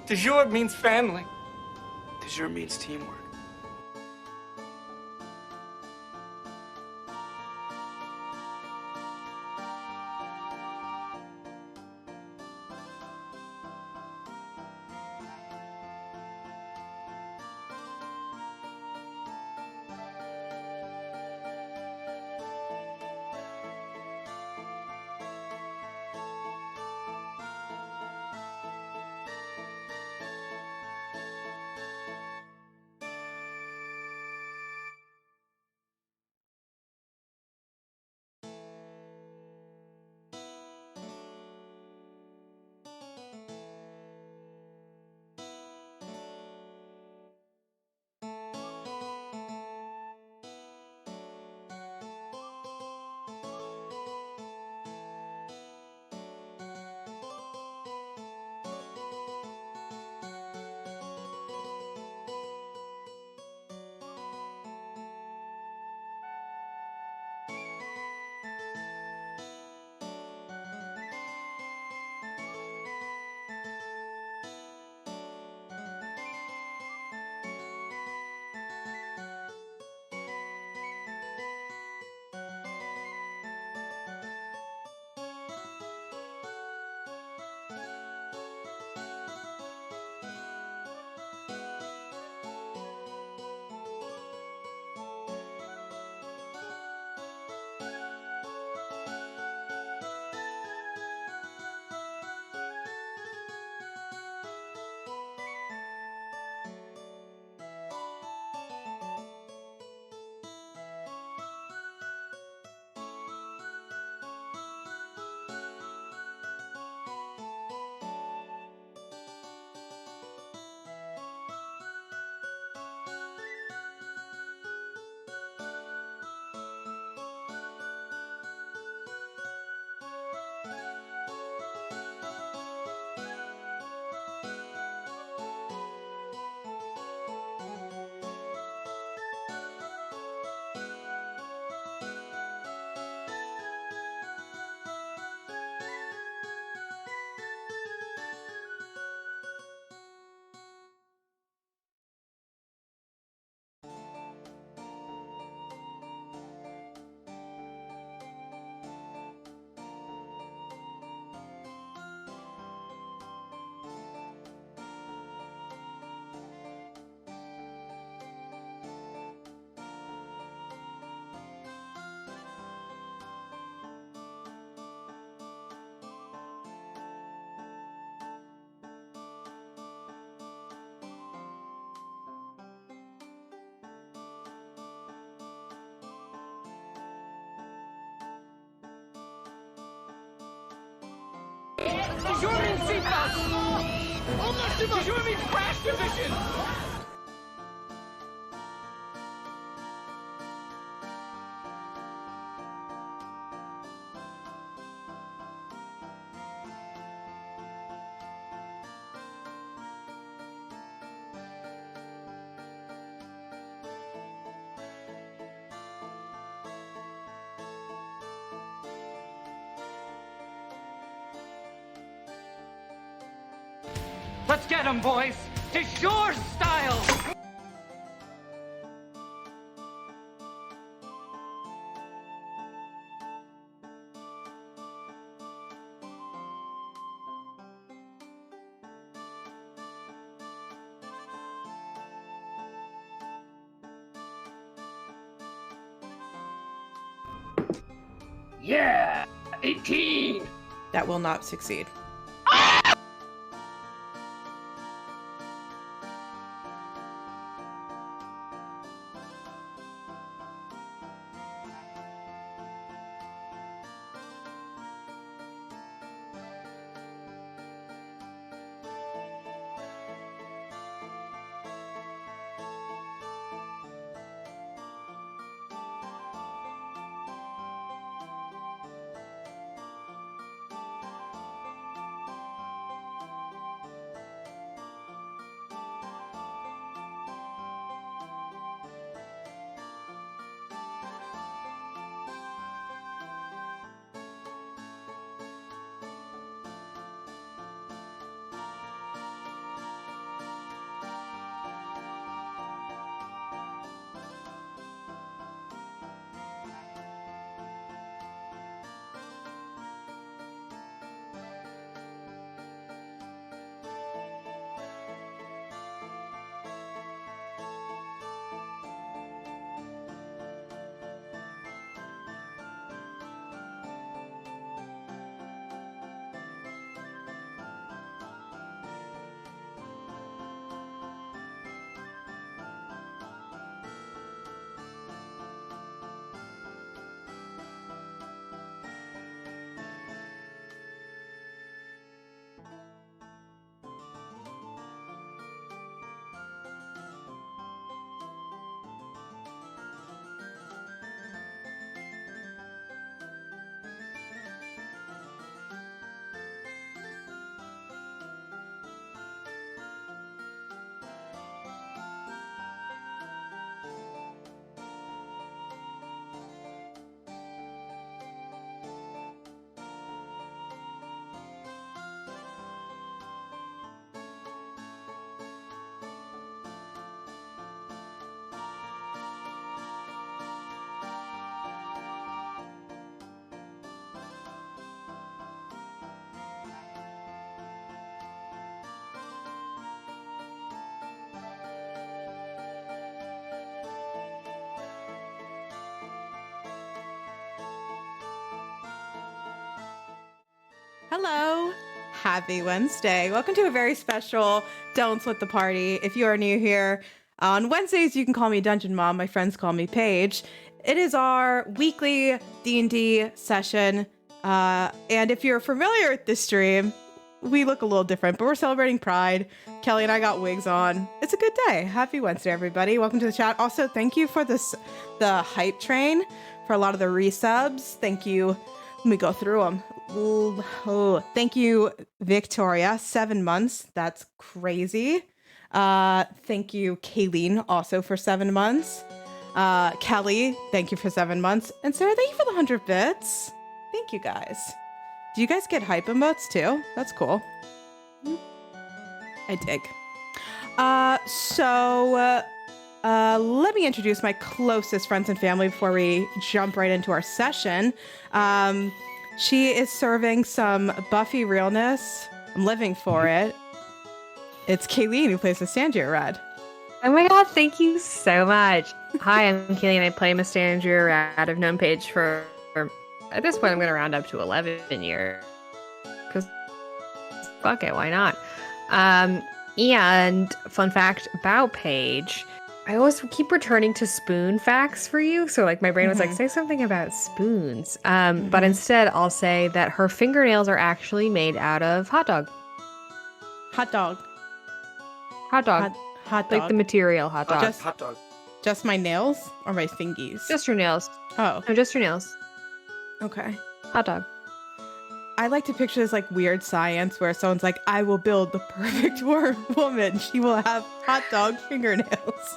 De jour means family. De jour means teamwork. De jour means seatbelts! De jour means crash division! Let's get 'em, boys! De jour style! Yeah! 18! That will not succeed. Hello. Happy Wednesday. Welcome to a very special Don't Split the Party. If you are new here, on Wednesdays you can call me Dungeon Mom. My friends call me Paige. It is our weekly D&D session. And if you're familiar with this stream, we look a little different, but we're celebrating Pride. Kelly and I got wigs on. It's a good day. Happy Wednesday, everybody. Welcome to the chat. Also, thank you for the hype train, for a lot of the resubs. Thank you. Let me go through them. Oh, thank you, Victoria. 7 months. That's crazy. Thank you, Kayleen, also for 7 months. Kelly, thank you for 7 months. And Sarah, thank you for the 100 bits. Thank you, guys. Do you guys get hype emotes too? That's cool. I dig. So let me introduce my closest friends and family before we jump right into our session. She is serving some Buffy realness. I'm living for it. It's Kayleen who plays Mystandria Red. Oh my god, thank you so much. Hi, I'm Kayleen. I play Mystandria Red. I've known Paige for, at this point, I'm going to round up to 11 years. Because, fuck it, why not? And fun fact about Paige, I always keep returning to spoon facts for you. So like my brain was like, say something about spoons. But instead I'll say that her fingernails are actually made out of hot dog. Hot dog. Hot dog. Hot dog. Like the material hot dog. Hot dog. Just my nails or my fingies? Just your nails. Oh. No, just your nails. Okay. Hot dog. I like to picture this like weird science where someone's like, I will build the perfect woman. She will have hot dog fingernails.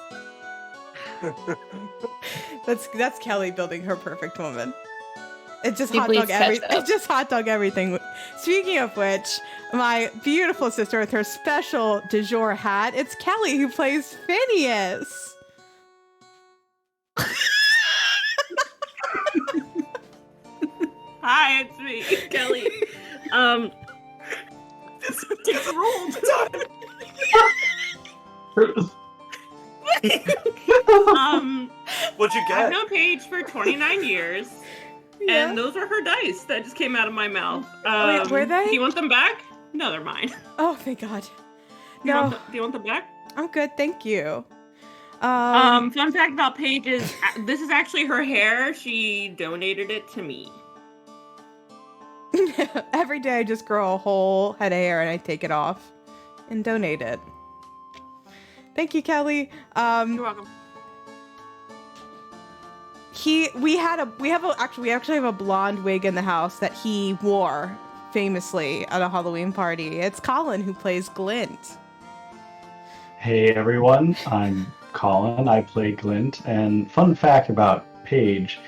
That's Kelly building her perfect woman. It's just hot dog everything. It's just hot dog everything. Speaking of which, my beautiful sister with her special du jour hat, it's Kelly who plays Phineas. Hi, it's me, Kelly. Take the roll. What'd you I've get? known Paige for 29 years, and those are her dice that just came out of my mouth. Wait, were they? Do you want them back? No, they're mine. Oh, thank God. Do you want them back? I'm good, thank you. Fun fact about Paige is this is actually her hair. She donated it to me. Every day I just grow a whole head of hair and I take it off and donate it. Thank you, Kelly. You're welcome. We actually have a blonde wig in the house that he wore famously at a Halloween party. It's Colin who plays Glint. Hey everyone, I'm Colin. I play Glint. And fun fact about Paige,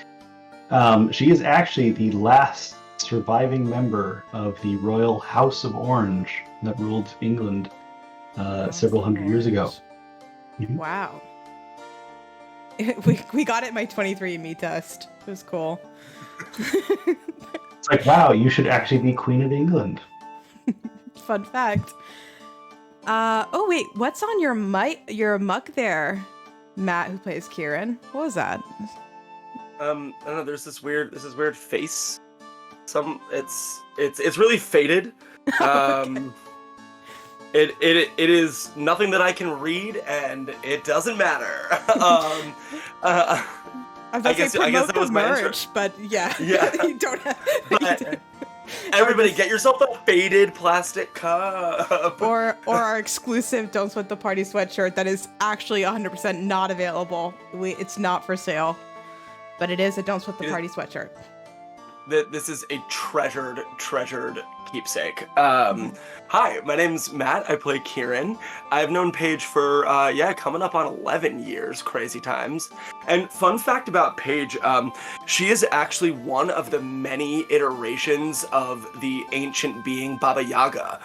she is actually the last surviving member of the Royal House of Orange that ruled England several hundred years ago. Wow. We got it in my 23andMe test. It was cool. It's like, wow, you should actually be Queen of England. Fun fact. Oh wait, what's on your muck there, Matt, who plays Kieran? What was that? I don't know. There's this weird face. It's really faded. Okay. It is nothing that I can read, and it doesn't matter. I was about to say promote that was the merch, but yeah, you don't have. But everybody, get yourself a faded plastic cup, or our exclusive "Don't Split the Party" sweatshirt that is actually 100% not available. It's not for sale, but it is a "Don't Split the Party" sweatshirt. This is a treasured keepsake. Hi, my name's Matt. I play Kieran. I've known Paige for, coming up on 11 years. Crazy times. And fun fact about Paige, she is actually one of the many iterations of the ancient being Baba Yaga,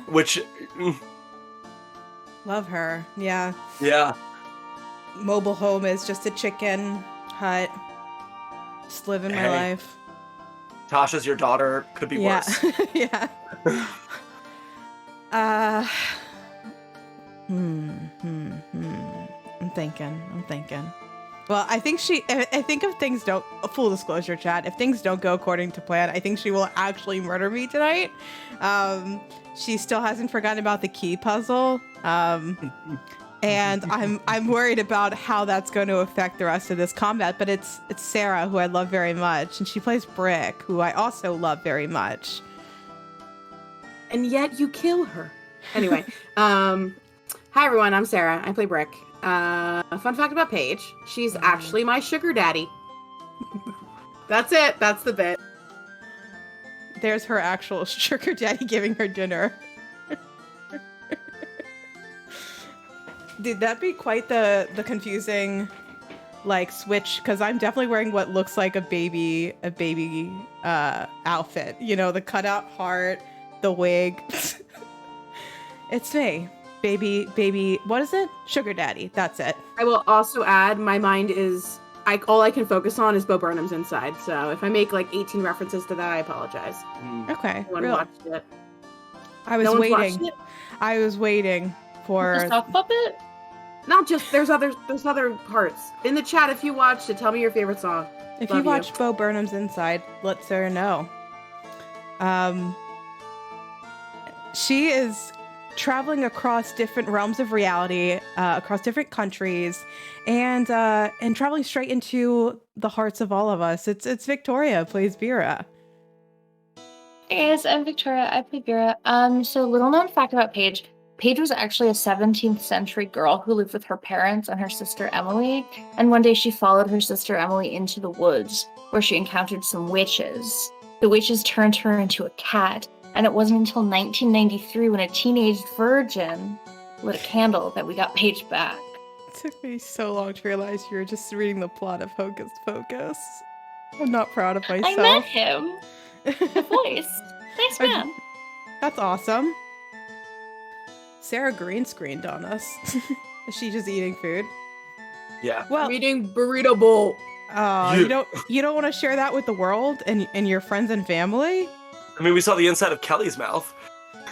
which... Love her. Yeah. Yeah. Mobile home is just a chicken hut. Just living my life. Tasha's your daughter. Could be worse. Yeah. I'm thinking. Well, I think if things don't, full disclosure, chat, if things don't go according to plan, I think she will actually murder me tonight. She still hasn't forgotten about the key puzzle. And I'm worried about how that's going to affect the rest of this combat, but it's Sarah, who I love very much, and she plays Brick, who I also love very much. And yet you kill her. Anyway, hi everyone, I'm Sarah. I play Brick. Fun fact about Paige, she's actually my sugar daddy. That's it. That's the bit. There's her actual sugar daddy giving her dinner. Dude, that'd be quite the confusing like switch, because I'm definitely wearing what looks like a baby outfit. You know, the cutout heart, the wig. It's me. Baby, what is it? Sugar daddy. That's it. I will also add, my mind is, all I can focus on is Bo Burnham's Inside. So if I make like 18 references to that, I apologize. Okay. No one watched it. I was waiting. I was waiting for The sock puppet? Not just, there's other parts. In the chat, if you watched it, tell me your favorite song. If Love you watched Bo Burnham's Inside, let Sarah know. She is traveling across different realms of reality, across different countries, and traveling straight into the hearts of all of us. It's Victoria plays Vera. Hey guys, I'm Victoria. I play Vera. So little known fact about Paige. Paige was actually a 17th century girl who lived with her parents and her sister Emily. And one day she followed her sister Emily into the woods, where she encountered some witches. The witches turned her into a cat. And it wasn't until 1993 when a teenage virgin lit a candle that we got Paige back. It took me so long to realize you were just reading the plot of Hocus Pocus. I'm not proud of myself. I met him. The voice. Nice man. That's awesome. Sarah green screened on us. Is she just eating food? Yeah. Well, I'm eating burrito bowl. you don't want to share that with the world and your friends and family? I mean, we saw the inside of Kelly's mouth.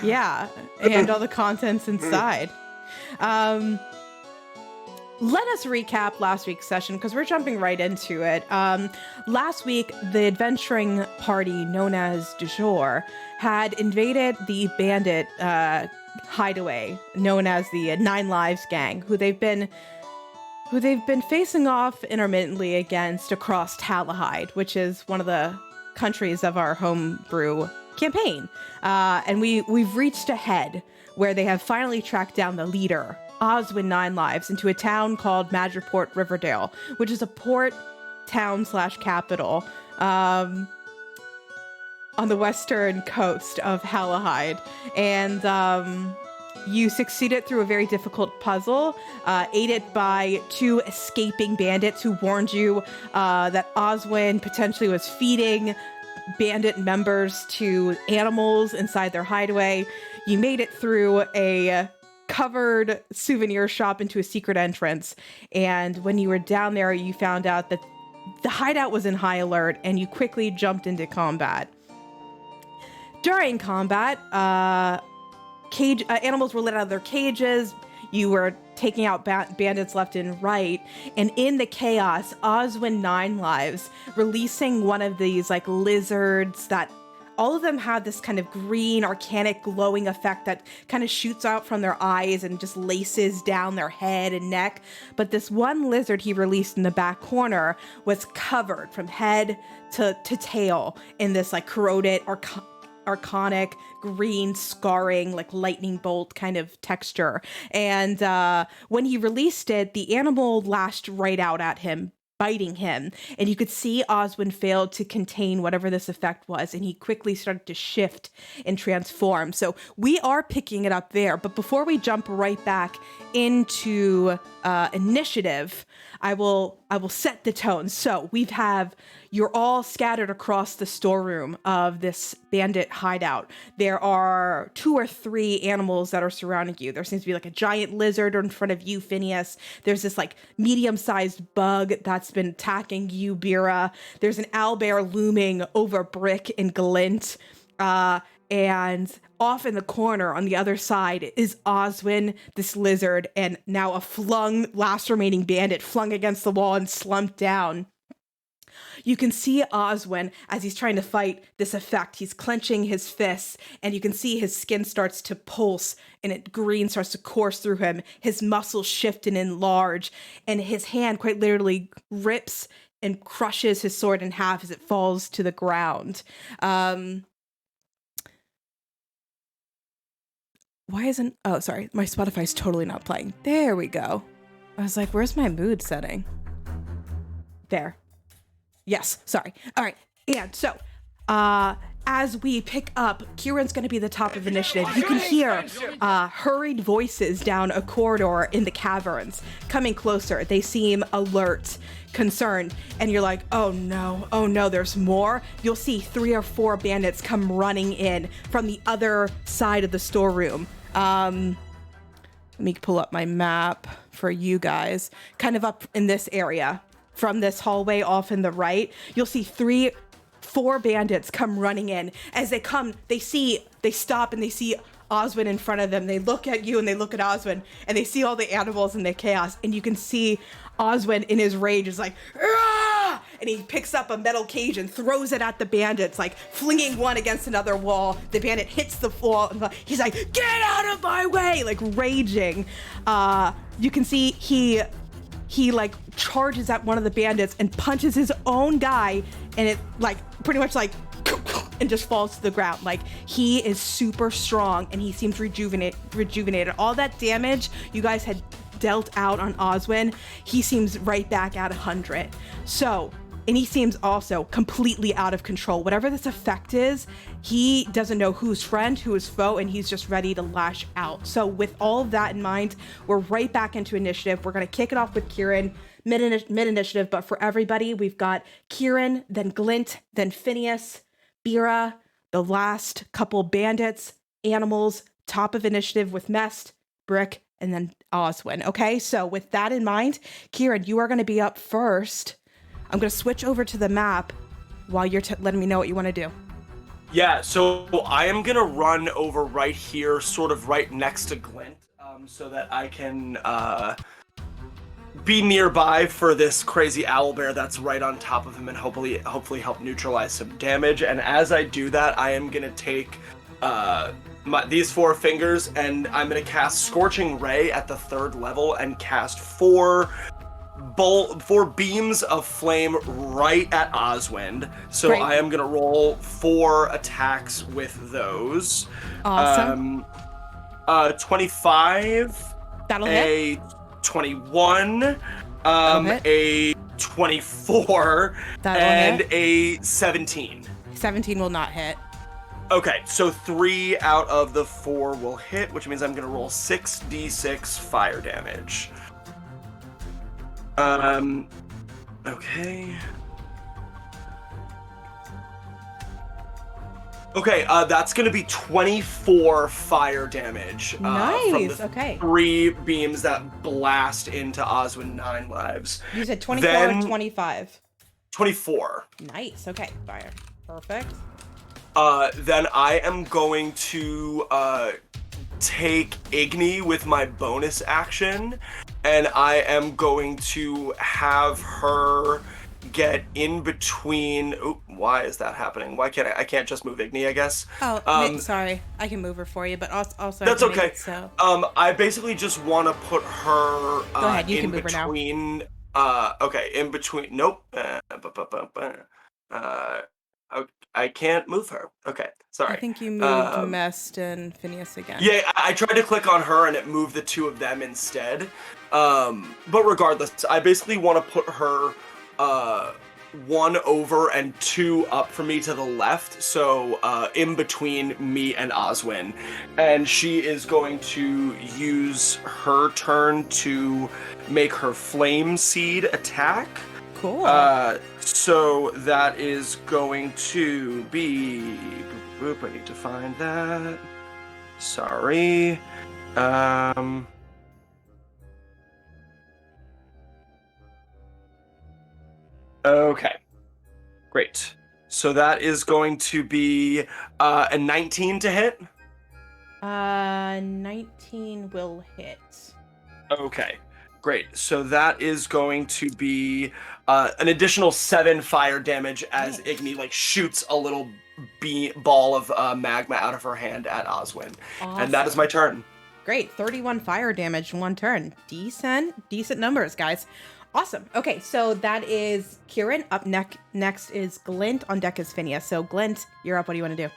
Yeah, and all the contents inside. Let us recap last week's session, because we're jumping right into it. Last week, the adventuring party known as Du Jour had invaded the bandit hideaway known as the Nine Lives Gang, who they've been facing off intermittently against across Talahide, which is one of the countries of our homebrew campaign. And we've reached ahead where they have finally tracked down the leader, Oswin Nine Lives, into a town called Madripoort Riverdale, which is a port town / capital on the western coast of Talahide. And you succeeded through a very difficult puzzle, aided by 2 escaping bandits who warned you that Oswin potentially was feeding bandit members to animals inside their hideaway. You made it through a covered souvenir shop into a secret entrance, and when you were down there, you found out that the hideout was in high alert, and you quickly jumped into combat. During combat, animals were let out of their cages. You were taking out bandits left and right. And in the chaos, Oswin Nine Lives, releasing one of these like lizards that all of them have this kind of green, arcanic, glowing effect that kind of shoots out from their eyes and just laces down their head and neck. But this one lizard he released in the back corner was covered from head to tail in this like corroded, arcanic, green, scarring, like lightning bolt kind of texture. And when he released it, the animal lashed right out at him, biting him. And you could see Oswin failed to contain whatever this effect was, and he quickly started to shift and transform. So we are picking it up there. But before we jump right back into initiative, I will set the tone. So you're all scattered across the storeroom of this bandit hideout. There are 2 or 3 animals that are surrounding you. There seems to be like a giant lizard in front of you, Phineas. There's this like medium-sized bug that's been attacking you, Bira. There's an owlbear looming over Brick and Glint. And off in the corner on the other side is Oswin, this lizard, and now a last remaining bandit flung against the wall and slumped down. You can see Oswin as he's trying to fight this effect. He's clenching his fists, and you can see his skin starts to pulse, and green starts to course through him. His muscles shift and enlarge, and his hand quite literally rips and crushes his sword in half as it falls to the ground. Why isn't... Oh, sorry. My Spotify's totally not playing. There we go. I was like, where's my mood setting? There. Yes, sorry. All right. And so, as we pick up, Kieran's going to be the top of initiative. You can hear hurried voices down a corridor in the caverns coming closer. They seem alert, concerned, and you're like, oh no, there's more. You'll see 3 or 4 bandits come running in from the other side of the storeroom. Let me pull up my map for you guys. Kind of up in this area. From this hallway off in the right, you'll see 4 bandits come running in. As they come, they stop and they see Oswin in front of them. They look at you and they look at Oswin and they see all the animals and the chaos. And you can see Oswin in his rage is like, "Argh!" And he picks up a metal cage and throws it at the bandits, like flinging one against another wall. The bandit hits the wall. And he's like, get out of my way, like raging. You can see he like charges at one of the bandits and punches his own guy, and it like pretty much like and just falls to the ground. Like, he is super strong and he seems rejuvenated. All that damage you guys had dealt out on Oswin, he seems right back at 100. So, and he seems also completely out of control. Whatever this effect is, he doesn't know who's friend, who is foe, and he's just ready to lash out. So with all of that in mind, we're right back into initiative. We're going to kick it off with Kieran, mid-initiative, but for everybody, we've got Kieran, then Glint, then Phineas, Bira, the last couple bandits, animals, top of initiative with Mest, Brick, and then Oswin. Okay, so with that in mind, Kieran, you are going to be up first. I'm going to switch over to the map while you're letting me know what you want to do. Yeah, so I am going to run over right here, sort of right next to Glint, so that I can be nearby for this crazy owlbear that's right on top of him and hopefully help neutralize some damage. And as I do that, I am going to take these 4 fingers and I'm going to cast Scorching Ray at the 3rd level and cast 4 beams of flame right at Oswin. So great. I am gonna roll 4 attacks with those. Awesome. 25. That'll a hit. 21. A 24. That'll and hit. A 17. 17 will not hit. Okay, so 3 out of the 4 will hit, which means I'm gonna roll 6d6 fire damage. Okay. Okay, that's gonna be 24 fire damage. Nice, from the okay. 3 beams that blast into Oswin 9 lives. You said 24 or 25? 24. Nice, okay, fire. Perfect. Then I am going to, take Igni with my bonus action, and I am going to have her get in between. Ooh, why is that happening? Why can't I can't just move Igni, I guess? Oh, sorry. I can move her for you, but also that's okay. It, so. I basically just want to put her Go ahead, you in can move between, her now. Okay, in between. Nope. I can't move her. Okay, sorry. I think you moved Mest and Phineas again. Yeah, I tried to click on her and it moved the 2 of them instead. But regardless, I basically want to put her 1 over and 2 up for me to the left, so in between me and Oswin. And she is going to use her turn to make her flame seed attack. Cool. So that is going to be... Boop, I need to find that. Sorry. Okay. Great. So that is going to be a 19 to hit. 19 will hit. Okay, great. So that is going to be an additional 7 fire damage as Igni like shoots a little ball of magma out of her hand at Oswin. Awesome. And that is my turn. Great, 31 fire damage in one turn. Decent numbers, guys. Awesome. Okay, so that is Kieran. Up next is Glint. On deck is Phineas. So Glint, you're up. What do you want to do?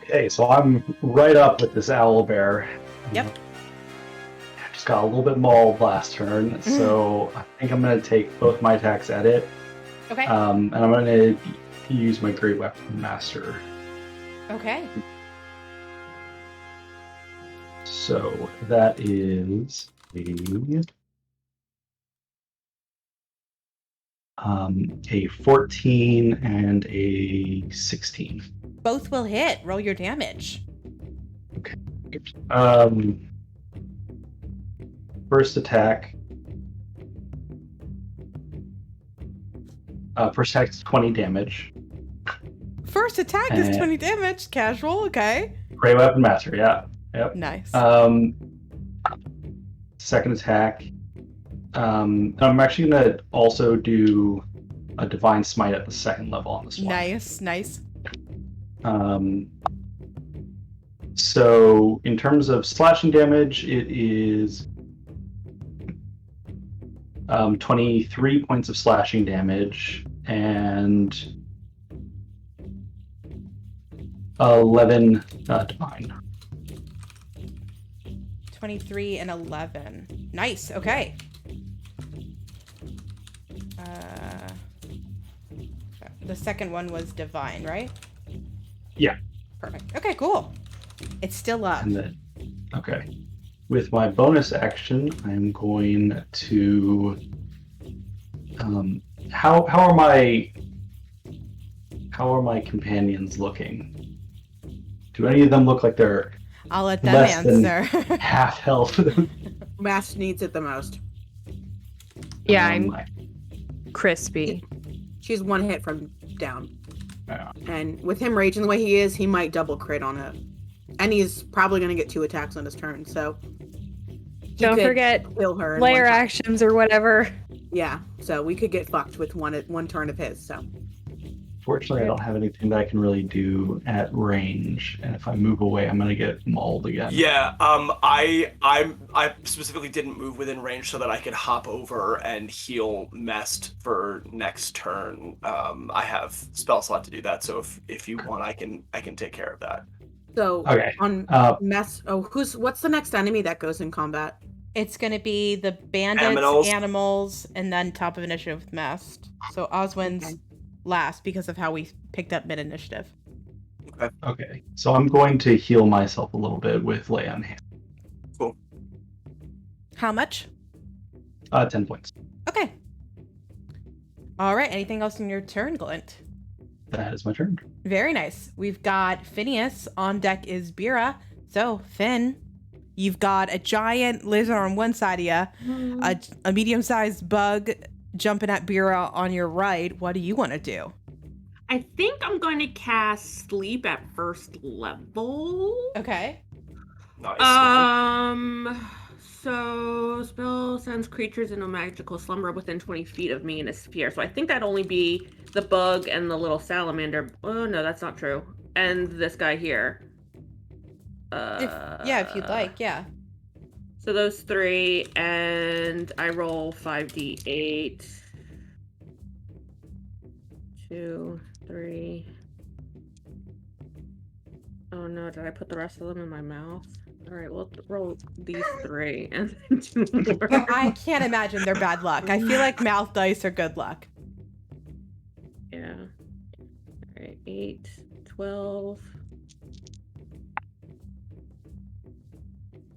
Okay, so I'm right up with this owl bear. Yep. Just got a little bit mauled last turn, so I think I'm going to take both my attacks at it. Okay. And I'm going to use my Great Weapon Master. Okay. So that is a 14 and a 16. Both will hit. Roll your damage. Okay. First attack. First attack is 20 damage. First attack is 20 damage. Casual. Okay. Great Weapon Master. Yeah. Yep. Nice. Second attack. I'm actually gonna also do a Divine Smite at the second level on this one. Nice. So in terms of slashing damage, it is 23 points of slashing damage and 11 divine. 23 and 11. Nice. Okay. The second one was divine, right? Yeah. Perfect. Okay, cool. It's still up. And then, okay. With my bonus action, I'm going to. How are my companions looking? Do any of them look like they're I'll let them less answer. than half health? Mass needs it the most. Yeah, I'm crispy. She's one hit from down. Yeah. And with him raging the way he is, he might double crit on it. And he's probably going to get 2 attacks on his turn, so... Don't forget kill her layer actions or whatever. Yeah, so we could get fucked with one turn of his, so... Fortunately, I don't have anything that I can really do at range, and if I move away, I'm gonna get mauled again. Yeah, I specifically didn't move within range so that I could hop over and heal Mest for next turn. I have spell slot to do that, so if you want, I can take care of that. So okay. On Mest, what's the next enemy that goes in combat? It's going to be the bandits, animals, and then top of initiative with Mest. So Oswin's last because of how we picked up mid-initiative. Okay, so I'm going to heal myself a little bit with Lay on Hand. Cool. How much? 10 points. Okay. All right, anything else in your turn, Glint? That is my turn. Very nice. We've got Phineas. On deck is Bira. So, Finn, you've got a giant lizard on one side of you, a medium-sized bug jumping at Bira on your right. What do you want to do? I think I'm going to cast Sleep at first level. Okay. Nice. So spell sends creatures into magical slumber within 20 feet of me in a sphere. So I think that'd only be the bug and the little salamander. Oh no, that's not true. And this guy here. If you'd like, yeah. So those 3, and I roll 5d8. 2, 3. Oh no, did I put the rest of them in my mouth? Alright, we'll roll these 3 and then 2 more. I can't imagine they're bad luck. I feel like mouth dice are good luck. Yeah. Alright, 8, 12.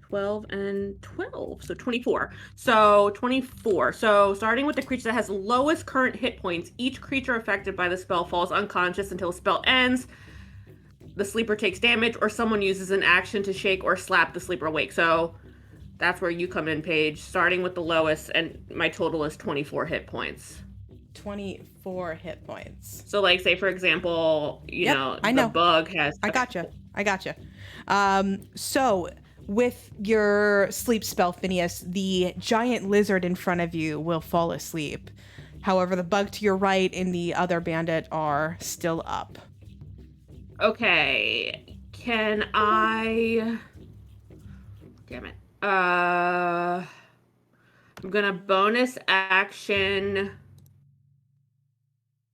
12 and 12, so 24. So 24. So starting with the creature that has the lowest current hit points, each creature affected by the spell falls unconscious until the spell ends. The sleeper takes damage, or someone uses an action to shake or slap the sleeper awake. So that's where you come in, Paige. Starting with the lowest, and my total is 24 hit points. 24 hit points. So, like, say for example, you know, I the know. bug has. I gotcha. So with your sleep spell, Phineas, the giant lizard in front of you will fall asleep. However, the bug to your right and the other bandit are still up. Okay. Can I? Damn it. I'm gonna bonus action.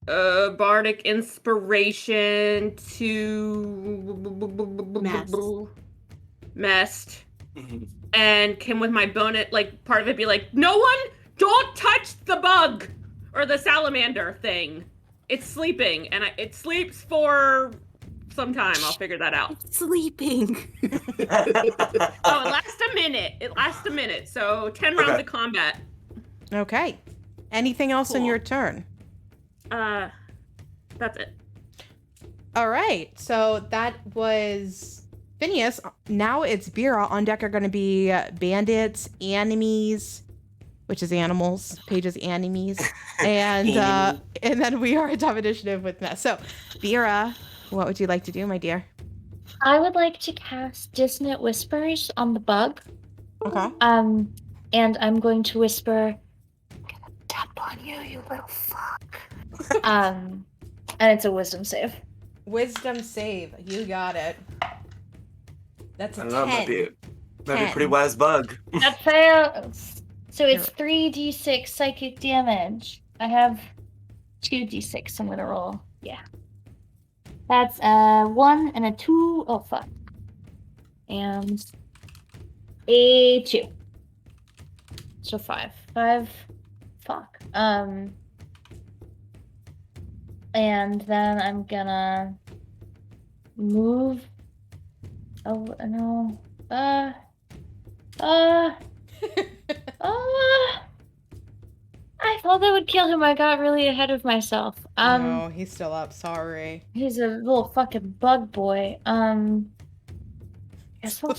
Bardic inspiration to messed. And can with my bonus, like, part of it be like, no one, don't touch the bug or the salamander thing. It's sleeping, and it sleeps for some time. I'll figure that out. It's sleeping. Oh, it lasts a minute. So 10 rounds of combat. Okay. Anything else in your turn? That's it. All right. So that was Phineas. Now it's Bira. On deck are going to be bandits, enemies, which is animals. Paige's enemies, and then we are a top initiative with Mess. So, Bira, what would you like to do, my dear? I would like to cast Dissonant Whispers on the bug. Okay. And I'm going to whisper, "I'm gonna tap on you, you little fuck." And it's a wisdom save. Wisdom save. You got it. That's a 10. I don't know. Might be a pretty wise bug. That fails. So it's 3d6 psychic damage. I have 2d6 I'm gonna roll. Yeah. That's a 1 and a 2. Oh, fuck. And a 2. So 5. 5. Fuck. And then I'm gonna move. Oh, no. I thought that would kill him. I got really ahead of myself. No, he's still up. Sorry. He's a little fucking bug boy. Guess we'll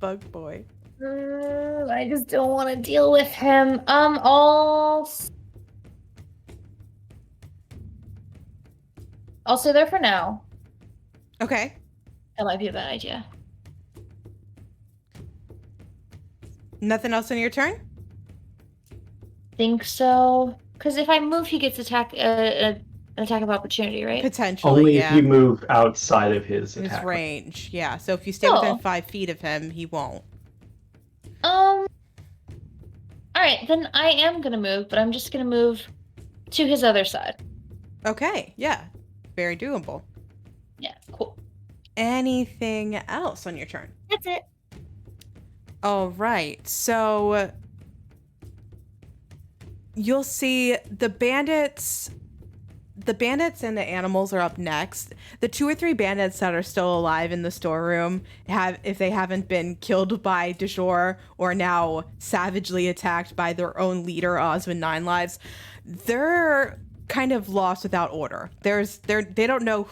Bug boy. I just don't want to deal with him. I'll stay there for now. Okay. That might be a bad idea. Nothing else on your turn? Think so. Because if I move, he gets an attack of opportunity, right? Potentially, Only yeah. if you move outside of his His attack. range, yeah. So if you stay within 5 feet of him, he won't. Alright, then I am gonna move, but I'm just gonna move to his other side. Okay, yeah. Very doable. Yeah, cool. Anything else on your turn? That's it. All right. So you'll see the bandits and the animals are up next. The 2 or 3 bandits that are still alive in the storeroom if they haven't been killed by Dejor or now savagely attacked by their own leader, Oswin 9 Lives, they're kind of lost without order. They don't know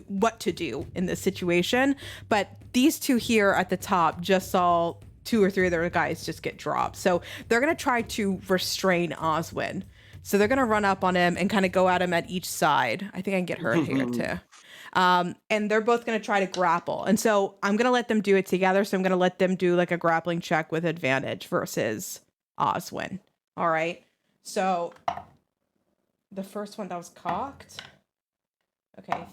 what to do in this situation, but these 2 here at the top just saw 2 or 3 of their guys just get dropped. So they're going to try to restrain Oswin. So they're going to run up on him and kind of go at him at each side. I think I can get her here too. And they're both going to try to grapple. And so I'm going to let them do it together. So I'm going to let them do like a grappling check with advantage versus Oswin. All right. So the first one that was cocked. Okay.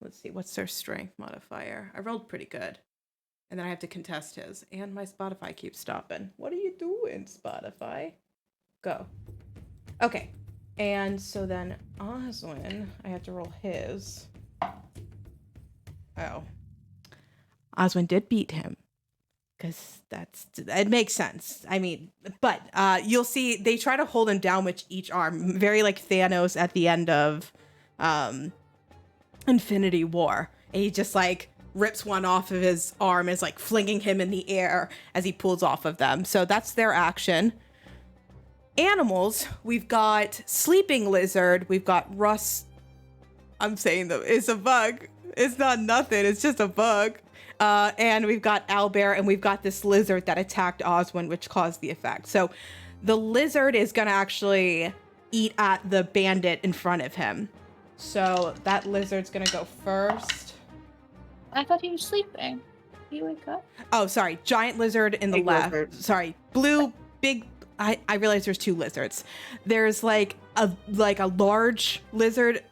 Let's see. What's their strength modifier? I rolled pretty good. And then I have to contest his. And my Spotify keeps stopping. What are you doing, Spotify? Go. Okay. And so then Oswin, I have to roll his. Oh. Oswin did beat him. Because it makes sense. I mean, but you'll see they try to hold him down with each arm. Very like Thanos at the end of Infinity War. And he just like rips one off of his arm and is like flinging him in the air as he pulls off of them. So that's their action. Animals, we've got Sleeping Lizard. We've got Russ. I'm saying that it's a bug. It's not nothing. It's just a bug. And we've got Owlbear, and we've got this lizard that attacked Oswin, which caused the effect. So The lizard is gonna actually eat at the bandit in front of him. So that lizard's gonna go first. I thought he was sleeping. Did he wake up? Oh, sorry. Giant lizard in the Big left. lizard. Sorry. Blue, big. I realize there's two lizards. There's like a large lizard.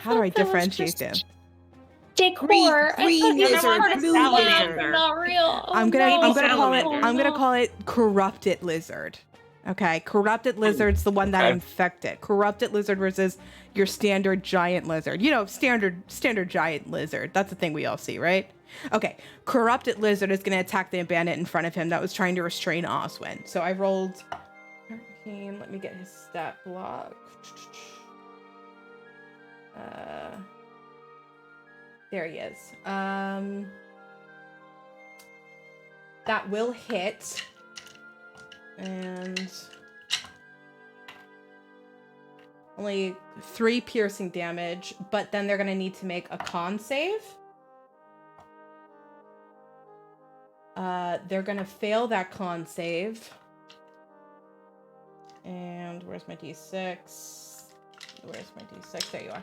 How do I That was differentiate just them? Decor. Green I thought lizard, you were blue lizard. Not real. Oh, I'm gonna no. call it corrupted lizard. Okay, corrupted lizard's the one that Okay. infected. Corrupted lizard versus your standard giant lizard. You know, standard giant lizard. That's the thing we all see, right? Okay, corrupted lizard is gonna attack the bandit in front of him that was trying to restrain Oswin. So I rolled 13. Let me get his stat block. There he is. That will hit. And only 3 piercing damage, but then they're gonna need to make a con save. They're gonna fail that con save. And where's my d6? Where's my d6? There you are.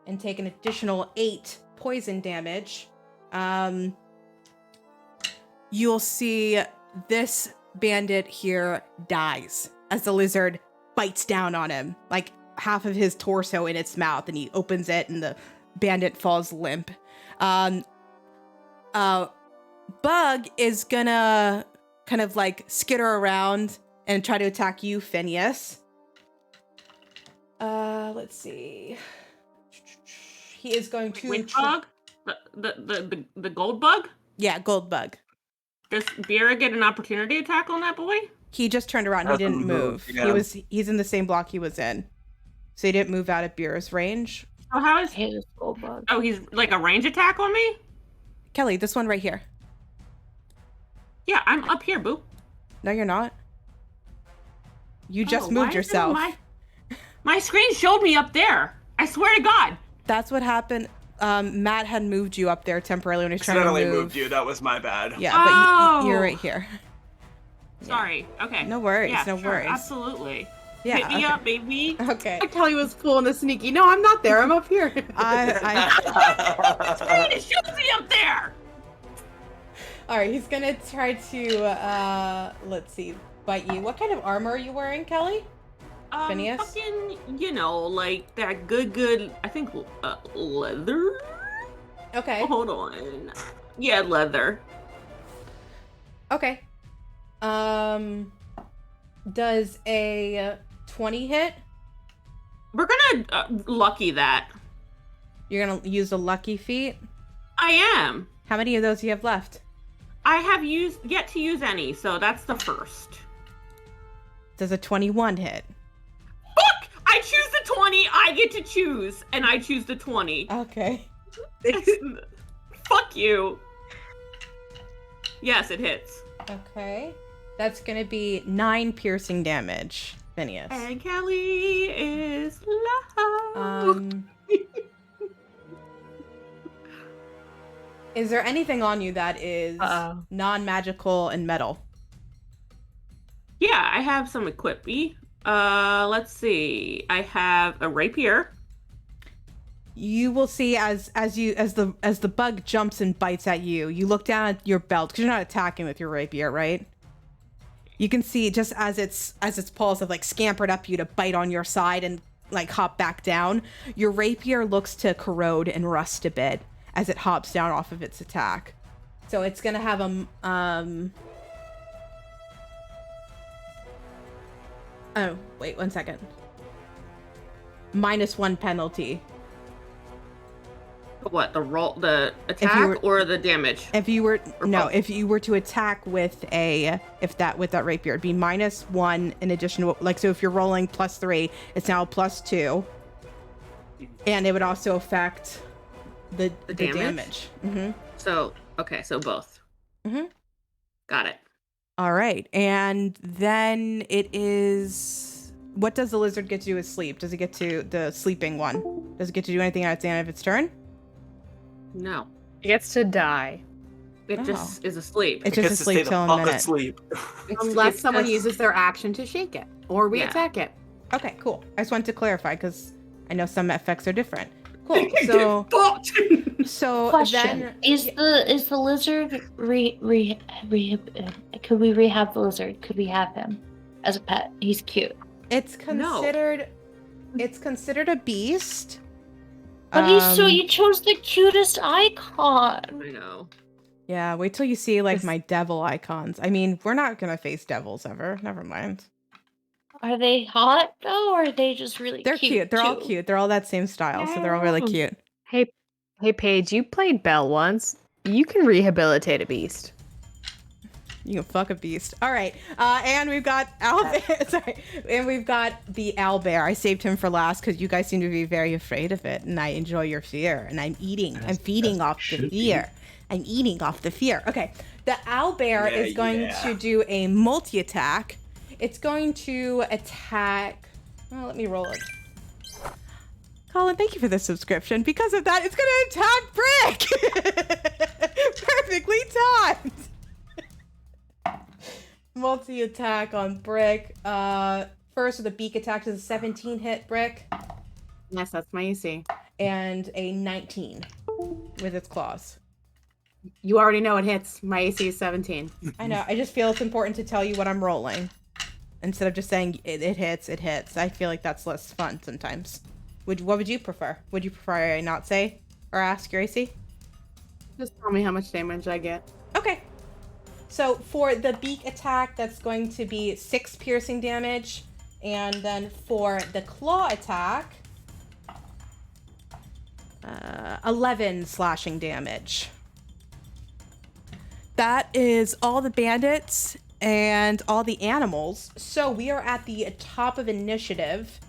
And take an additional 8 poison damage. You'll see this bandit here dies as the lizard bites down on him, like half of his torso in its mouth, and he opens it and the bandit falls limp. Bug is gonna kind of like skitter around and try to attack you, Phineas. Let's see. He is going to Which bug? The gold bug? Yeah, gold bug. Does Vera get an opportunity attack on that boy? He just turned around. He didn't move. Yeah. He's in the same block he was in. So he didn't move out of Beer's range. Oh, how is Hate this gold bug. Oh, he's like a range attack on me? Kelly, this one right here. Yeah, I'm up here, boo. No, you're not. You just Oh, why moved is it yourself. My screen showed me up there. I swear to God. That's what happened. Matt had moved you up there temporarily when he was trying to Accidentally move. moved you. That was my bad. Yeah, Oh. but you're right here. Sorry. Okay. No worries, Yeah, no sure, worries. Absolutely. Yeah. Hit me up, baby. Okay. Kelly was cool and the sneaky. No, I'm not there. I'm up here. It shows me up there. All right, he's gonna try to let's see, bite you. What kind of armor are you wearing, Kelly? Phineas? Fucking, like that good, I think, leather? Okay. Hold on. Yeah, leather. Okay. Does a 20 hit? We're gonna lucky that. You're gonna use a lucky feat? I am. How many of those do you have left? I have yet to use any, so that's the first. Does a 21 hit? Fuck! I choose the 20, I get to choose, and I choose the 20. Okay. Fuck you. Yes, it hits. Okay. That's gonna be 9 piercing damage, Phineas. And Kelly is low. Is there anything on you that is non-magical and metal? Yeah, I have some equippy. Let's see. I have a rapier. You will see as the bug jumps and bites at you, you look down at your belt because you're not attacking with your rapier, right? You can see just as its paws have like scampered up you to bite on your side and like hop back down, your rapier looks to corrode and rust a bit as it hops down off of its attack. So it's gonna have a oh, wait 1 second. -1 penalty. What, the attack or the damage? If you were both? if you were to attack with that rapier, it'd be -1 in addition to, like, so if you're rolling +3, it's now +2. And it would also affect the damage. Mm-hmm. So both. Mm-hmm. Got it. All right. And then it is, what does the lizard get to do with sleep? Does it get to, the sleeping one, does it get to do anything at the end of its turn? No. It gets to die. It just is asleep. It's It just gets to stay asleep the till a fuck minute. asleep. Unless someone just- uses their action to shake it, or we Yeah. attack it. Okay, cool. I just wanted to clarify because I know some effects are different. Cool. So, so Question: then Is the lizard could we rehab the lizard? Could we have him as a pet? He's cute. it's considered a beast. But you chose the cutest icon. I know. Yeah, wait till you see like This- my devil icons. I mean, we're not gonna face devils ever. Never mind. Are they hot though, or are they just really They're cute. They're all too? cute. They're all that same style, so they're all really Yeah. cute. Hey, Paige, you played Belle once. You can rehabilitate a beast. You can fuck a beast. All right. And we've got owlbear. Sorry. And we've got the owlbear. I saved him for last because you guys seem to be very afraid of it, and I enjoy your fear. And I'm feeding off the fear. I'm eating off the fear. Okay. The owlbear is going to do a multi-attack. It's going to attack. Oh, let me roll it. Colin, thank you for the subscription. Because of that, it's going to attack Brick. Perfectly timed. Multi-attack on Brick. First with a beak attack is a 17 hit Brick, Yes, that's my AC. and a 19 with its claws. You already know it hits. My AC is 17. I know. I just feel it's important to tell you what I'm rolling instead of just saying it hits. It hits. I feel like that's less fun sometimes. What would you prefer? Would you prefer I not say or ask your AC? Just tell me how much damage I get. Okay. So for the beak attack, that's going to be 6 piercing damage. And then for the claw attack, 11 slashing damage. That is all the bandits and all the animals. So we are at the top of initiative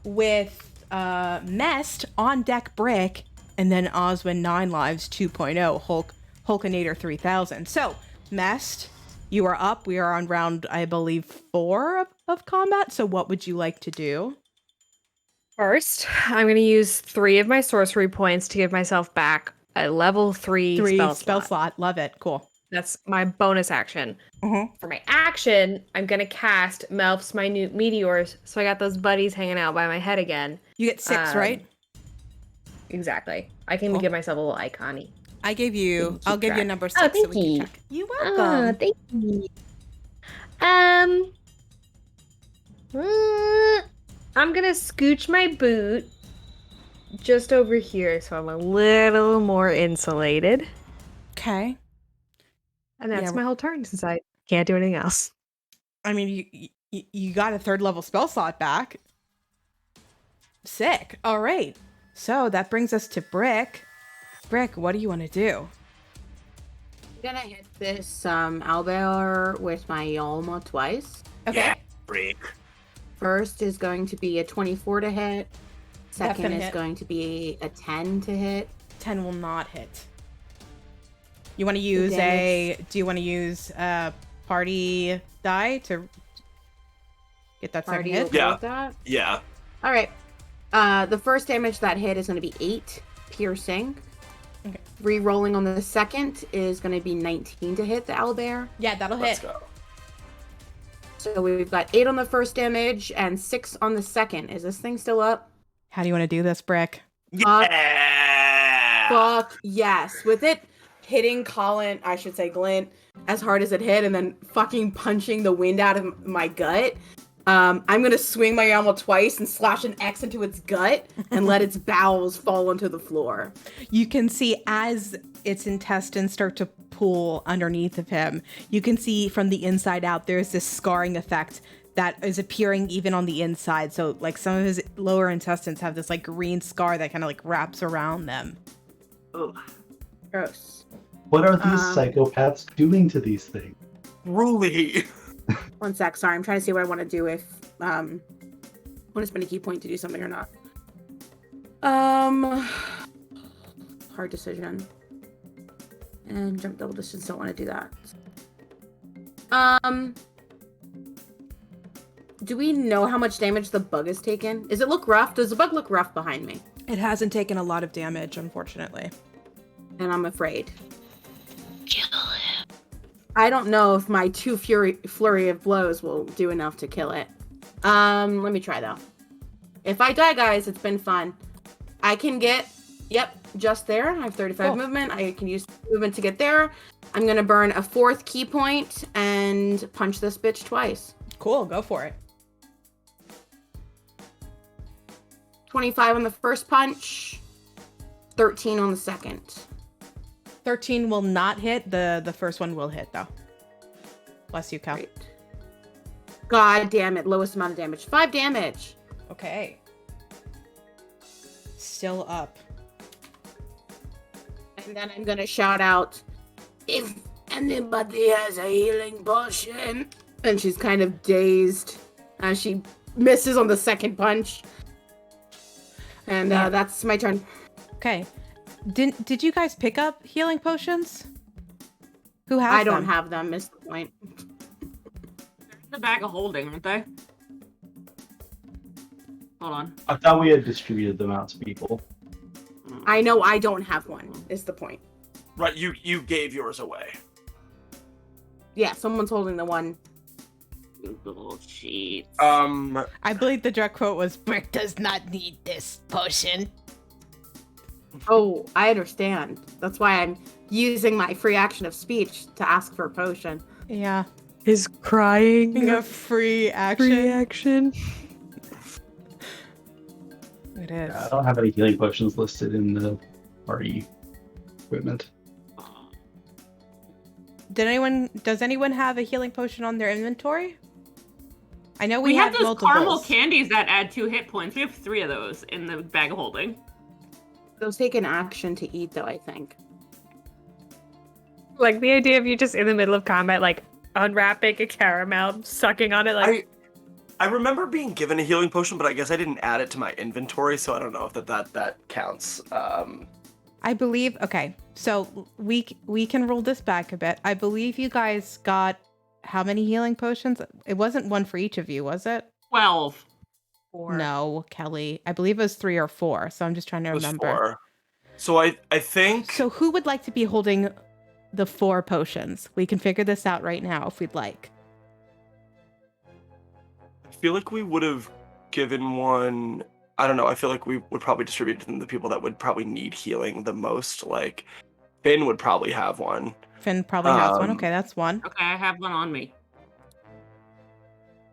with Mest on deck Brick, and then Oswin 9 Lives 2.0 Hulkinator 3000. So Mest, you are up. We are on round, I believe, 4 of combat. So what would you like to do? First, I'm going to use 3 of my sorcery points to give myself back a level 3 spell slot. Love it. Cool. That's my bonus action. Mm-hmm. For my action, I'm going to cast Melf's Minute Meteors, so I got those buddies hanging out by my head again. You get 6, right? Exactly. I can Cool. give myself a little icon-y. I gave you. Keep I'll give you a track. number 6 Oh, so thank we can you. check. You're welcome. Thank you. I'm gonna scooch my boot just over here so I'm a little more insulated. Okay. And that's Yeah, my whole turn since I can't do anything else. I mean, you got a 3rd level spell slot back. Sick. All right. So that brings us to Brick. Brick, what do you want to do? I'm gonna hit this owlbear with my Yalma twice. Okay. Yeah, Brick. First is going to be a 24 to hit. That's Second gonna is hit. going to be a 10 to hit. 10 will not hit. You want to use do you want to use a party die to get that second Party hit? okay Yeah. with that? Yeah. All right. The first damage that hit is going to be 8 piercing. Okay. Re-rolling on the second is going to be 19 to hit the owlbear. Yeah, that'll Let's hit. go. So we've got 8 on the first damage and 6 on the second. Is this thing still up? How do you want to do this, Brick? Yeah. Fuck yes. With it hitting Glint, as hard as it hit and then fucking punching the wind out of my gut, I'm going to swing my Yalma twice and slash an X into its gut and let its bowels fall onto the floor. You can see as its intestines start to pool underneath of him, you can see from the inside out there's this scarring effect that is appearing even on the inside. So like some of his lower intestines have this like green scar that kind of like wraps around them. Ugh. Gross. What are these psychopaths doing to these things? Ruly. One sec. Sorry, I'm trying to see what I want to do if I want to spend a key point to do something or not. Hard decision. And jump double distance. Don't want to do that. Do we know how much damage the bug has taken? Does it look rough? Does the bug look rough behind me? It hasn't taken a lot of damage, unfortunately. And I'm afraid. Kill I don't know if my flurry of blows will do enough to kill it. Let me try though. If I die, guys, it's been fun. I can get, just there. I have 35 movement. I can use movement to get there. I'm gonna burn a 4th key point and punch this bitch twice. Cool, go for it. 25 on the first punch, 13 on the second. 13 will not hit. The first one will hit, though. Bless you, Cal. Great. God damn it. Lowest amount of damage. 5 damage. Okay. Still up. And then I'm going to shout out, if anybody has a healing potion. And she's kind of dazed as she misses on the second punch. And that's my turn. Okay. Did you guys pick up healing potions? Who has them? I don't have them, is the point. They're in the bag of holding, aren't they? Hold on. I thought we had distributed them out to people. I know I don't have one, is the point. Right, you gave yours away. Yeah, someone's holding the one. Bullshit. I believe the direct quote was, "Brick does not need this potion." Oh, I understand. That's why I'm using my free action of speech to ask for a potion. Yeah. Is crying A free action. free action? It is. I don't have any healing potions listed in the party equipment. Does anyone have a healing potion on their inventory? I know We have had those multiples. caramel candies that add 2 hit points. We have 3 of those in the bag of holding. Those take an action to eat, though, I think. Like the idea of you just in the middle of combat, like unwrapping a caramel, sucking on it, like I remember being given a healing potion, but I guess I didn't add it to my inventory, so I don't know if that counts. I believe. Okay, so we can roll this back a bit. I believe you guys got how many healing potions? It wasn't one for each of you, was it? 12. No, Kelly. I believe it was 3 or 4. So I'm just trying to It was remember. 4. So I think. So who would like to be holding the 4 potions? We can figure this out right now if we'd like. I feel like we would have given one. I don't know. I feel like we would probably distribute it to the people that would probably need healing the most. Like Finn would probably have one. Finn probably has one. Okay, that's one. Okay, I have one on me.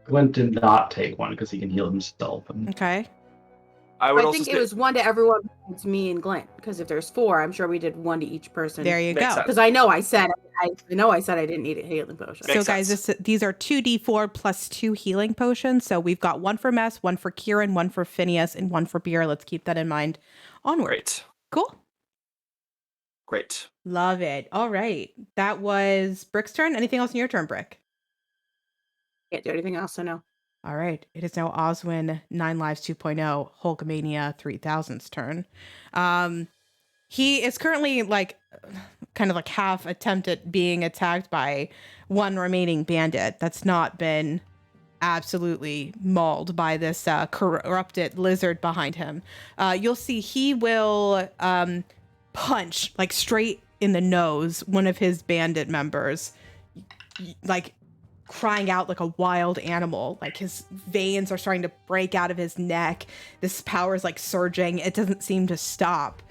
Glint did not take one because he can heal himself. And Okay. I would I also think say, it was one to everyone besides me and Glint. Because if there's 4, I'm sure we did one to each person. There you Makes go. sense. Because I know I said I didn't need a healing potion. So Makes guys, sense. these are 2d4 plus 2 healing potions. So we've got one for Mess, one for Kieran, one for Phineas, and one for Beer. Let's keep that in mind. Onward. Great. Cool. Great. Love it. All right. That was Brick's turn. Anything else in your turn, Brick? Can't do anything else, so no. All right. It is now Oswin 9 Lives 2.0 Hulkamania 3000's turn. He is currently kind of like half attempted being attacked by one remaining bandit that's not been absolutely mauled by this corrupted lizard behind him. You'll see he will punch like straight in the nose one of his bandit members, like crying out like a wild animal. Like his veins are starting to break out of his neck. This power is like surging. It doesn't seem to stop.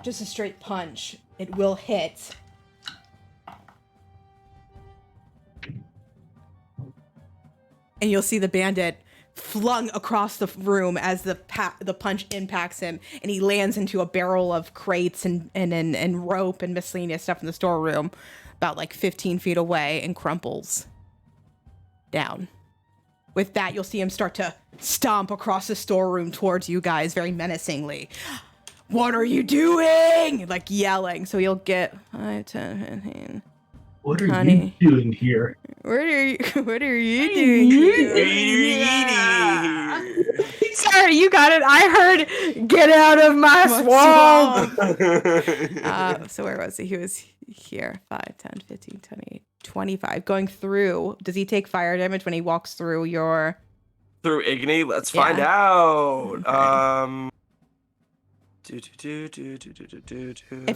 Just a straight punch. It will hit. And you'll see the bandit flung across the room as the punch impacts him, and he lands into a barrel of crates and rope and miscellaneous stuff in the storeroom about like 15 feet away and crumples down. With that, you'll see him start to stomp across the storeroom towards you guys very menacingly. What are you doing? Like yelling. So you'll get 5, 10, 15. what are Honey. you doing here? What are you doing here? sorry, you got it. I heard get out of my swamp. So where was he? He was here. 5, 10, 15, 20, 25. Going through. Does he take fire damage when he walks through your... Through Igni? Let's Yeah. find out. Okay. If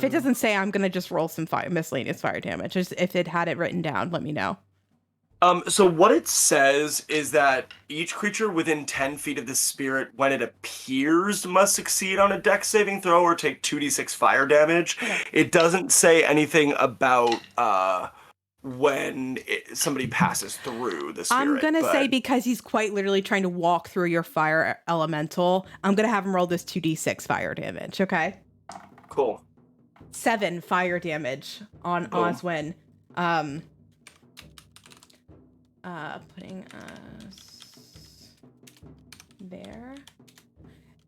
it doesn't say, I'm gonna just roll some miscellaneous fire damage. Just if it had it written down, let me know. So what it says is that each creature within 10 feet of the spirit, when it appears, must succeed on a dex saving throw or take 2d6 fire damage. It doesn't say anything about when somebody passes through the spirit. I'm gonna say because he's quite literally trying to walk through your fire elemental, I'm gonna have him roll this 2d6 fire damage, okay? Cool. 7 fire damage on Oswin. Putting us there.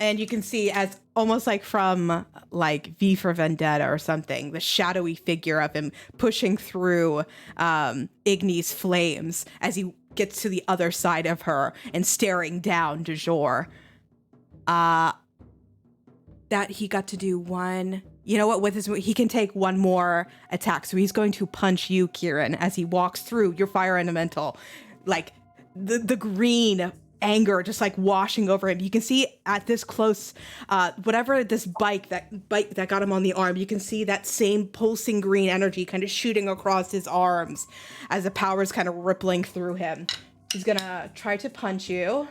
And you can see as almost like from like V for Vendetta or something, the shadowy figure of him pushing through Igni's flames as he gets to the other side of her and staring down de jour. That he got to do one. You know what? With his, he can take one more attack. So he's going to punch you, Kieran, as he walks through your fire elemental. Like the green anger just like washing over him. You can see at this close, whatever this bite that got him on the arm, you can see that same pulsing green energy kind of shooting across his arms as the power is kind of rippling through him. He's gonna try to punch you.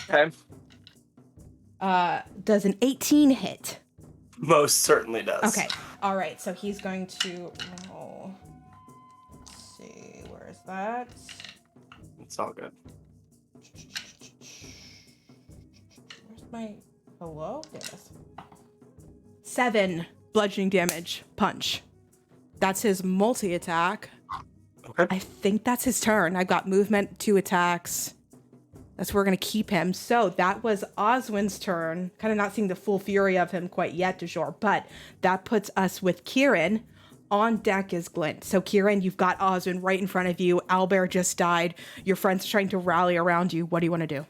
Okay. Does an 18 hit? Most certainly does. Okay. All right. So he's going to roll. Let's see. Where is that? It's all good. Where's my hello? There it is. 7 bludgeoning damage punch. That's his multi-attack. Okay. I think that's his turn. I've got movement, 2 attacks. That's where we're going to keep him. So that was Oswin's turn. Kind of not seeing the full fury of him quite yet, de jour. But that puts us with Kieran. On deck is Glint. So Kieran, you've got Oswin right in front of you. Owlbear just died. Your friend's trying to rally around you. What do you want to do?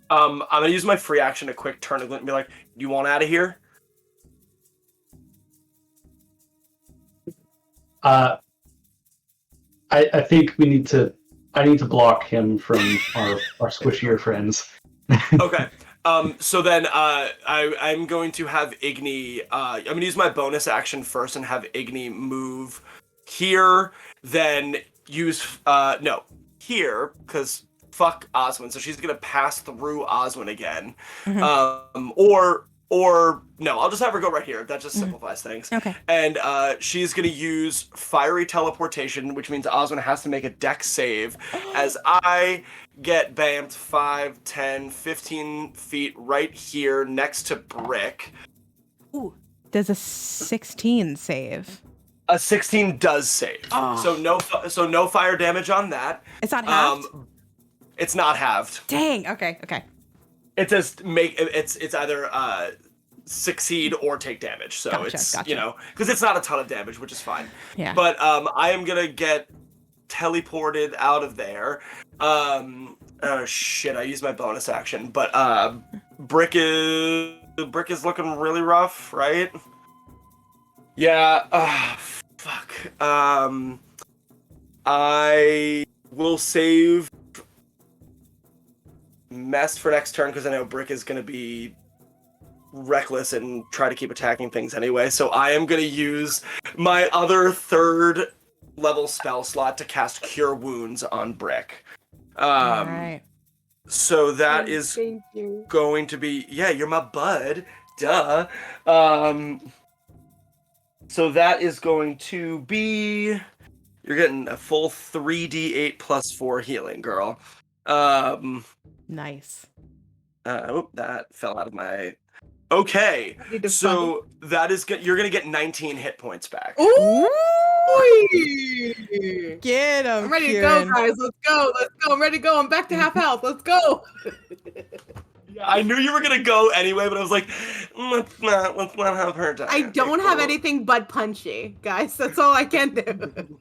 I'm going to use my free action to quick turn to Glint and be like, you want out of here? I think I need to block him from our squishier friends. Okay. So then I'm going to have Igni, I'm going to use my bonus action first and have Igni move here, then use, here, because fuck Oswin. So she's going to pass through Oswin again. Mm-hmm. Or no, I'll just have her go right here. That just simplifies things. Okay. And she's going to use fiery teleportation, which means Oswin has to make a dex save as I get bammed 5, 10, 15 feet right here next to Brick. Ooh, does a 16 save? A 16 does save. Oh. So no fire damage on that. It's not halved? It's not halved. Dang, okay. It says it's either succeed or take damage. So gotcha. You know, because it's not a ton of damage, which is fine. Yeah. But I am gonna get teleported out of there. Oh shit! I used my bonus action, but Brick is looking really rough, right? Yeah. Fuck. I will save Mess for next turn because I know Brick is going to be reckless and try to keep attacking things anyway. So I am going to use my other 3rd level spell slot to cast Cure Wounds on Brick. All right. So that is going to be, yeah, you're my bud. Duh. So that is going to be, you're getting a full 3d8 plus 4 healing, girl. Nice. That fell out of my... Okay, so that is you're gonna get 19 hit points back. Ooh! Get him, I'm ready Kieran. to go, guys. Let's go. I'm ready to go. I'm back to half health. Let's go. Yeah, I knew you were gonna go anyway, but I was like, let's not have her die. I don't have anything but punchy, guys. That's all I can do.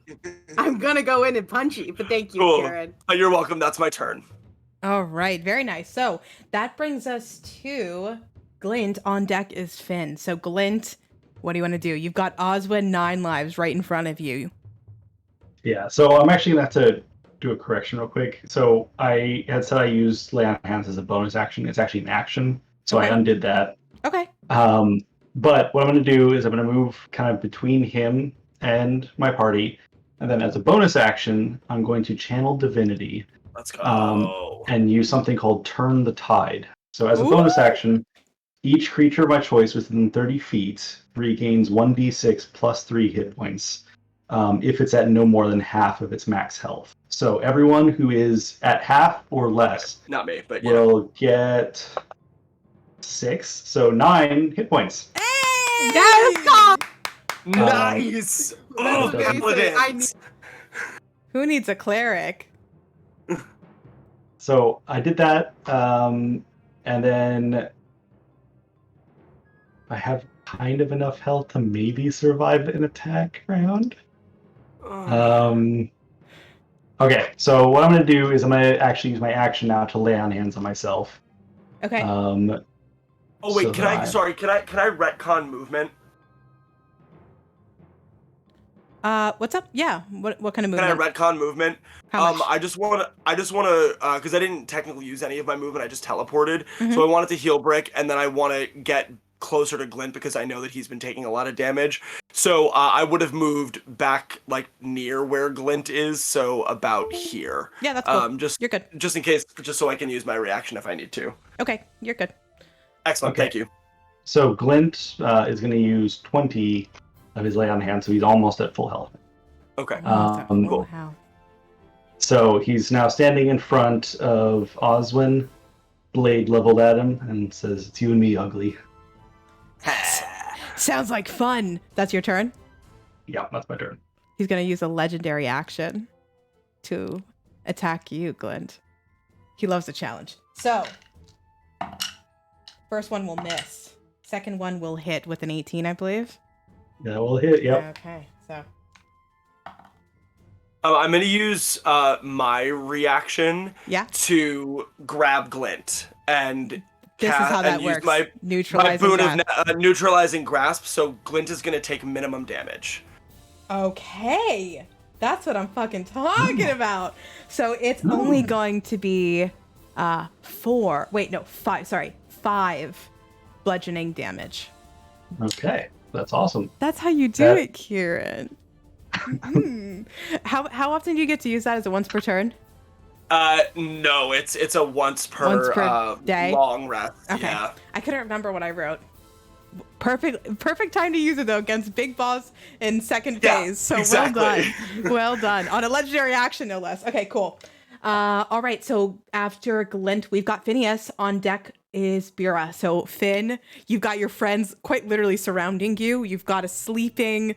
I'm gonna go in and punchy, but thank you, Cool. Kieran. You're welcome. That's my turn. All right, very nice. So that brings us to Glint. On deck is Finn. So Glint, what do you want to do? You've got Oswin 9 lives right in front of you. Yeah, so I'm actually going to have to do a correction real quick. So I had said I used Lay on Hands as a bonus action. It's actually an action, so Okay. I undid that. Okay. But what I'm going to do is I'm going to move kind of between him and my party. And then as a bonus action, I'm going to channel divinity Let's go. and use something called Turn the Tide. So as a bonus action, each creature of my choice within 30 feet regains 1d6 plus 3 hit points if it's at no more than half of its max health. So everyone who is at half or less Not me, but yeah. will get 6, so 9 hit points. Hey! Yes, Nice. Oh, That's amazing. Paladins. Who needs a cleric? So I did that, and then I have kind of enough health to maybe survive an attack round. Okay, so what I'm going to do is I'm going to actually use my action now to lay on hands on myself. Okay. Oh wait, So can I retcon movement? What's up? Yeah. What kind of Can movement? I retcon movement? How much? I just want to, because I didn't technically use any of my movement. I just teleported, Mhm. so I wanted to heal Brick, and then I want to get closer to Glint because I know that he's been taking a lot of damage. So I would have moved back like near where Glint is, so about here. Yeah, that's cool. Just You're good. just in case, just so I can use my reaction if I need to. Okay, you're good. Excellent, Okay. thank you. So Glint is going to use 20 of his lay on hands, so he's almost at full health. Okay. Cool. Wow. So he's now standing in front of Oswin, blade leveled at him, and says, "It's you and me, ugly." Sounds like fun. That's your turn. Yeah, that's my turn. He's gonna use a legendary action to attack you, Glint. He loves a challenge. So, first one will miss. Second one will hit with an 18, I believe. Yeah, we'll hit. Yep. Okay, so I'm gonna use my reaction yeah, to grab Glint and this is how that and use works. my Neutralizing boon that. of neutralizing grasp. So Glint is gonna take minimum damage. Okay, that's what I'm fucking talking about. So it's only going to be 5 bludgeoning damage. Okay, that's awesome. That's how you do it, Kieran. How often do you get to use that? Is it once per turn? No, it's a once per day? long rest. Okay. Yeah. I couldn't remember what I wrote. Perfect time to use it though against big boss in second phase. So exactly. well done. Well done. On a legendary action, no less. Okay, cool. All right, so after Glint, we've got Phineas. On deck is Bura. So Finn, you've got your friends quite literally surrounding you. You've got a sleeping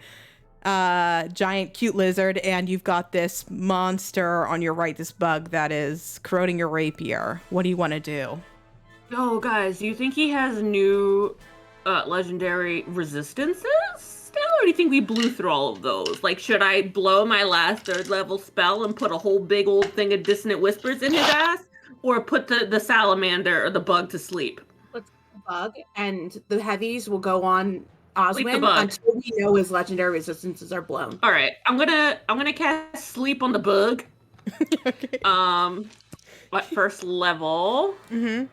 giant cute lizard, and you've got this monster on your right, this bug that is corroding your rapier. What do you want to do? Oh, guys, do you think he has new legendary resistances still, or do you think we blew through all of those? Like, should I blow my last 3rd level spell and put a whole big old thing of dissonant whispers in his ass, or put the salamander or the bug to sleep? Let's bug, and the heavies will go on Sleep the Oswin bug. until we know his legendary resistances are blown. All right, I'm gonna cast sleep on the bug. Okay. At first level. Mm-hmm.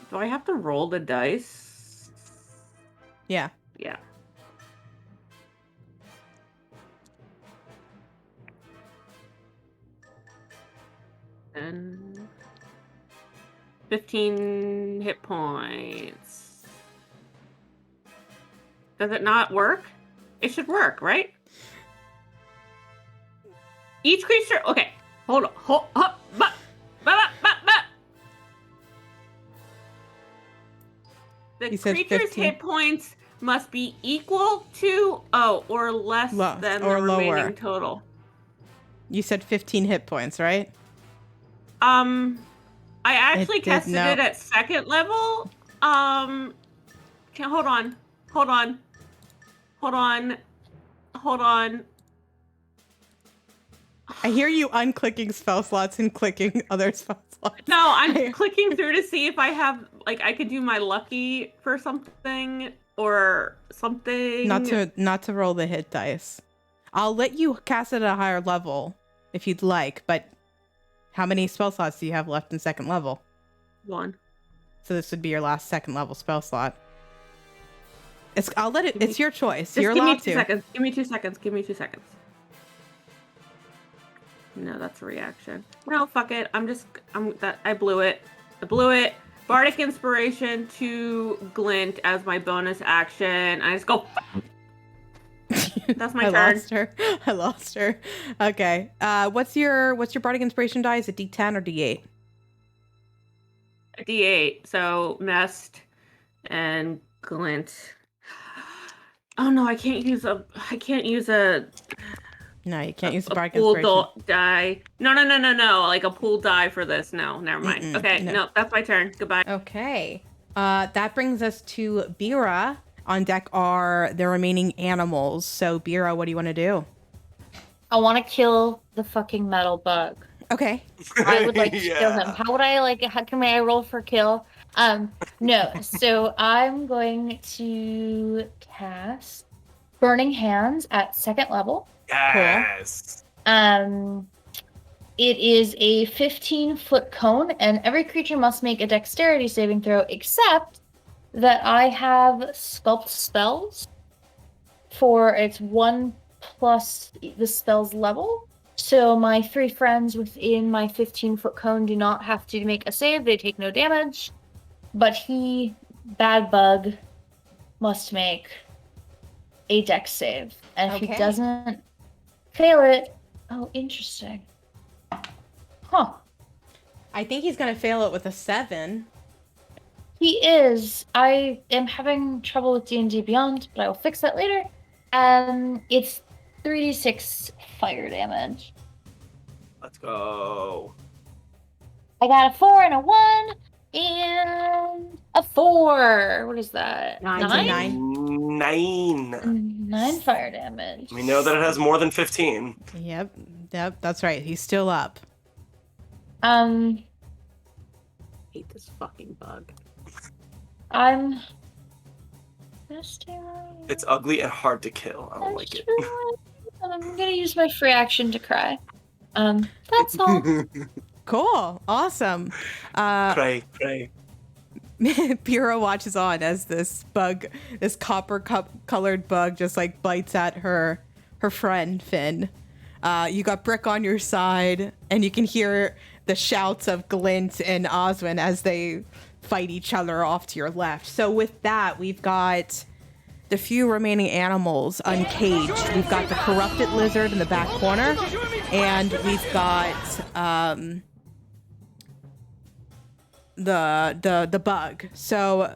Do I have to roll the dice? Yeah. Yeah. And 15 hit points. Does it not work? It should work, right? Each creature. Okay, hold on. The You said creature's 15. hit points must be equal to or less than or the remaining lower. total. You said 15 hit points, right? I actually It did tested not- it at 2nd level. Hold on. I hear you unclicking spell slots and clicking other spell slots. No, I'm clicking through to see if I have, like, I could do my lucky for something or something. Not to roll the hit dice. I'll let you cast it at a higher level if you'd like, but how many spell slots do you have left in 2nd level? 1. So this would be your last second level spell slot. It's your choice. Just You're give me allowed 2 to. seconds. Give me 2 seconds. Give me 2 seconds. No, that's a reaction. No, fuck it. I blew it. I blew it. Bardic Inspiration to Glint as my bonus action. I just go. That's my turn. I lost her. Okay. What's your Bardic Inspiration die? Is it D10 or D8? D8. So Mest and Glint. Oh no, I can't use a. No, you can't use the Bardic pool Inspiration. die. No. Like a pool die for this. No, never mind. Okay, no, that's my turn. Goodbye. Okay. That brings us to Bira. On deck are the remaining animals. So, Bira, what do you want to do? I want to kill the fucking metal bug. Okay. I would like to kill him. How would I how can I roll for kill? No. So I'm going to cast Burning Hands at 2nd level. Yes. Cool. It is a 15-foot cone, and every creature must make a dexterity saving throw, except that I have sculpt spells for its 1 plus the spell's level. So my 3 friends within my 15-foot cone do not have to make a save. They take no damage. But bad bug, must make a dex save. And if he doesn't fail it... Oh, interesting. Huh. I think he's going to fail it with a 7. He is. I am having trouble with D&D Beyond, but I will fix that later. It's 3d6 fire damage. Let's go. I got a 4 and a 1 and a 4. What is that? 9? 9 fire damage. We know that it has more than 15. Yep, that's right. He's still up. Hate this fucking bug. I'm... It's ugly and hard to kill. I don't like it. I'm gonna use my free action to cry. That's all. Cool. Awesome. Pray. Pyrrha watches on as this copper-colored bug just like bites at her friend Finn. You got Brick on your side, and you can hear the shouts of Glint and Oswin as they fight each other off to your left. So with that, we've got the few remaining animals uncaged. We've got the corrupted lizard in the back corner, and we've got the bug. So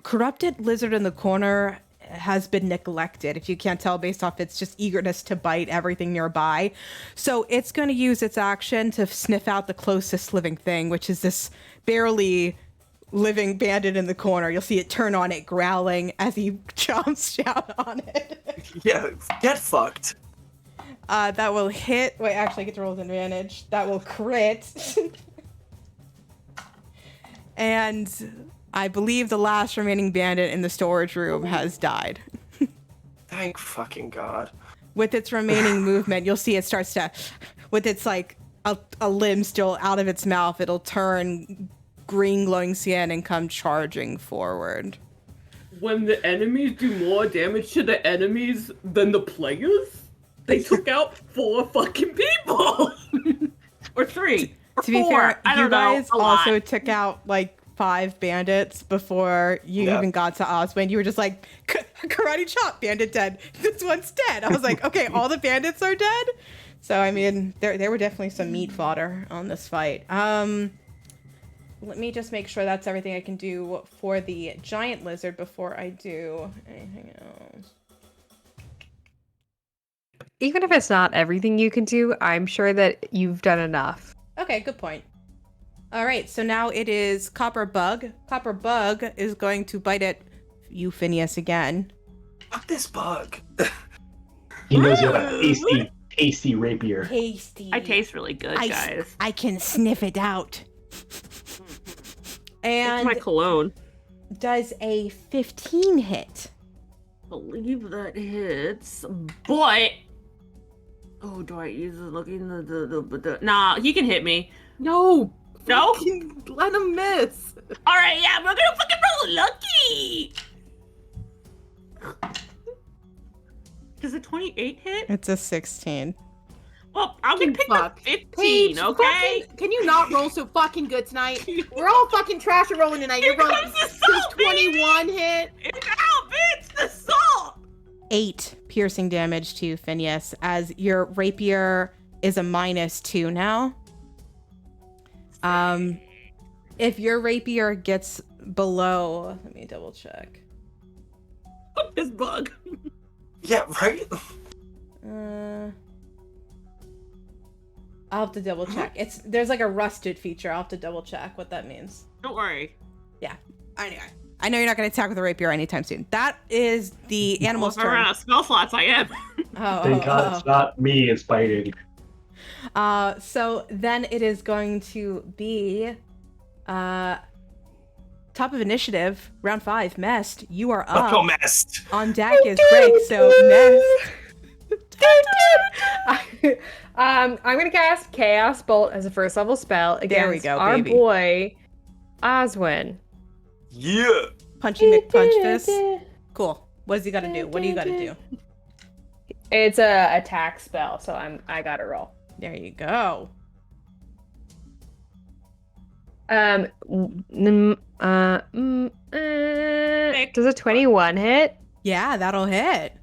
corrupted lizard in the corner has been neglected, if you can't tell based off its just eagerness to bite everything nearby. So it's going to use its action to sniff out the closest living thing, which is this barely living bandit in the corner. You'll see it turn on it, growling as he jumps down on it. Yeah, get fucked. That will hit. Wait, actually, I get to roll with advantage. That will crit. And I believe the last remaining bandit in the storage room has died. Thank fucking God. With its remaining movement, you'll see it starts to, with its like a limb still out of its mouth, it'll turn green glowing cyan and come charging forward. When the enemies do more damage to the enemies than the players, they took out 4 fucking people. Or 3. Or to be 4. fair, I don't you guys know, also lot. took out like 5 bandits before you even got to Oswin. You were just like, karate chop, bandit dead. This one's dead. I was like, okay, all the bandits are dead? So, I mean, there were definitely some meat fodder on this fight. Let me just make sure that's everything I can do for the giant lizard before I do anything else. Even if it's not everything you can do, I'm sure that you've done enough. Okay, good point. All right, so now it is Copper Bug. Copper Bug is going to bite at you, Phineas, again. Fuck this bug. He knows you have a tasty rapier. Tasty. I taste really good, guys. I can sniff it out. It's my And cologne. does a 15 hit. Believe that hits, but oh, do I use it looking the nah? He can hit me. No, No? Fucking let him miss. Alright, yeah, we're gonna fucking roll lucky! Does a 28 hit? It's a 16. Well, I'm gonna pick the Fuck. 15, Paige, okay? can you not roll so fucking good tonight? We're all fucking trash at rolling tonight. You're Here rolling comes the this salt, 21 hit. It's out, bitch! The salt! 8 piercing damage to Phineas as your rapier is a -2 now. If your rapier gets below, let me double check. This bug. Yeah, right? I'll have to double check. There's like a rusted feature. I'll have to double check what that means. Don't worry. Yeah. Anyway, I know you're not going to attack with a rapier anytime soon. That is the animal's If I run turn. out of spell slots, I am. Thank God it's not me, it's biting. So then it is going to be top of initiative, round 5, Mest. You are Let's up. go, Mest. On deck is Break, so Mest. I'm gonna cast Chaos Bolt as a first level spell against our baby. boy Oswin. Yeah. Punchy McPunchfist. Cool. What does he got to do? What do you got to do? It's a attack spell, so I gotta roll. There you go. Does a 21 hit? Yeah, that'll hit.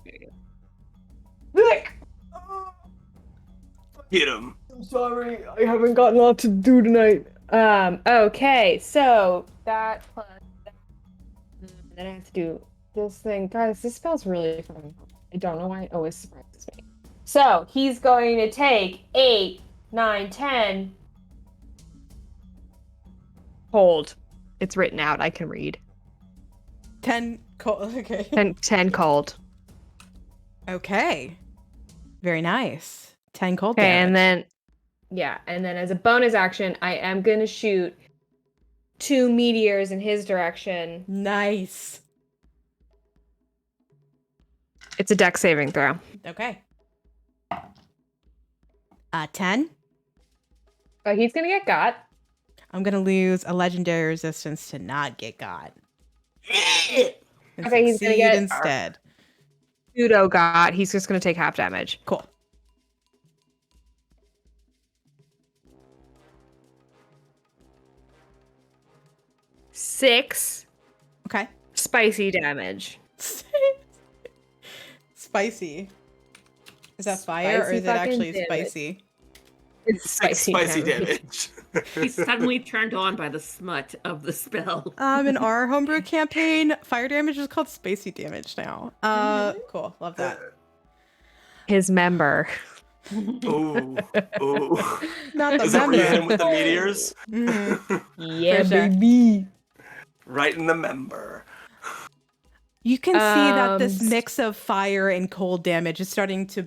Hit him. I'm sorry, I haven't got a lot to do tonight. Okay, so that plus that. Then I have to do this thing. Guys, this spell's really fun. I don't know why it always surprises me. So, he's going to take 8, 9, 10. Hold. It's written out, I can read. 10 cold. Okay. 10 cold. Okay. Very nice. 10 cold Okay, damage. and then as a bonus action, I am going to shoot 2 meteors in his direction. Nice. It's a dex saving throw. Okay. 10. He's going to get got. I'm going to lose a legendary resistance to not get got. Okay, he's going to Succeed get instead. Pseudo got. He's just going to take half damage. Cool. Six Okay. spicy damage. Spicy. Is that fire or Spicy is it fucking actually damage. spicy? It's Spicy damage. He's suddenly turned on by the smut of the spell. In our homebrew campaign, fire damage is called spicy damage now. Cool. Love that. His member. Ooh. Ooh. Not the Is it reason member. with the meteors? Mhm. Yeah, For sure. baby. Right in the member. You can see that this mix of fire and cold damage is starting to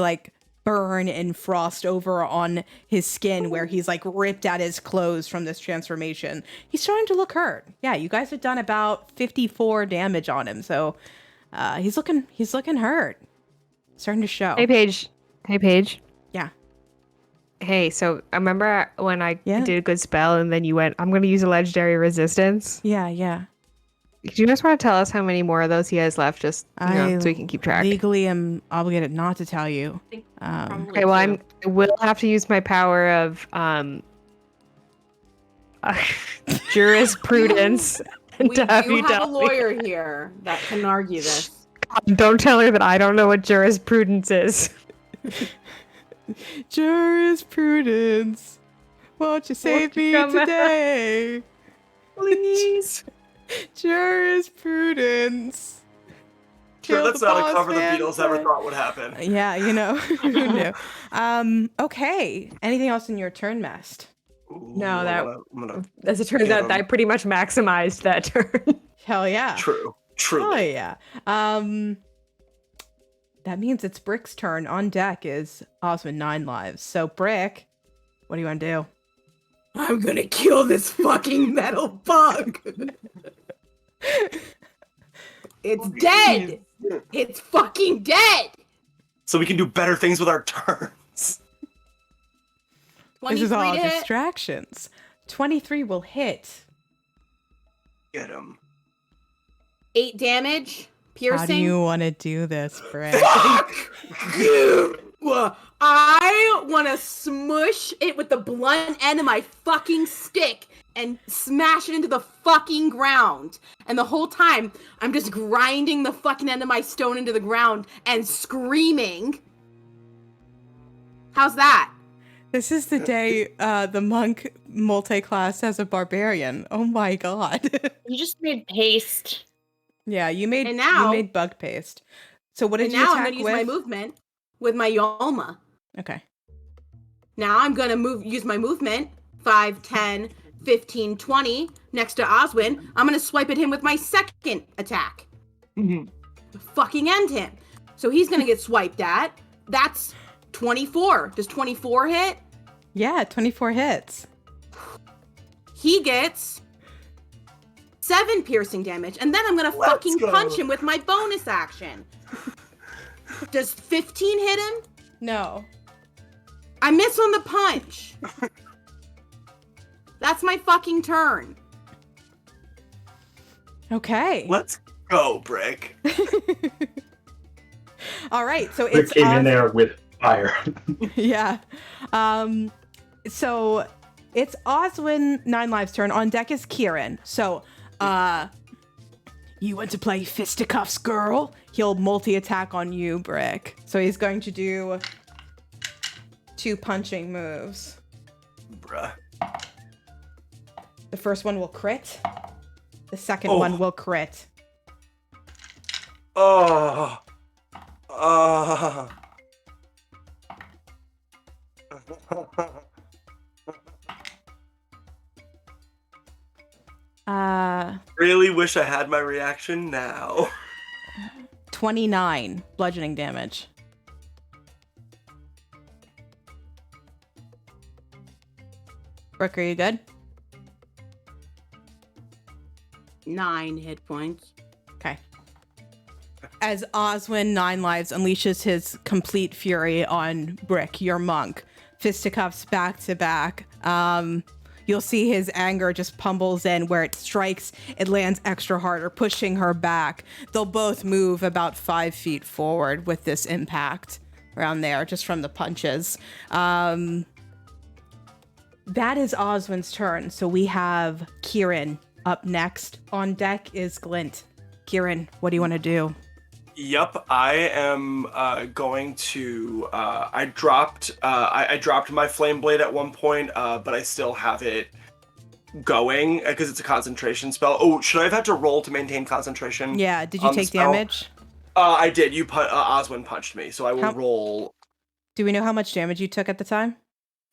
like burn and frost over on his skin where he's like ripped at his clothes from this transformation. He's starting to look hurt. Yeah, you guys have done about 54 damage on him, so he's looking hurt. Starting to show. Hey, Paige. Yeah. Hey, so I remember when I Yeah. did a good spell and then you went, I'm going to use a legendary resistance. Yeah. Do you just want to tell us how many more of those he has left, just so we can keep track? Legally am obligated not to tell you. Okay, well, I will have to use my power of jurisprudence We to have do you have a tell me. lawyer here that can argue this. Don't tell her that I don't know what jurisprudence is. Jurisprudence. Won't you save me come out? today? Please. Jurisprudence. Sure, Kill that's the not a boss cover the man Beatles ever today. thought would happen. Yeah, who knew? Okay. Anything else in your turn, Mest? Ooh, No, that- I'm gonna As it turns Get out, him. I pretty much maximized that turn. Hell yeah. True. Oh Truly. yeah. That means it's Brick's turn. On deck is Oswin 9 lives. So Brick, what do you want to do? I'm gonna kill this fucking metal bug. It's dead. It's fucking dead. So we can do better things with our turns. This is all to hit. distractions. 23 will hit. Get him. 8 damage. Piercing. How do you want to do this, Brick? Fuck you! I want to smush it with the blunt end of my fucking stick and smash it into the fucking ground. And the whole time, I'm just grinding the fucking end of my stone into the ground and screaming. How's that? This is the day the monk multi-class as a barbarian. Oh my god. You just made paste. Yeah, you made bug paste. So what did you now attack I'm gonna use with? my movement with my Yolma. Okay. Now I'm gonna use my movement 5, 10, 15, 20 next to Oswin. I'm gonna swipe at him with my second attack. Fucking end him. So he's gonna get swiped at. That's 24. Does 24 hit? Yeah, 24 hits. He gets 7 piercing damage, and then I'm gonna fucking punch him with my bonus action. Does 15 hit him? No. I miss on the punch. That's my fucking turn. Okay. Let's go, Brick. All right, so Brick it's came in there with fire. Yeah. So it's Oswin 9 Lives' turn. On deck is Kieran. So, you want to play fisticuffs, girl? He'll multi-attack on you, Brick. So he's going to do 2 punching moves. Bruh. The first one will crit. The second one will crit. Oh. Really wish I had my reaction now. 29 bludgeoning damage. Brooke, are you good? 9 hit points. Okay. As Oswin 9 Lives unleashes his complete fury on Brick, your monk, fisticuffs back to back, you'll see his anger just pummels in. Where it strikes, it lands extra harder, pushing her back. They'll both move about 5 feet forward with this impact around there, just from the punches. That is Oswin's turn. So we have Kieran up next. On deck is Glint. Kieran, what do you want to do? Yep, I am going to. I dropped my flame blade at one point, but I still have it going because it's a concentration spell. Oh, should I have had to roll to maintain concentration? Yeah. Did you take damage? I did. Oswin punched me, so I will roll. Do we know how much damage you took at the time?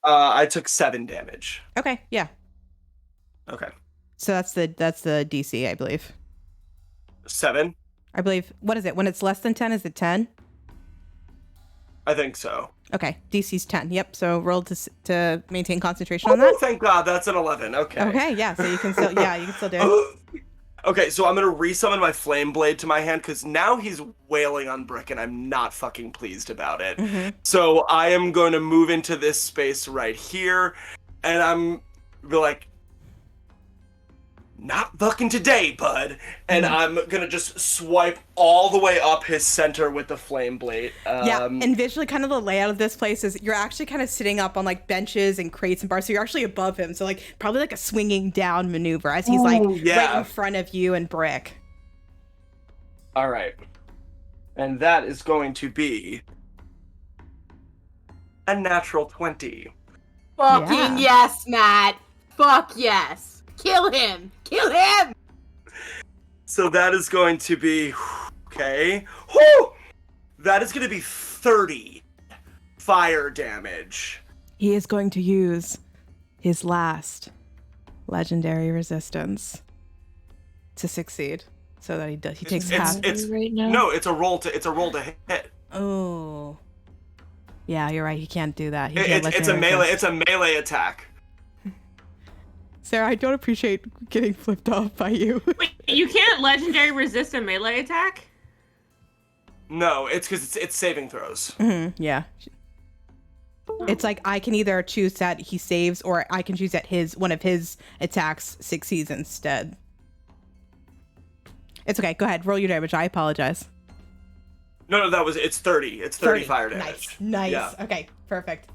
I took 7 damage. Okay. Yeah. Okay. So that's the DC, I believe. 7. I believe. What is it? When it's less than 10, is it 10? I think so. Okay, DC's 10. Yep. So roll to maintain concentration on that. Oh, thank God, that's an 11. Okay. Okay. Yeah. So you can still. Yeah, you can still do it. Okay, so I'm gonna resummon my flame blade to my hand because now he's wailing on Brick and I'm not fucking pleased about it. Mm-hmm. So I am going to move into this space right here, and I'm like, not fucking today, bud. And I'm gonna just swipe all the way up his center with the flame blade. Yeah, and visually kind of the layout of this place is you're actually kind of sitting up on like benches and crates and bars, so you're actually above him. So like probably like a swinging down maneuver as he's right in front of you and Brick. All right. And that is going to be a natural 20. Fucking yes, Matt. Fuck yes. Kill him! Kill him! So that is going to be... Okay. Whew! That is going to be 30 fire damage. He is going to use his last legendary resistance to succeed, so that he takes half. Right now. No, it's a roll to hit. Oh. Yeah, you're right. He can't do that. It's a melee attack. Sarah, I don't appreciate getting flipped off by you. Wait, you can't legendary resist a melee attack? No, it's because it's saving throws. Mm-hmm, yeah. It's like I can either choose that he saves, or I can choose that one of his attacks succeeds instead. It's okay. Go ahead. Roll your damage. I apologize. No, it's 30. It's 30 fire damage. Nice. Yeah. Okay, perfect.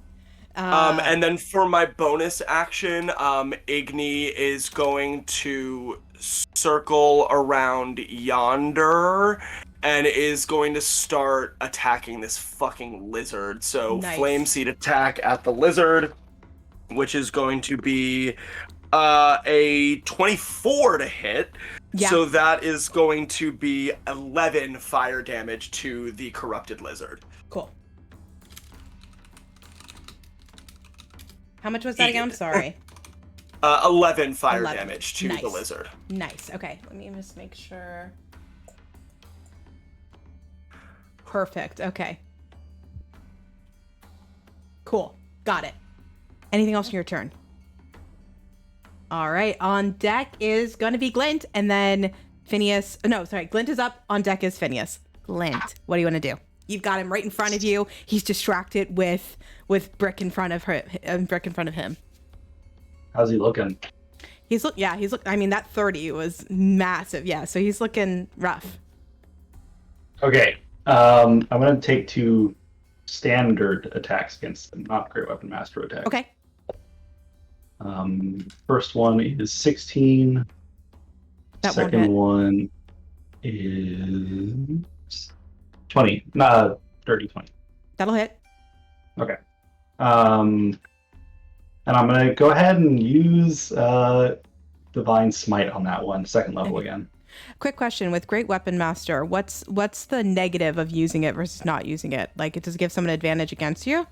And then for my bonus action, Igni is going to circle around yonder and is going to start attacking this fucking lizard. So Flame Seed attack at the lizard, which is going to be a 24 to hit. Yeah. So that is going to be 11 fire damage to the corrupted lizard. Cool. How much was that again? I'm sorry. 11 fire damage to the lizard. Nice. Okay, let me just make sure. Perfect. Okay. Cool. Got it. Anything else in your turn? All right. On deck is going to be Glint, and then Phineas. No, sorry. Glint is up. On deck is Phineas. Glint, what do you want to do? You've got him right in front of you. He's distracted with Brick in front of her. Brick in front of him. How's he looking? He's look. I mean, that 30 was massive. Yeah. So he's looking rough. Okay. I'm gonna take 2 standard attacks against him, not Great Weapon Master attack. Okay. First one is 16. Second one is 20. Dirty 20. That'll hit. Okay. And I'm gonna go ahead and use Divine Smite on that one, second level again. Quick question: with Great Weapon Master, what's the negative of using it versus not using it? Like, does it give someone an advantage against you?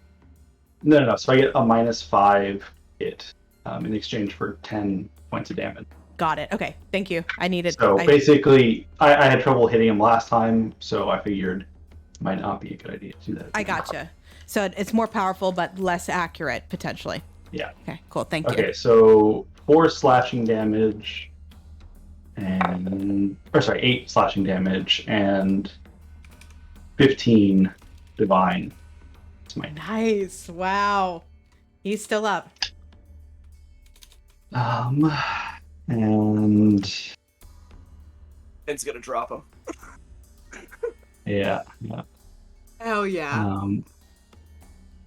No. So I get a -5 hit in exchange for 10 points of damage. Got it. Okay, thank you. I needed. So basically, I had trouble hitting him last time, so I figured it might not be a good idea to do that. I gotcha. So it's more powerful but less accurate potentially. Yeah. Okay. Cool. Thank you. Okay, so 4 slashing damage. 8 slashing damage and 15 divine smite. Nice. Wow. He's still up. And it's gonna drop him. yeah. Hell yeah.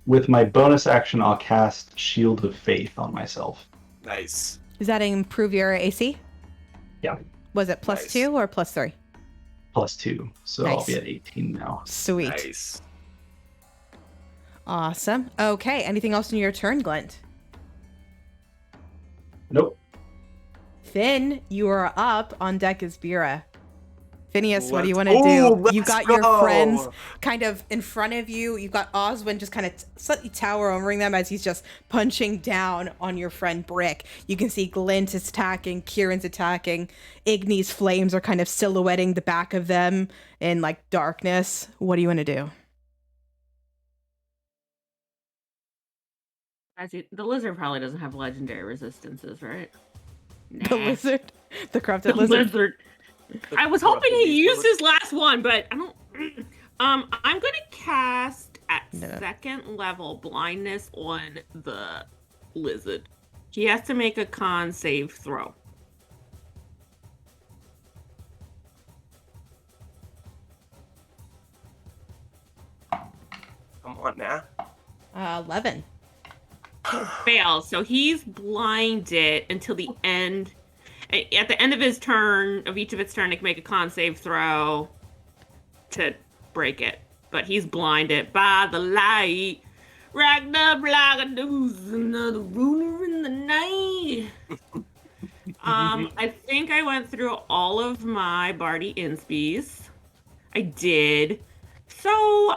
With my bonus action, I'll cast Shield of Faith on myself. Nice. Does that improve your AC? Yeah. Was it +2 or +3? +2. So nice. I'll be at 18 now. Sweet. Nice. Awesome. Okay. Anything else in your turn, Glint? Nope. Finn, you are up. On deck is Bira. Phineas, what do you want to do? You've got your friends kind of in front of you. You've got Oswin just kind of slightly towering them as he's just punching down on your friend Brick. You can see Glint is attacking, Kieran's attacking. Igni's flames are kind of silhouetting the back of them in like darkness. What do you want to do? The lizard probably doesn't have legendary resistances, right? Nah. The lizard? The corrupted lizard? I was hoping he used his last one, but I don't. I'm gonna cast at second level blindness on the lizard. He has to make a con save throw. Come on now. 11. Fails. So he's blinded until the end. At the end of his turn, of each of its turn, it can make a con save throw to break it. But he's blinded by the light. Racked up like a deuce, another ruler in the night. I think I went through all of my Barty Inspies. I did. So,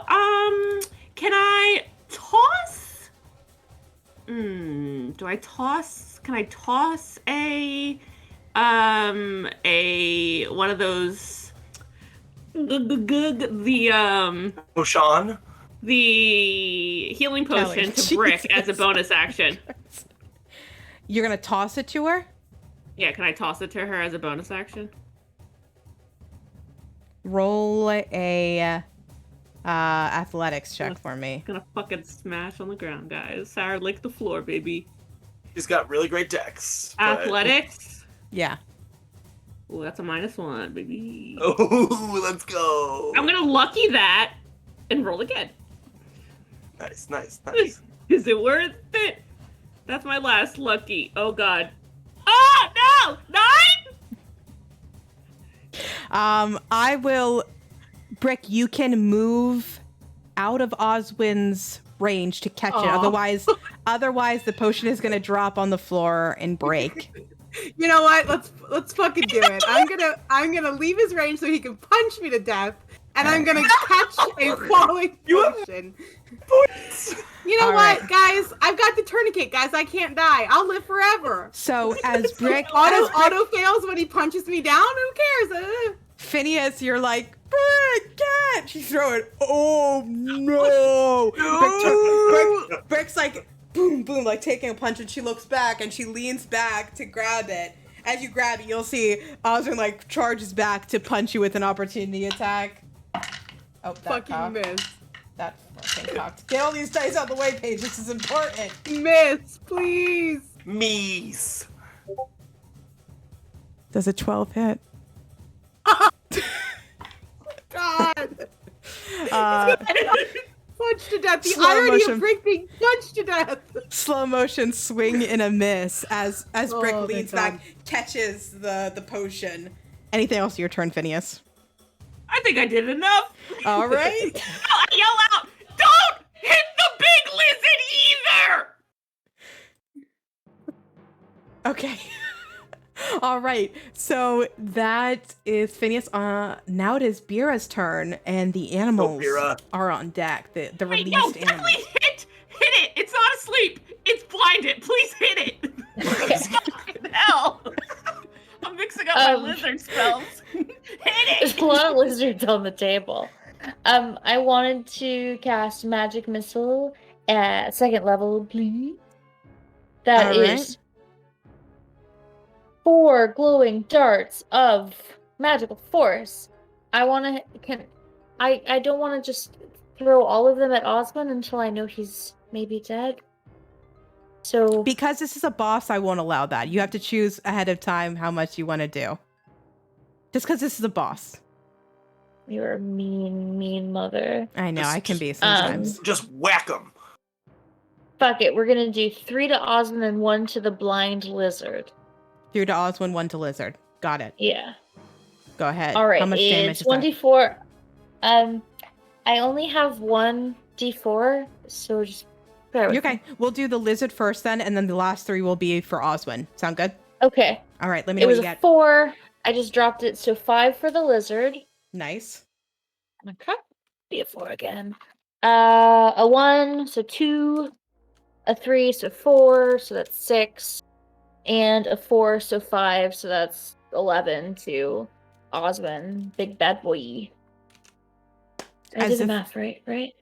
can I toss? Do I toss? Can I toss a one of those Potion? The healing potion to Brick as a bonus action. You're gonna toss it to her? Yeah, can I toss it to her as a bonus action? Roll a Athletics check for me. Gonna fucking smash on the ground, guys. Sarah, lick the floor, baby. He's got really great decks. but- Athletics. Yeah. Oh, that's a -1, baby. Oh, let's go. I'm gonna lucky that and roll again. Nice, nice, Is, nice. is it worth it? That's my last lucky. Oh god. Ah, no! 9? I will. Brick, you can move out of Oswin's range to catch it. Aw. Otherwise, the potion is gonna drop on the floor and break. You know what? Let's fucking do it. I'm gonna leave his range so he can punch me to death, and I'm gonna catch a falling potion. You know All what, right. guys? I've got the tourniquet, guys. I can't die. I'll live forever. So as Brick, Auto fails when he punches me down. Who cares? Phineas, you're like, Brick, catch! You throw it. Oh no! Brick's like, boom, boom, like taking a punch, and she looks back and she leans back to grab it. As you grab it, you'll see Oswin like charges back to punch you with an opportunity attack. Oh, that Fucking cocked. miss. That fucking cocked. Get all these dice out of the way, Paige. This is important. Miss, please. Meese. Does a 12 hit? God. Punched to death. The Slow irony motion. of Brick being punched to death. Slow motion swing and a miss as Brick Oh, leans thank back, catches the potion. Anything else? Your turn, Phineas. I think I did enough. All right. I yell out, don't hit the big lizard either! Okay. All right. So that is Phineas. Now it is Bira's turn, and the animals Bira. are on deck. The Wait, released no, animals. please hit it! It's not asleep! It's blinded! Please hit it! Fucking hell! I'm mixing up my lizard spells. Hit There's it! a lot of lizards on the table. I wanted to cast Magic Missile at 2nd level, please. That All is 4 glowing darts of magical force. I don't want to just throw all of them at Oswin until I know he's maybe dead. So Because this is a boss, I won't allow that. You have to choose ahead of time how much you want to do. Just because this is a boss. you're a mean mother. I know, Just- I can be sometimes. Just whack him. Fuck it, we're gonna do 3 to Oswin and 1 to the blind lizard. 3 to Oswin, 1 to Lizard. Got it. Yeah. Go ahead. All right. How much damage It's is that? 1d4. I only have 1 d4, so just bear with Okay, me. we'll do the Lizard first then, and then the last 3 will be for Oswin. Sound good? Okay. All right, let me It know what was you a get. 4. I just dropped it, so 5 for the lizard. Nice. Okay. Be a 4 again. A 1, so 2. A 3, so 4, so that's 6. And a 4, so 5, so that's 11 to Oswin. Big bad boy. I As did the if- math right?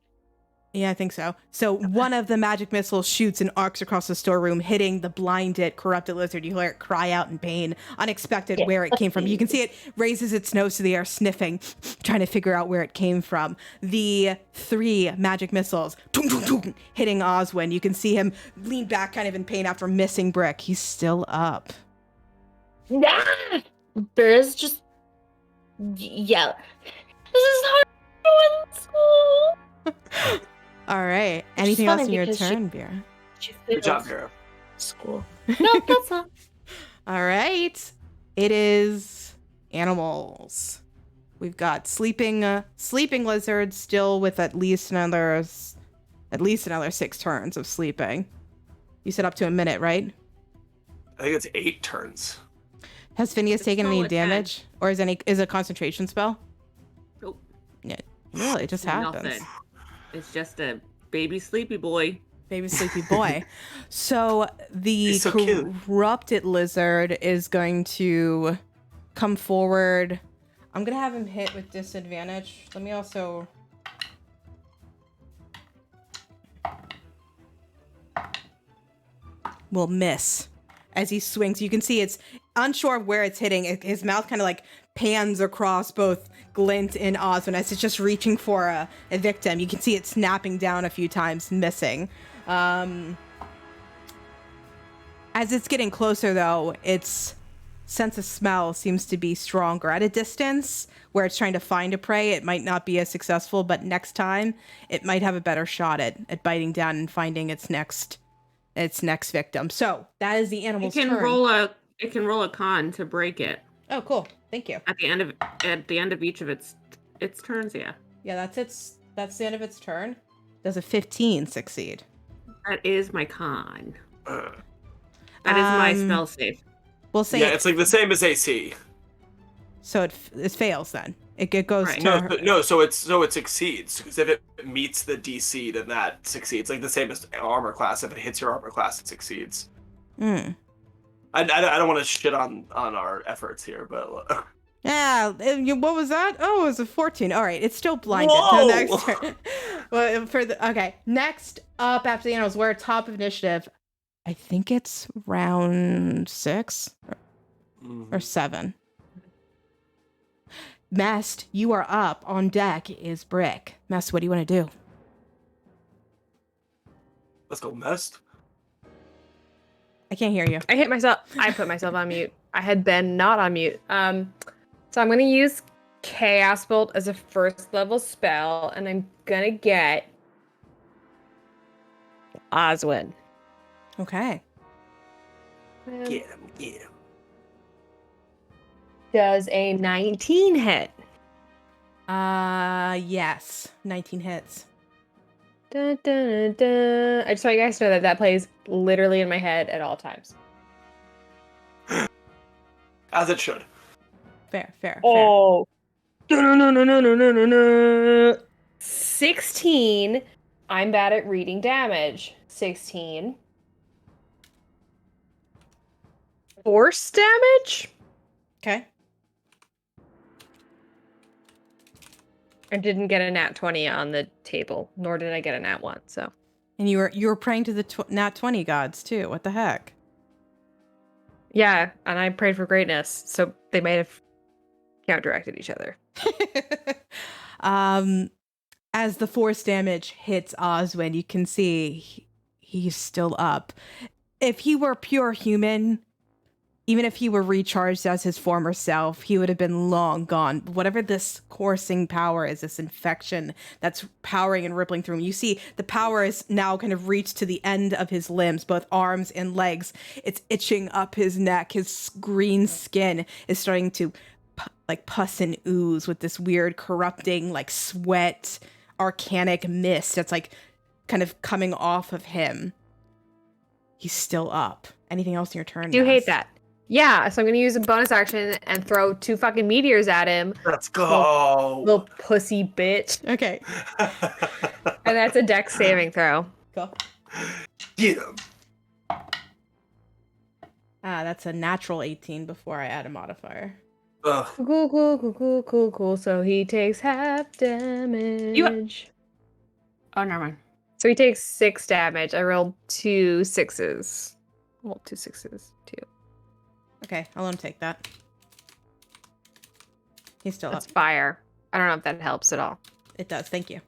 Yeah, I think so. So one of the magic missiles shoots and arcs across the storeroom, hitting the blinded, corrupted lizard. You hear it cry out in pain, unexpected where it came from. You can see it raises its nose to the air, sniffing, trying to figure out where it came from. The 3 magic missiles tung, tung, tung, hitting Oswin. You can see him lean back kind of in pain after missing Brick. He's still up. Nah! Bears just yell. This is hard to school. All right. Which is Anything else funny in your because turn, Vera? Good job, Vera. School. No, that's not. All right. It is animals. We've got sleeping lizards still with at least another 6 turns of sleeping. You said up to a minute, right? I think it's 8 turns. Has Phineas taken any still at 10. damage, or is it a concentration spell? Nope. Yeah, really, it just happens. Nothing. It's just a baby sleepy boy. Baby sleepy boy. So the He's so cute. corrupted lizard is going to come forward. I'm gonna have him hit with disadvantage. Let me also. Will miss as he swings. You can see it's unsure of where it's hitting. His mouth kind of like pans across both Glint and Oswin as it's just reaching for a victim. You can see it snapping down a few times, missing. As it's getting closer, though, its sense of smell seems to be stronger. At a distance where it's trying to find a prey, it might not be as successful, but next time it might have a better shot at biting down and finding its next victim. So that is the animal's turn. It can roll a con to break it. Oh, cool. Thank you. At the end of each of its turns, yeah. Yeah, that's the end of its turn. Does a 15 succeed? That is my con. That is my spell save. We'll say it's like the same as AC. So it fails then. It goes right. to So it succeeds, because if it meets the DC, then that succeeds. Like the same as armor class. If it hits your armor class, it succeeds. Hmm. I don't want to shit on our efforts here, but yeah. What was that? Oh, it was a 14. All right, it's still blinded. Whoa! The next turn. Well, next up after the animals, we're top of initiative. I think it's round 6 or 7. Mest, you are up. On deck is Brick. Mest, what do you want to do? Let's go, Mest. I can't hear you. I hit myself. I put myself on mute. I had been not on mute. So I'm going to use Chaos Bolt as a first level spell, and I'm going to get Oswin. Okay. Get him. Does a 19 hit? Yes. 19 hits. Dun, dun, dun, dun. I just want you guys to know that plays literally in my head at all times. As it should. Fair. Oh. No. 16. I'm bad at reading damage. 16. Force damage? Okay. I didn't get a nat 20 on the table, nor did I get a nat 1, so. And you were praying to the nat 20 gods too. What the heck? Yeah, and I prayed for greatness, so they might have counteracted each other. As the force damage hits Oswin, you can see he's still up. If he were pure human, even if he were recharged as his former self, he would have been long gone. But whatever this coursing power is, this infection that's powering and rippling through him, you see the power is now kind of reached to the end of his limbs, both arms and legs. It's itching up his neck. His green skin is starting to pus and ooze with this weird corrupting sweat, arcanic mist that's kind of coming off of him. He's still up. Anything else in your turn? Do hate that. Yeah, so I'm gonna use a bonus action and throw 2 fucking meteors at him. Let's go. Little pussy bitch. Okay. And that's a dex saving throw. Cool. Get him. That's a natural 18 before I add a modifier. Ugh. Cool. So he takes half damage. Oh, never mind. So he takes 6 damage. I rolled 2 6s. Well, 2 6s. 2. Okay, I'll let him take that. He's still That's up. fire. I don't know if that helps at all. It does. Thank you.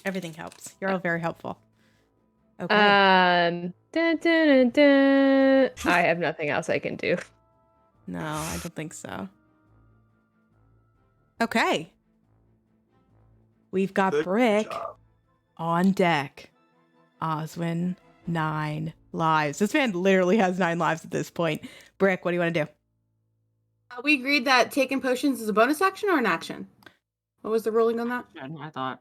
Everything helps. You're all very helpful. Okay. Dun, dun, dun, dun. I have nothing else I can do. No, I don't think so. Okay. We've got Good Brick job. on deck. Oswin, 9 lives. This man literally has 9 lives at this point. Brick, what do you want to do? We agreed that taking potions is a bonus action or an action. What was the ruling on that? I thought.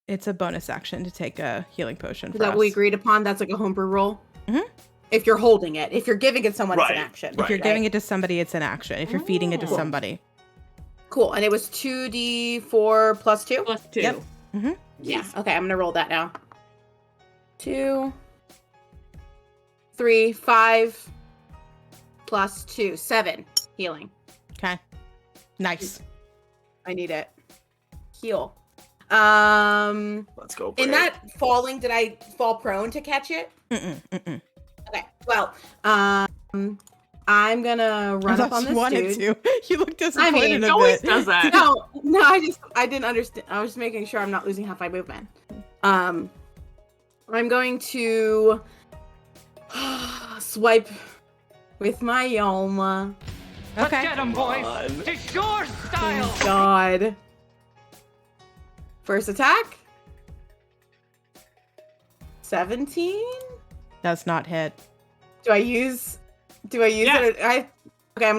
It's a bonus action to take a healing potion. Is For that us. what we agreed upon? That's like a homebrew roll? Mhm. If you're holding it. If you're giving it to someone, it's an Right, action. If you're giving it to somebody, it's an action. If you're feeding it to Cool. somebody. Cool. And it was 2d4 plus 2? Plus 2. Yep. Mm-hmm. Yeah. Okay, I'm going to roll that now. 2, 3, 5, plus 2, 7. Healing. Okay. Nice. I need it. Heal. In Let's go. Brick. that falling, did I fall prone to catch it? Mm-mm. Okay. Well, I'm gonna run up on this wanted dude. to. You look disappointed he a always bit. does that. No, I didn't understand. I was just making sure I'm not losing half my movement. I'm going to swipe with my Yoma. Let's Okay. get him, boys. To your style. God. First attack. 17. Does not hit. Do I use Yes. it? Okay, I'm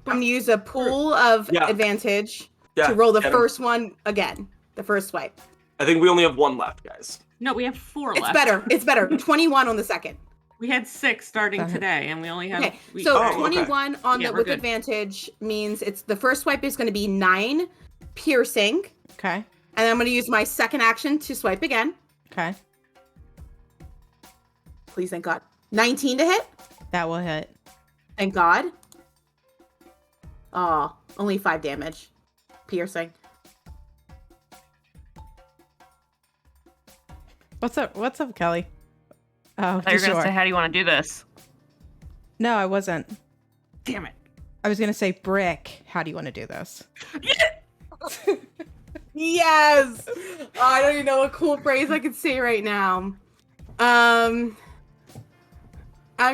gonna use a pool of Yeah. advantage Yeah, to roll the get him. first one again. The first swipe. I think we only have one left, guys. No, we have 4 It's left. better. It's better. 21 on the second. We had 6 starting Uh-huh. today, and we only have. Okay, we, so Oh, okay. 21 on Yeah, the we're with good. advantage means it's the first swipe is going to be 9 piercing, Okay. and I'm going to use my second action to swipe again. Okay. Please, thank God. 19 to hit. That will hit. Thank God. Oh, only 5 damage. Piercing. What's up? What's up, Kelly? Oh, I thought you were gonna sure. say, how do you want to do this? No, I wasn't. Damn it. I was gonna say, Brick, how do you want to do this? Yes. Oh, I don't even know what cool phrase I could say right now. I'm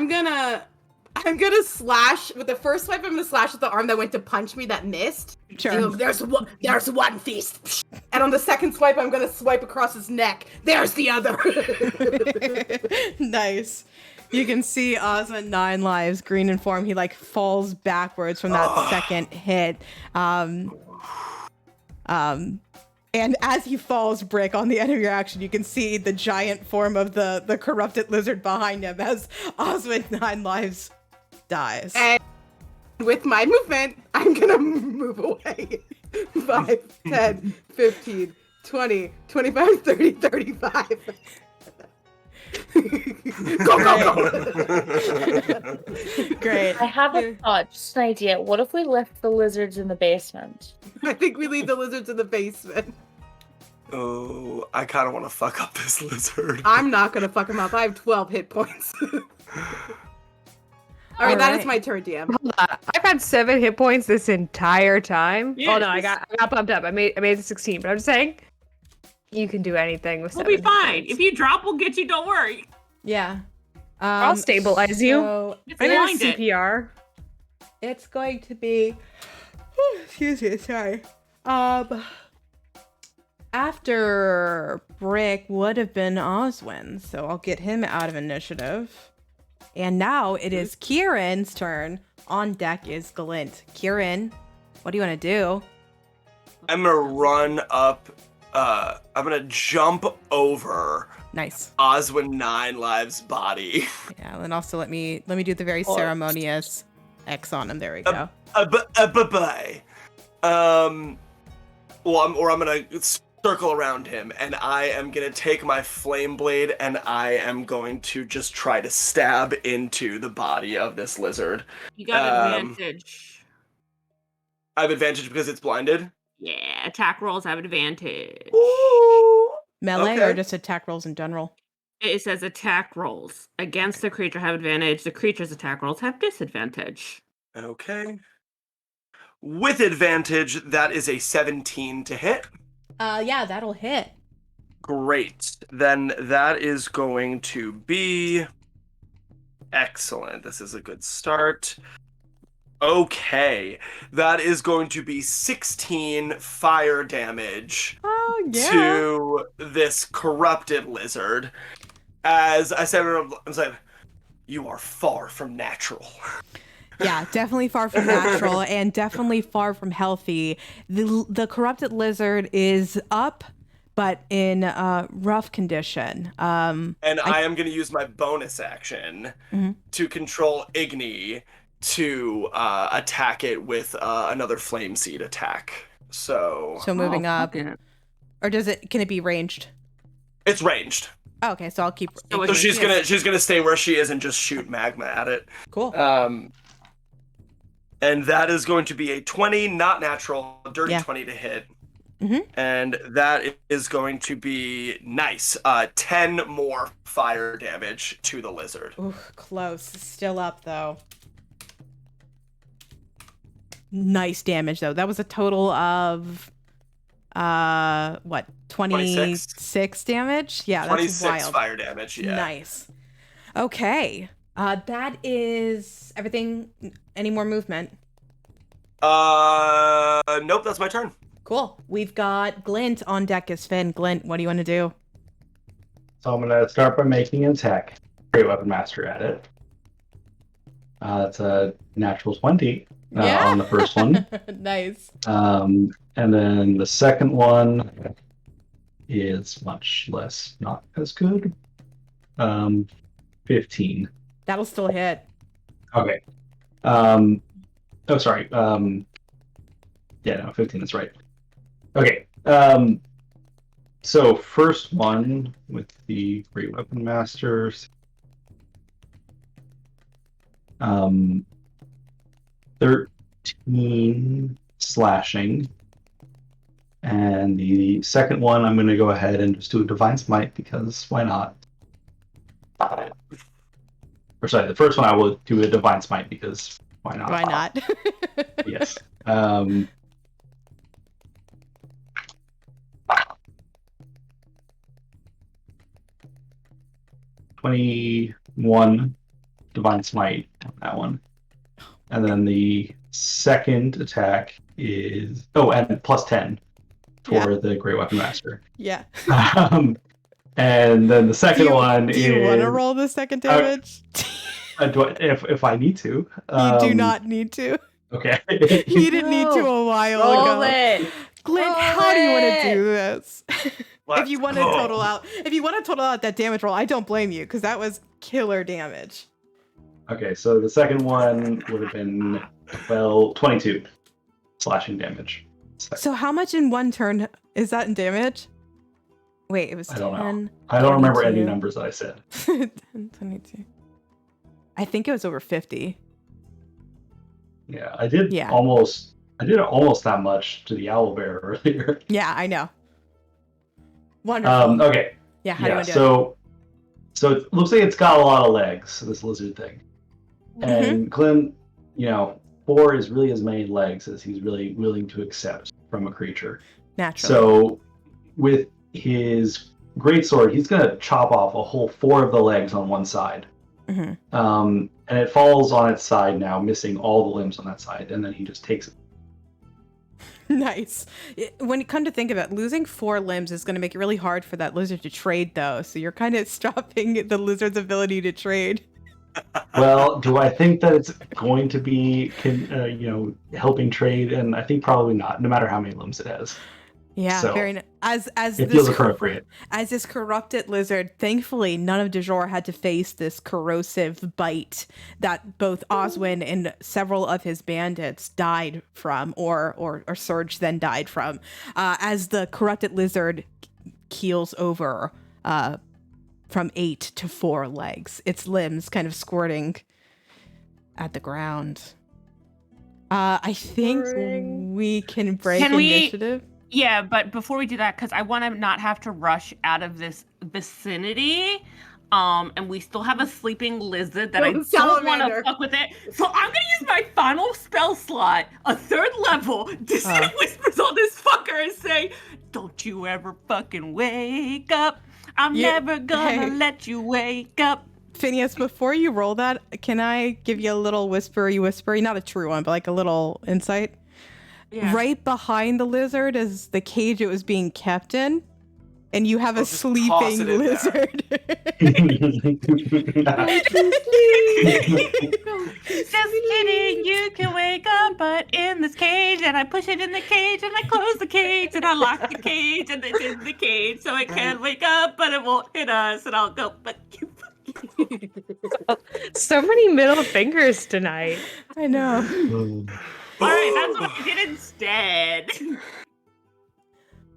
gonna slash with the first swipe. I'm gonna slash with the arm that went to punch me that missed. Sure. And there's one feast. And on the second swipe, I'm gonna swipe across his neck. There's the other. Nice. You can see Oswin 9 lives, green in form. He like falls backwards from that second hit. And as he falls, Brick, on the end of your action, you can see the giant form of the corrupted lizard behind him as Oswin 9 lives dies. And with my movement, I'm gonna move away. 5, 10, 15, 20, 25, 30, 35. Go. Great. I have a thought, just an idea. What if we left the lizards in the basement? I think we leave the lizards in the basement. Oh, I kind of want to fuck up this lizard. I'm not gonna fuck him up. I have 12 hit points. All right, that is my turn, DM. Hold on. I've had 7 hit points this entire time. Yeah, Oh no, I got bumped up. I made it 16, but I'm just saying you can do anything with We'll 7 be hit fine. points. If you drop, we'll get you. Don't worry. Yeah. I'll stabilize you. So It's I need blinded. a CPR. it's going to be. Excuse me, sorry. After Brick would have been Oswin, so I'll get him out of initiative. And now it is Kieran's turn. On deck is Glint. Kieran, what do you want to do? I'm gonna run up. I'm gonna jump over Nice. Oswin 9 Lives' body. Yeah, and also let me do the very ceremonious X on him. There we go. Bye. I'm gonna circle around him, and I am gonna take my flame blade, and I am going to just try to stab into the body of this lizard. You got advantage. I have advantage because it's blinded. Yeah, attack rolls have advantage. Ooh. Melee Okay. or just attack rolls in general? It says attack rolls against the creature have advantage. The creature's attack rolls have disadvantage. Okay. With advantage, that is a 17 to hit. Yeah, that'll hit. Great. Then that is going to be excellent. This is a good start. Okay. That is going to be 16 fire damage Oh yeah. to this corrupted lizard. As I said, I was like, you are far from natural. Yeah, definitely far from natural and definitely far from healthy. The corrupted lizard is up, but in rough condition. And I am going to use my bonus action to control Igni to attack it with another flame seed attack. So moving up, okay. or can it be ranged? it's ranged. Oh, okay, so I'll keep. So So she's gonna stay where she is and just shoot magma at it. Cool. And that is going to be a 20, not natural, a dirty Yeah. 20 to hit. And that is going to be nice. 10 more fire damage to the lizard. Ooh, close. Still up, though. Nice damage, though. That was a total of, what, 26 damage? Yeah, that's 26 wild. fire damage, yeah. Nice. Okay. That is everything. Any more movement? Nope, that's my turn. Cool. We've got Glint on deck as Finn. Glint, what do you want to do? So I'm gonna start by making an attack. Great Weapon Master at it. That's a natural 20 on the first one. Nice. And then the second one is much less, not as good. 15. That'll still hit. Okay. Sorry. Yeah, no, 15 is right. Okay. So first one with the Great Weapon Masters. 13 slashing. And the second one, I'm going to go ahead and just do a Divine Smite because why not? Or sorry, the first one I will do a Divine Smite because why not? Why not? Yes. 21 Divine Smite on that one. And then the second attack is and plus 10 for the Great Weapon Master. Yeah. And then the second one do you want to roll the second damage? If I need to. You do not need to. Okay. You didn't need to a while Roll ago. it. Glint, how do you want to do this? If you want to go. total out that damage roll, I don't blame you because that was killer damage. Okay, so the second one would have been 22 slashing damage. So how much in one turn is that in damage? Wait, it was 10. I don't know. I don't remember any numbers that I said. 10, 22. I think it was over 50. Yeah, I did almost that much to the owlbear earlier. Yeah, I know. Wonderful. Okay. Yeah, how do you want to do it? So it looks like it's got a lot of legs, this lizard thing. And Glenn, 4 is really as many legs as he's really willing to accept from a creature. Naturally. So with his greatsword, he's going to chop off a whole 4 of the legs on one side. And it falls on its side now, missing all the limbs on that side, and then he just takes it. Nice. When you come to think of it, losing 4 limbs is going to make it really hard for that lizard to trade, though. So you're kind of stopping the lizard's ability to trade. Well, do I think that it's going to be, helping trade? And I think probably not, no matter how many limbs it has. Yeah, so, very. As it feels appropriate. As this corrupted lizard, thankfully, none of de jour had to face this corrosive bite that both Oswin and several of his bandits died from, or Surge then died from, as the corrupted lizard keels over from 8 to 4 legs, its limbs kind of squirting at the ground. I think we can break initiative. Yeah, but before we do that, because I want to not have to rush out of this vicinity, and we still have a sleeping lizard that I don't want to fuck with it. So I'm going to use my final spell slot, a 3rd level, to see the whispers on this fucker and say, don't you ever fucking wake up. I'm never going to let you wake up. Phineas, before you roll that, can I give you a little whispery, not a true one, but like a little insight? Yeah. Right behind the lizard is the cage it was being kept in, and you have a sleeping lizard. Just kidding, you can wake up, but in this cage, and I push it in the cage, and I close the cage, and I lock the cage, and it's in the cage, so it can wake up, but it won't hit us, and I'll go, but you. So many middle fingers tonight. I know. All right, that's what I did instead.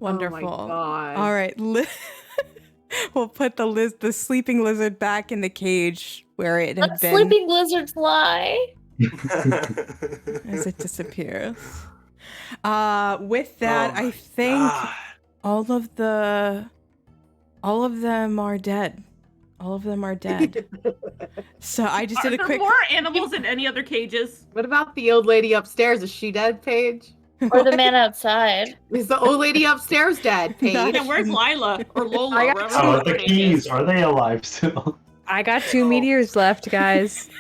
Wonderful. Oh my God. All right, we'll put the sleeping lizard back in the cage where it had been. Sleeping lizards lie. As it disappears. With that, Oh I my think God. all of them are dead. All of them are dead. So I just Are did a there quick. more animals in any other cages? What about the old lady upstairs? Is she dead, Paige? Or the man outside. Is the old lady upstairs dead, Paige? Nice. Yeah, where's Lila or Lola? I got Wherever two- Oh, her the name keys, is. are they alive still? I got 2 Oh. meteors left, guys.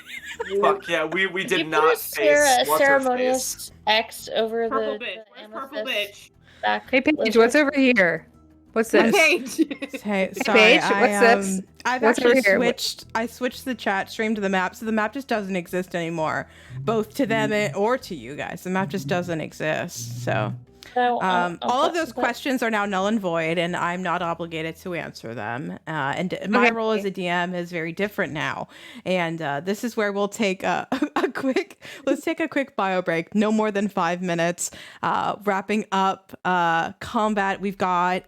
Fuck yeah, we Did did you not put Sarah face a what's her face. ceremonious X over Purple the bitch. Where's purple amethyst bitch? back Hey, Paige, lizard? what's over here? What's this? Paige. Hey, sorry, Paige, what's this? I've What's actually over here? switched. I switched the chat stream to the map, so the map just doesn't exist anymore, both to them or to you guys. The map just doesn't exist. So, So, I'll all of put those some- questions are now null and void, and I'm not obligated to answer them. And my Okay. role as a DM is very different now. And this is where we'll take a quick. Let's take a quick bio break. No more than 5 minutes. Wrapping up combat. We've got,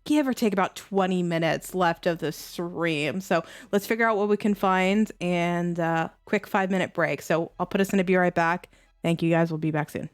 give or take, about 20 minutes left of the stream. So let's figure out what we can find, and quick 5-minute break. So I'll put us in to be right back. Thank you guys. We'll be back soon.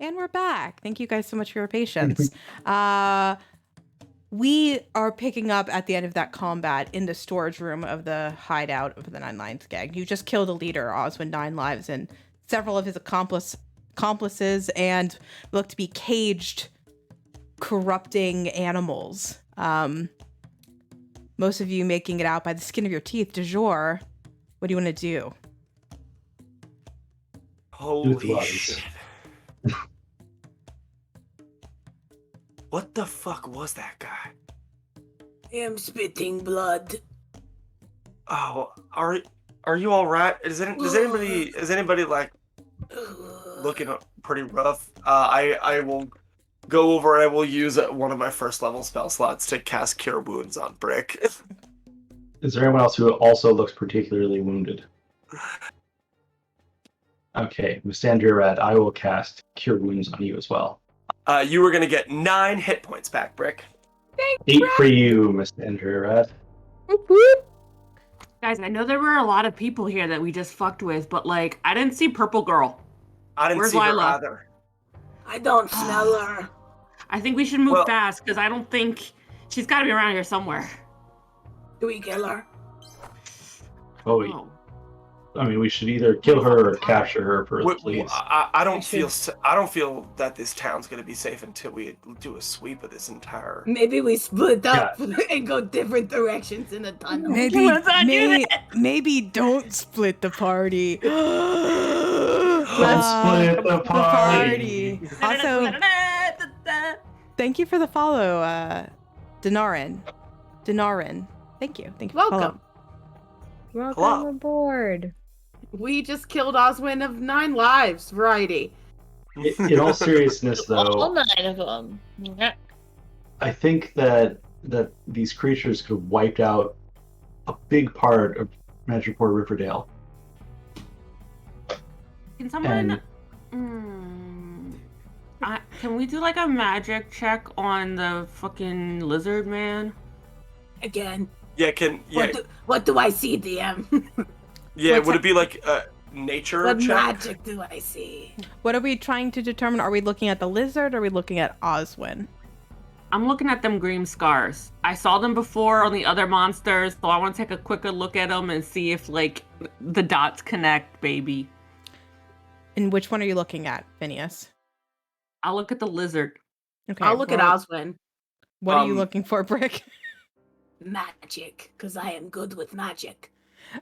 And we're back. Thank you guys so much for your patience. We are picking up at the end of that combat in the storage room of the hideout of the Nine Lives gang. You just killed a leader, Oswin, 9 lives, and several of his accomplices, and look to be caged, corrupting animals. Most of you making it out by the skin of your teeth. De jour, what do you want to do? Holy shit. What the fuck was that guy? I am spitting blood. Oh, are you all right? Is anybody like looking pretty rough? I will go over and I will use one of my first level spell slots to cast Cure Wounds on Brick. Is there anyone else who also looks particularly wounded? Okay, Miss Andrea Red, I will cast Cure Wounds on you as well. You were gonna get 9 hit points back, Brick. 8 for you, Miss Andrea Red. Guys, I know there were a lot of people here that we just fucked with, but like, I didn't see Purple Girl. I didn't Where's see her Lila? either. I don't smell her. I think we should move fast, because I don't think she's got to be around here somewhere. Do we kill her? Oh. I mean, we should either kill her or capture her for the police. I don't feel that this town's gonna be safe until we do a sweep of this entire. Maybe we split up and go different directions in the tunnel. Maybe don't split the party. Let's split the party. Also, thank you for the follow, Denarin. Thank you. Thank you. Welcome. Welcome aboard. We just killed Oswin of 9 lives, variety. In all seriousness, though, All 9 of them. I think that these creatures could have wiped out a big part of Madripoor Riverdale. Can someone... can we do like a magic check on the fucking lizard man? Again. Yeah, What do I see, DM? Yeah, would it be like a nature What check? magic do I see? What are we trying to determine? Are we looking at the lizard or are we looking at Oswin? I'm looking at them green scars. I saw them before on the other monsters, so I want to take a quicker look at them and see if like the dots connect, baby. And which one are you looking at, Phineas? I'll look at the lizard. Okay, I'll look at Oswin. What are you looking for, Brick? Magic, because I am good with magic.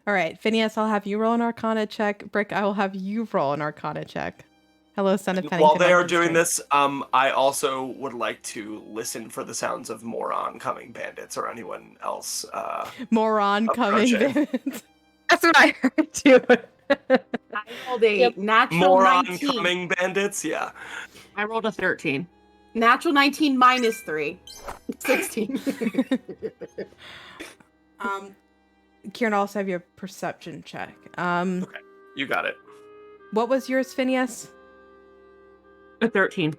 All right, Phineas, I'll have you roll an Arcana check. Brick, I will have you roll an Arcana check. Hello, son of Pennington. While they are doing this, I also would like to listen for the sounds of more oncoming bandits or anyone else. More oncoming approaching. bandits. That's what I heard too. I rolled a natural More 19. oncoming bandits, yeah. I rolled a 13. Natural 19 minus 3. 16. Kieran, I'll also have your perception check. Okay, you got it. What was yours, Phineas? A 13.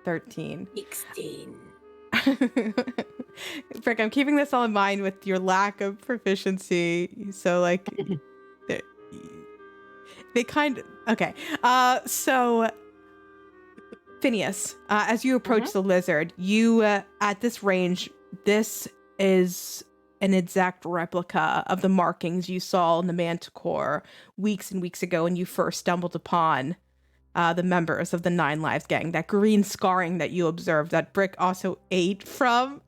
13. 16. Frick, I'm keeping this all in mind with your lack of proficiency. So, like, they kind of... Okay. So, Phineas, as you approach the lizard, you, at this range, this is an exact replica of the markings you saw in the Manticore weeks and weeks ago when you first stumbled upon the members of the 9 Lives gang. That green scarring that you observed, that Brick also ate from.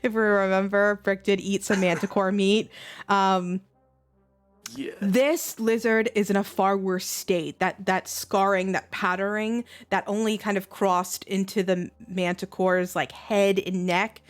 If we remember, Brick did eat some Manticore meat. Yeah. This lizard is in a far worse state. That scarring, that patterning, that only kind of crossed into the Manticore's like head and neck,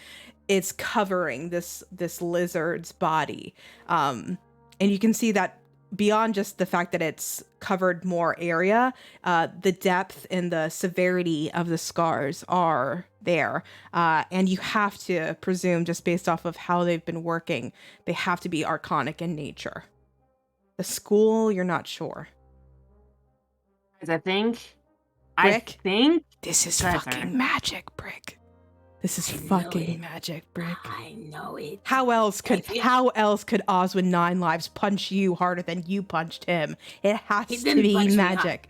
is covering this lizard's body. And you can see that beyond just the fact that it's covered more area, the depth and the severity of the scars are there. And you have to presume, just based off of how they've been working, they have to be archonic in nature. The school, you're not sure. I think... Brick? I think... This is Sorry, fucking sorry. magic, Brick. This is fucking magic, Brick. I know it. How else could Oswin 9 Lives punch you harder than you punched him? It has He to didn't be punch me magic.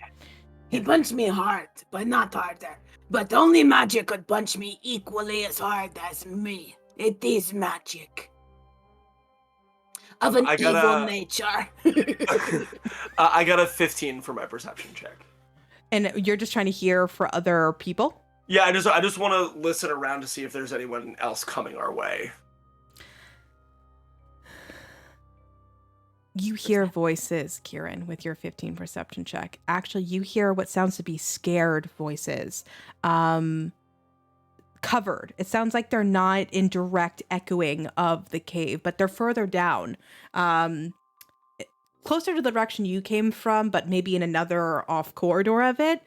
He punched me hard, but not harder. But only magic could punch me equally as hard as me. It is magic. Of an I got evil a- nature. I got a 15 for my perception check. And you're just trying to hear for other people? Yeah, I just want to listen around to see if there's anyone else coming our way. You hear voices, Kieran, with your 15 perception check. Actually, you hear what sounds to be scared voices. Covered. It sounds like they're not in direct echoing of the cave, but they're further down. Closer to the direction you came from, but maybe in another off corridor of it.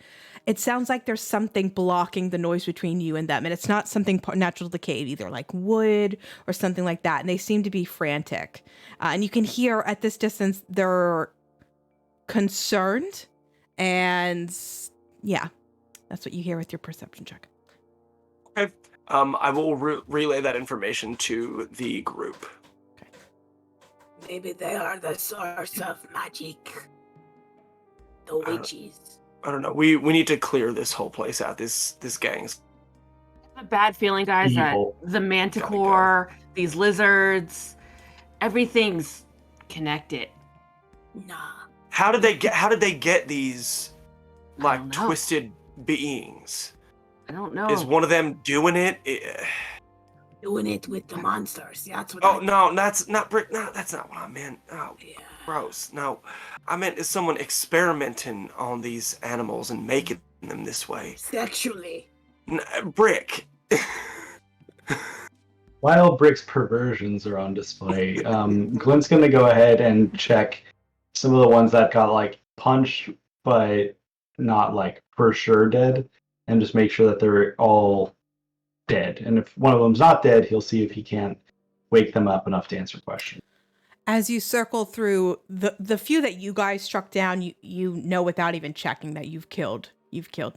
It sounds like there's something blocking the noise between you and them, and it's not something natural to the cave, either like wood or something like that, and they seem to be frantic. And you can hear at this distance they're concerned, and yeah, that's what you hear with your perception check. Okay. I will relay that information to the group. Maybe they are the source of magic. The witches. I don't know. We need to clear this whole place out. This gang's. A bad feeling, guys, Evil. that the manticore, these lizards, everything's connected. Nah. How did they get these like don't know. twisted beings? I don't know. Is one of them doing it? Doing it with the monsters. That's what Oh no, that's not Brick. No, that's not what I meant. Oh, Yeah. gross. No, I meant is someone experimenting on these animals and making them this way. Sexually. Brick. While Brick's perversions are on display, Glint's going to go ahead and check some of the ones that got like punched, but not like for sure dead, and just make sure that they're all dead. And if one of them's not dead, he'll see if he can't wake them up enough to answer questions. As you circle through the few that you guys struck down, you know without even checking that you've killed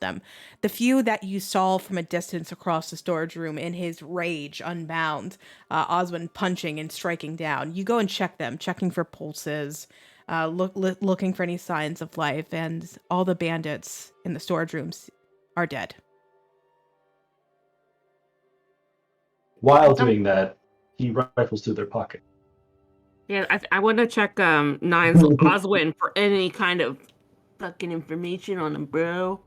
them. The few that you saw from a distance across the storage room in his rage unbound, Oswin punching and striking down. You go and check them, checking for pulses, looking for any signs of life, and all the bandits in the storage rooms are dead. While doing that, he rifles through their pocket. Yeah, I want to check Nine's Oswin for any kind of fucking information on him, bro.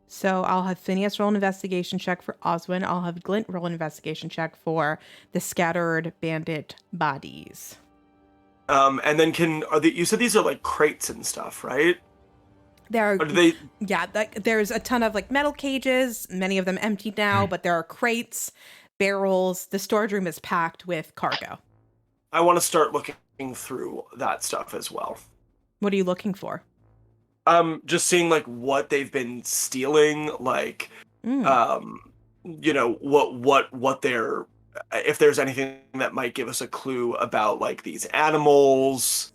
So I'll have Phineas roll an investigation check for Oswin. I'll have Glint roll an investigation check for the scattered bandit bodies. And then you said these are like crates and stuff, right? There are, Or do they? yeah, there's a ton of like metal cages, many of them empty now, but there are crates, barrels. The storage room is packed with cargo. I want to start looking through that stuff as well. What are you looking for? Just seeing like what they've been stealing, like, you know, what they're, if there's anything that might give us a clue about like these animals,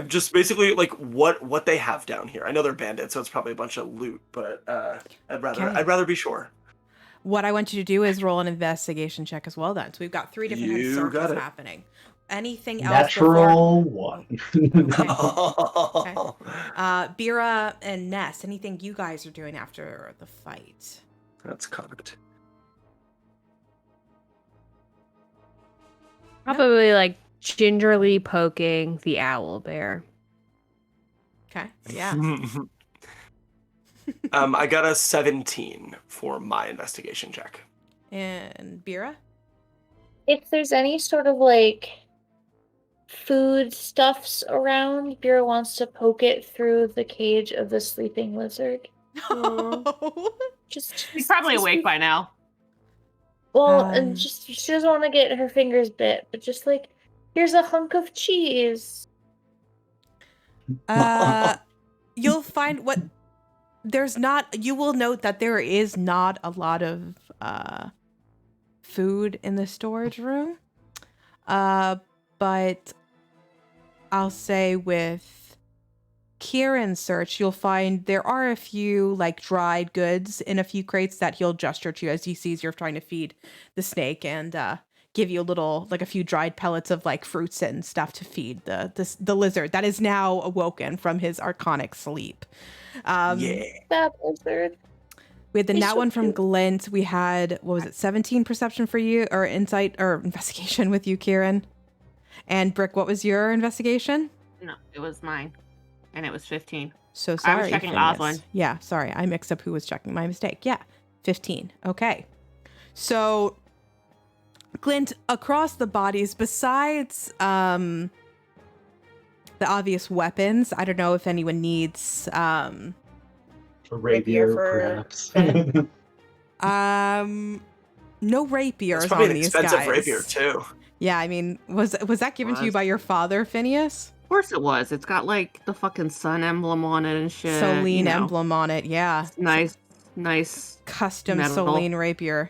just basically like what they have down here. I know they're bandits, so it's probably a bunch of loot, but I'd rather be sure. What I want you to do is roll an investigation check as well then. So we've got 3 different You searches got it. happening. Anything else? Natural one. Okay. Bira and Ness, anything you guys are doing after the fight? That's cocked. Probably like gingerly poking the owl bear. Okay. Yeah. I got a 17 for my investigation check. And Bira? If there's any sort of like food stuffs around, Bira wants to poke it through the cage of the sleeping lizard. He's probably awake by now. Well, and just she doesn't want to get her fingers bit, but just like, here's a hunk of cheese. You'll find you will note that there is not a lot of food in the storage room. But I'll say with Kieran's search, you'll find there are a few like dried goods in a few crates that he'll gesture to as he sees you're trying to feed the snake. And give you a few dried pellets of like fruits and stuff to feed the lizard that is now awoken from his archonic sleep. That lizard. We had the He's nat so one from cute. Glint. We had, what was it, 17 perception for you, or insight, or investigation with you, Kieran. And Brick, what was your investigation? No, it was mine, and it was 15. So sorry, I was checking Phineas. Oswin. Yeah, sorry, I mixed up who was checking. My mistake. Yeah, 15. Okay. So, Glint, across the bodies, besides the obvious weapons, I don't know if anyone needs A rapier, for perhaps. no rapiers It's probably on an these expensive guys. rapier too. Yeah, I mean, was that given to you Was. by your father, Phineas? Of course it was. It's got like the fucking sun emblem on it and shit. Celine you know. emblem on it, yeah. Nice. Custom metal. Celine rapier.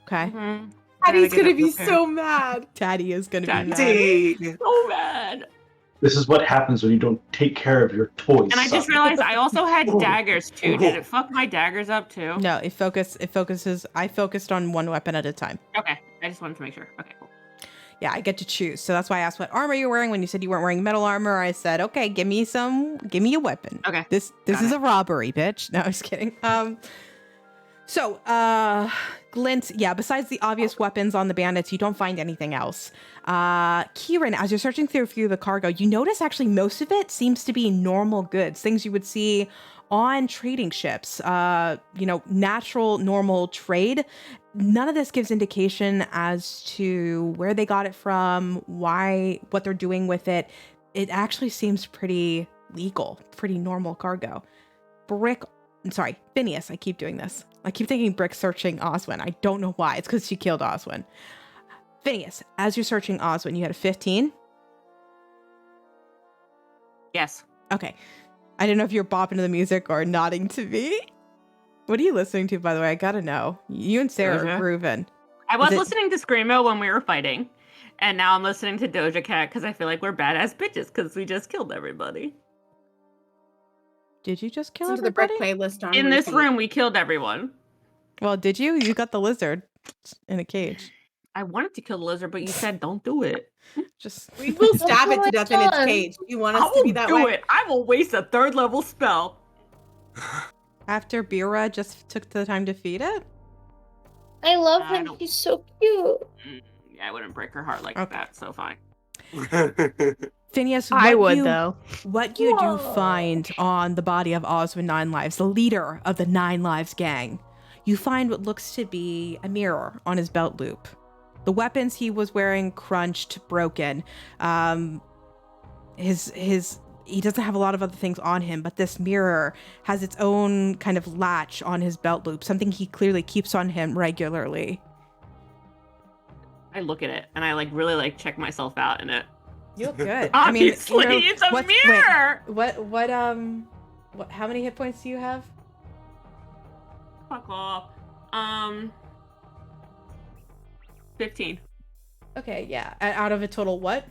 Okay. Mhm. Daddy's Gotta get gonna it be prepared. so mad. Daddy is gonna be mad. Daddy. So mad. This is what happens when you don't take care of your toys. And I just son. realized I also had daggers too. Did it fuck my daggers up too? No, it focuses. I focused on one weapon at a time. Okay. I just wanted to make sure. Okay, cool. Yeah, I get to choose. So that's why I asked what armor you're wearing. When you said you weren't wearing metal armor, I said, okay, give me a weapon. Okay. This Got is it. a robbery, bitch. No, I was kidding. So, Glint, yeah, besides the obvious weapons on the bandits, you don't find anything else. Kieran, as you're searching through a few of the cargo, you notice actually most of it seems to be normal goods, things you would see on trading ships, natural, normal trade. None of this gives indication as to where they got it from, what they're doing with it. It actually seems pretty legal, pretty normal cargo. Phineas, I keep doing this. I keep thinking Brick searching Oswin. I don't know why. It's because she killed Oswin. Phineas, as you're searching Oswin, you had a 15? Yes. Okay. I don't know if you're bopping to the music or nodding to me. What are you listening to, by the way? I gotta know. You and Sarah Doja. are grooving. I was Is it- listening to Screamo when we were fighting, and now I'm listening to Doja Cat because I feel like we're badass bitches because we just killed everybody. Did you just kill Listen to the Brick everybody? playlist on In this repeat. room, we killed everyone. Well, did you? You got the lizard in a cage. I wanted to kill the lizard, but you said don't do it. Just We will That's stab it what to I death in its done. cage. You want I us to will be that do way? it. I will waste a 3rd level spell. after Bira just took the time to feed it? I love I him. don't- He's so cute. Yeah, I wouldn't break her heart like Okay. that, so fine. Phineas, I what would you- though. What you do Whoa. find on the body of Oswin Nine Lives, the leader of the Nine Lives gang, you find what looks to be a mirror on his belt loop. The weapons he was wearing crunched, broken. He doesn't have a lot of other things on him, but this mirror has its own kind of latch on his belt loop, something he clearly keeps on him regularly. I look at it and I really check myself out in it. You look good. Obviously, it's a what's- mirror. What how many hit points do you have? Fuck off. 15. Okay, yeah. Out of a total what?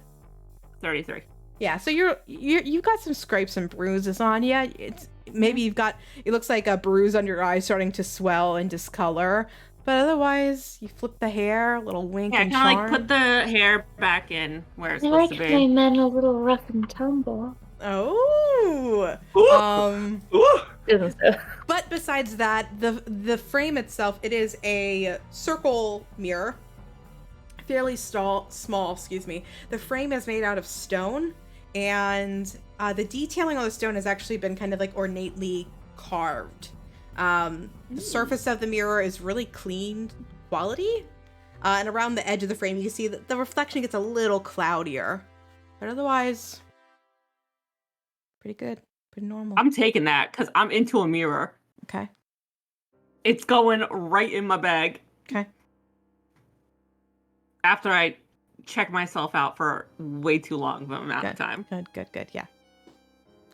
33. Yeah, so you've got some scrapes and bruises on you. It's maybe you've got, it looks like a bruise on your eye starting to swell and discolor, but otherwise you flip the hair, a little wink Yeah, and kind of charm. like put the hair back in where it's I supposed like to my be. men a little rough and tumble. Oh. Ooh. Ooh. But besides that, the frame itself, it is a circle mirror, fairly small, excuse me. The frame is made out of stone, and the detailing on the stone has actually been kind of like ornately carved. The surface of the mirror is really clean quality, and around the edge of the frame, you can see that the reflection gets a little cloudier, but otherwise, pretty good, pretty normal. I'm taking that because I'm into a mirror. Okay. It's going right in my bag. Okay. After I check myself out for way too long of an amount of time. Good. Yeah.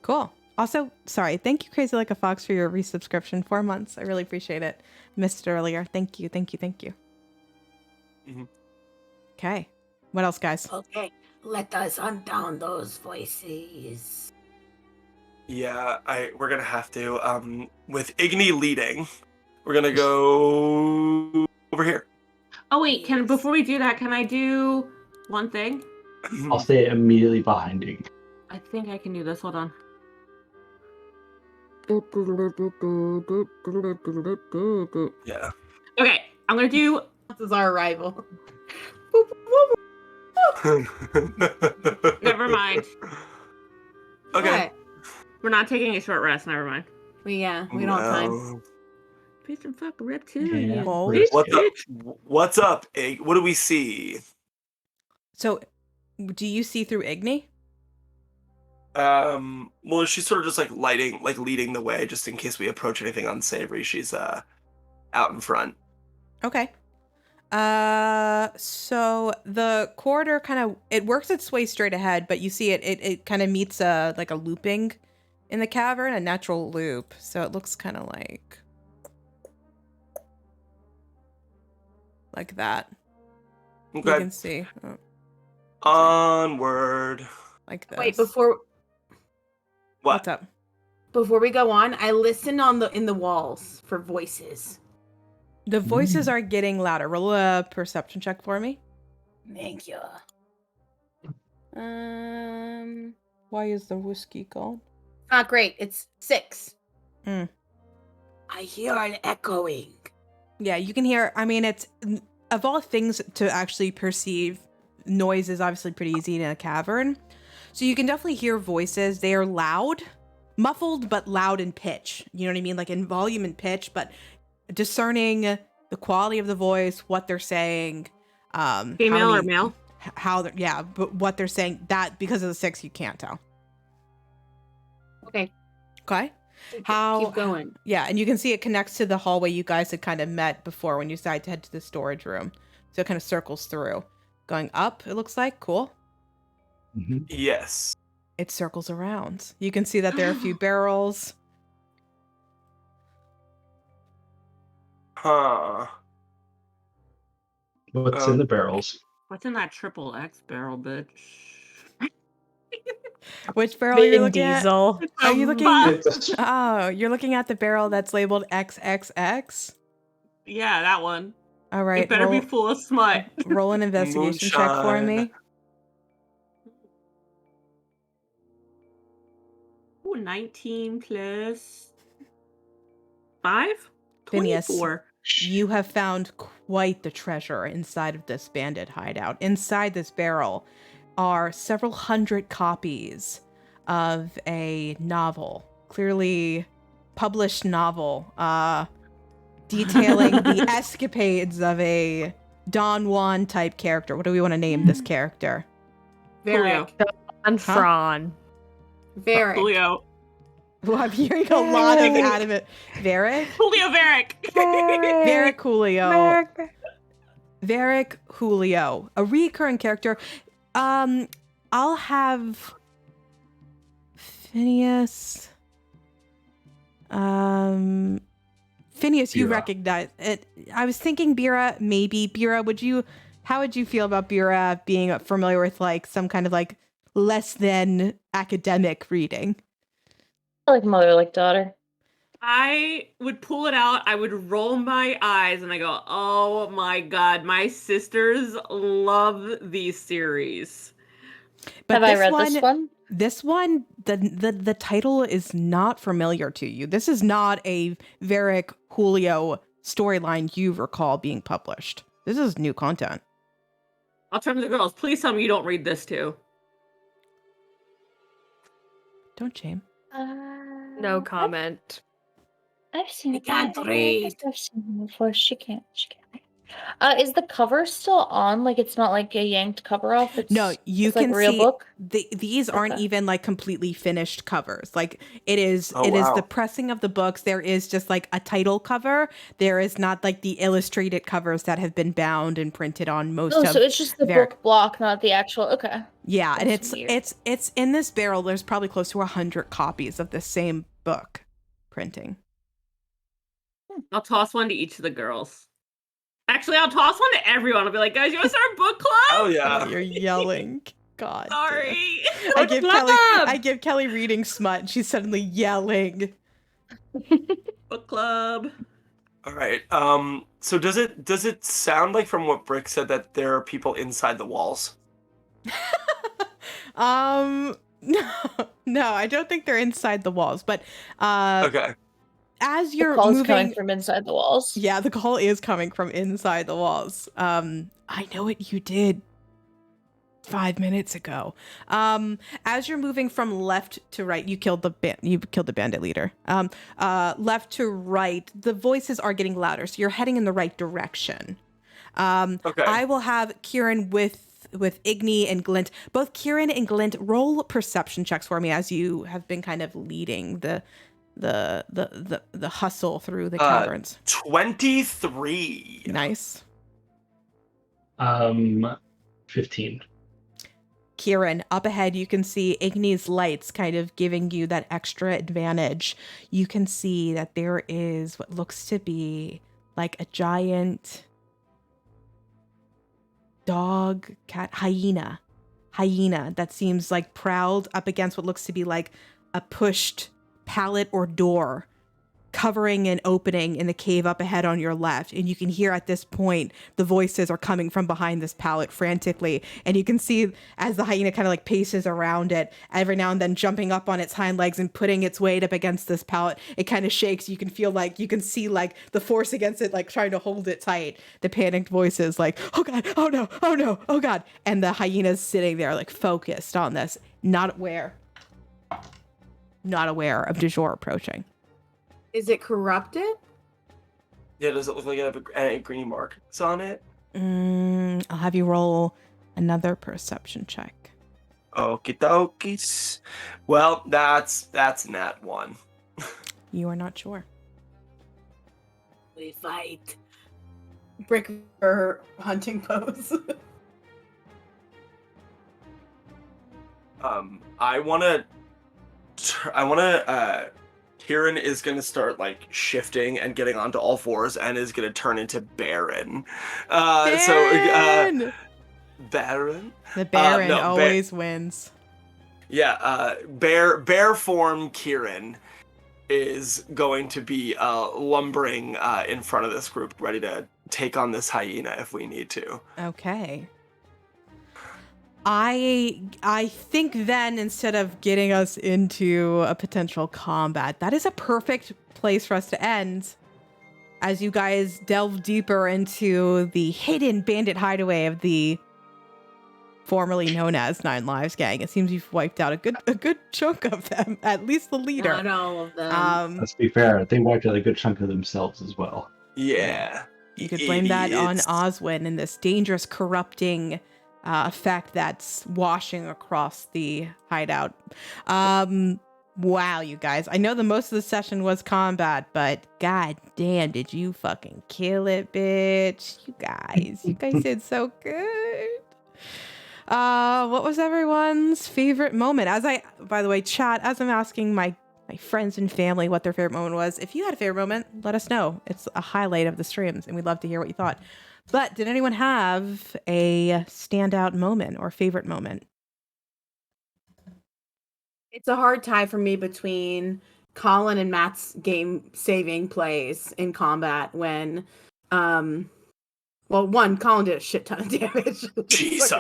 Cool. Also, sorry. Thank you, Crazy Like a Fox, for your resubscription. 4 months. I really appreciate it. Missed it earlier. Thank you. Mhm. Okay. What else, guys? Okay, let us hunt down those voices. Yeah, we're gonna have to. With Igni leading, we're gonna go over here. Oh wait, before we do that, can I do one thing? I'll stay immediately behind you. I think I can do this. Hold on. Yeah. Okay, I'm gonna do. This is our arrival. Never mind. Okay. We're not taking a short rest. Never mind. We don't have time. Bitch, I'm fucking reptilian. Yeah. Whoa. Bitch, What's up? bitch. What's up, Ig? What do we see? So, do you see through Igni? Well, she's sort of just like leading the way, just in case we approach anything unsavory. She's out in front. Okay. So the corridor it works its way straight ahead, but you see it kind of meets like a looping in the cavern, a natural loop. So it looks kind of like that. Okay. You can see. Onward. Like this. Wait, before What? What's up? we go on, I listen in the walls for voices. The voices are getting louder. Roll a perception check for me. Thank you. Why is the whiskey gone? Not great. It's 6. Mm. I hear an echoing. Yeah, you can hear. I mean, it's of all things to actually perceive, noise is obviously pretty easy in a cavern. So you can definitely hear voices. They are loud, muffled, but loud in pitch. You know what I mean? Like in volume and pitch, but discerning the quality of the voice, what they're saying, Female or male? How they're, yeah, but what they're saying, that because of the 6, you can't tell. Okay. Okay. Keep going. Yeah, and you can see it connects to the hallway you guys had kind of met before when you decided to head to the storage room. So it kind of circles through. Going up, it looks like. Cool. Mm-hmm. Yes. It circles around. You can see that there are a few barrels. Huh. What's in the barrels? What's in that triple X barrel, bitch? Which barrel are you Vin looking Diesel. at? Are you looking Fuck. Oh, you're looking at the barrel that's labeled XXX? Yeah, that one. All right. It better be full of smut. Roll an investigation check for me. Ooh, 19 plus 5? Phineas. 24. You have found quite the treasure inside of this bandit hideout. Inside this barrel are several hundred copies of a novel, clearly published novel, detailing the escapades of a Don Juan type character. What do we want to name this character? Julio. And Fran. Very. Julio. Well, I'm hearing a lot of adamant. Varric? Julio Varick. Varric Julio. Varric Julio. A recurring character. I'll have Phineas. Phineas, you Bira. recognize it. I was thinking Bira, maybe. Bira, how would you feel about Bira being familiar with like some kind of like less than academic reading? I like mother, like daughter. I would pull it out. I would roll my eyes and I go, oh my God, my sisters love these series. But Have I read this one? This one, the title is not familiar to you. This is not a Varric Julio storyline you recall being published. This is new content. I'll turn to the girls. Please tell me you don't read this too. Don't shame. No comment. I've seen I it. can't I read. think I've seen it before. She can't read. Is the cover still on? Like it's not like a yanked cover off? No, you it's can like a real see book? these aren't Okay. even like completely finished covers. Like it is Oh, it is wow. the pressing of the books. There is just like a title cover. There is not like the illustrated covers that have been bound and printed on most Oh, of so it's just the Varric. book block, not the actual. Okay. Yeah, and That's weird. it's in this barrel. There's probably close to 100 copies of the same book printing. I'll toss one to each of the girls. Actually, I'll toss one to everyone. I'll be like, guys, you want to start a book club? Oh yeah. You're yelling. God. damn. Sorry. I give Kelly reading smut and she's suddenly yelling. Book club. All right. So does it sound like from what Brick said that there are people inside the walls? No, no, I don't think they're inside the walls, but Okay. as The you're call is coming moving, from inside the walls. yeah, the call is coming from inside the walls. I know what you did 5 minutes ago. As you're moving from left to right, you killed the bandit leader. Left to right, the voices are getting louder, so you're heading in the right direction. Okay. I will have Kieran with Igni and Glint. Both Kieran and Glint roll perception checks for me as you have been kind of leading the hustle through the caverns. 23. Nice. 15. Kieran, up ahead, you can see Igni's lights kind of giving you that extra advantage. You can see that there is what looks to be like a giant dog, cat, hyena that seems like prowled up against what looks to be like a pushed pallet or door covering an opening in the cave up ahead on your left. And you can hear at this point the voices are coming from behind this pallet frantically, and you can see as the hyena kind of like paces around it, every now and then jumping up on its hind legs and putting its weight up against this pallet. It kind of shakes. You can feel like, you can see like the force against it, like trying to hold it tight. The panicked voices like, oh god, oh no, oh no, oh god. And the hyena's sitting there like focused on this, not aware of du jour approaching. Is it corrupted? Yeah, does it look like it have any green marks on it? I'll have you roll another perception check. Okie dokies. Well, that's nat 1. You are not sure. We fight. Brick for hunting pose. I wanna Kieran is gonna start like shifting and getting onto all fours and is gonna turn into Baron. Baron! Baron? The Baron No, always wins. Yeah, bear form Kieran is going to be lumbering in front of this group, ready to take on this hyena if we need to. Okay. I think then, instead of getting us into a potential combat, that is a perfect place for us to end as you guys delve deeper into the hidden bandit hideaway of the formerly known as 9 Lives gang. It seems you've wiped out a good chunk of them, at least the leader. Not all of them. Let's be fair, they wiped out a good chunk of themselves as well. Yeah. You could blame that on Oswin and this dangerous, corrupting effect that's washing across the hideout. Wow, you guys. I know the most of the session was combat, but god damn, did you fucking kill it, bitch. You guys did so good. What was everyone's favorite moment? By the way, chat, as I'm asking my friends and family what their favorite moment was, if you had a favorite moment, let us know. It's a highlight of the streams, and we'd love to hear what you thought. But did anyone have a standout moment or favorite moment? It's a hard tie for me between Colin and Matt's game-saving plays in combat when, Colin did a shit ton of damage. Jesus,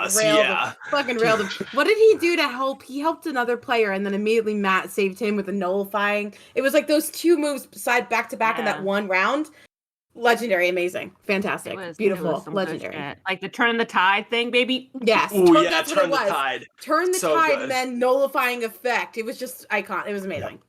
Fucking railed him. What did he do to help? He helped another player, and then immediately Matt saved him with a nullifying. It was like those 2 moves back to back in that one round. Legendary, amazing, fantastic, beautiful, legendary. Like the turn the tide thing, baby. Yes, that's turn the tide. Turn the So tide good. and then nullifying effect. It was just iconic. It was amazing.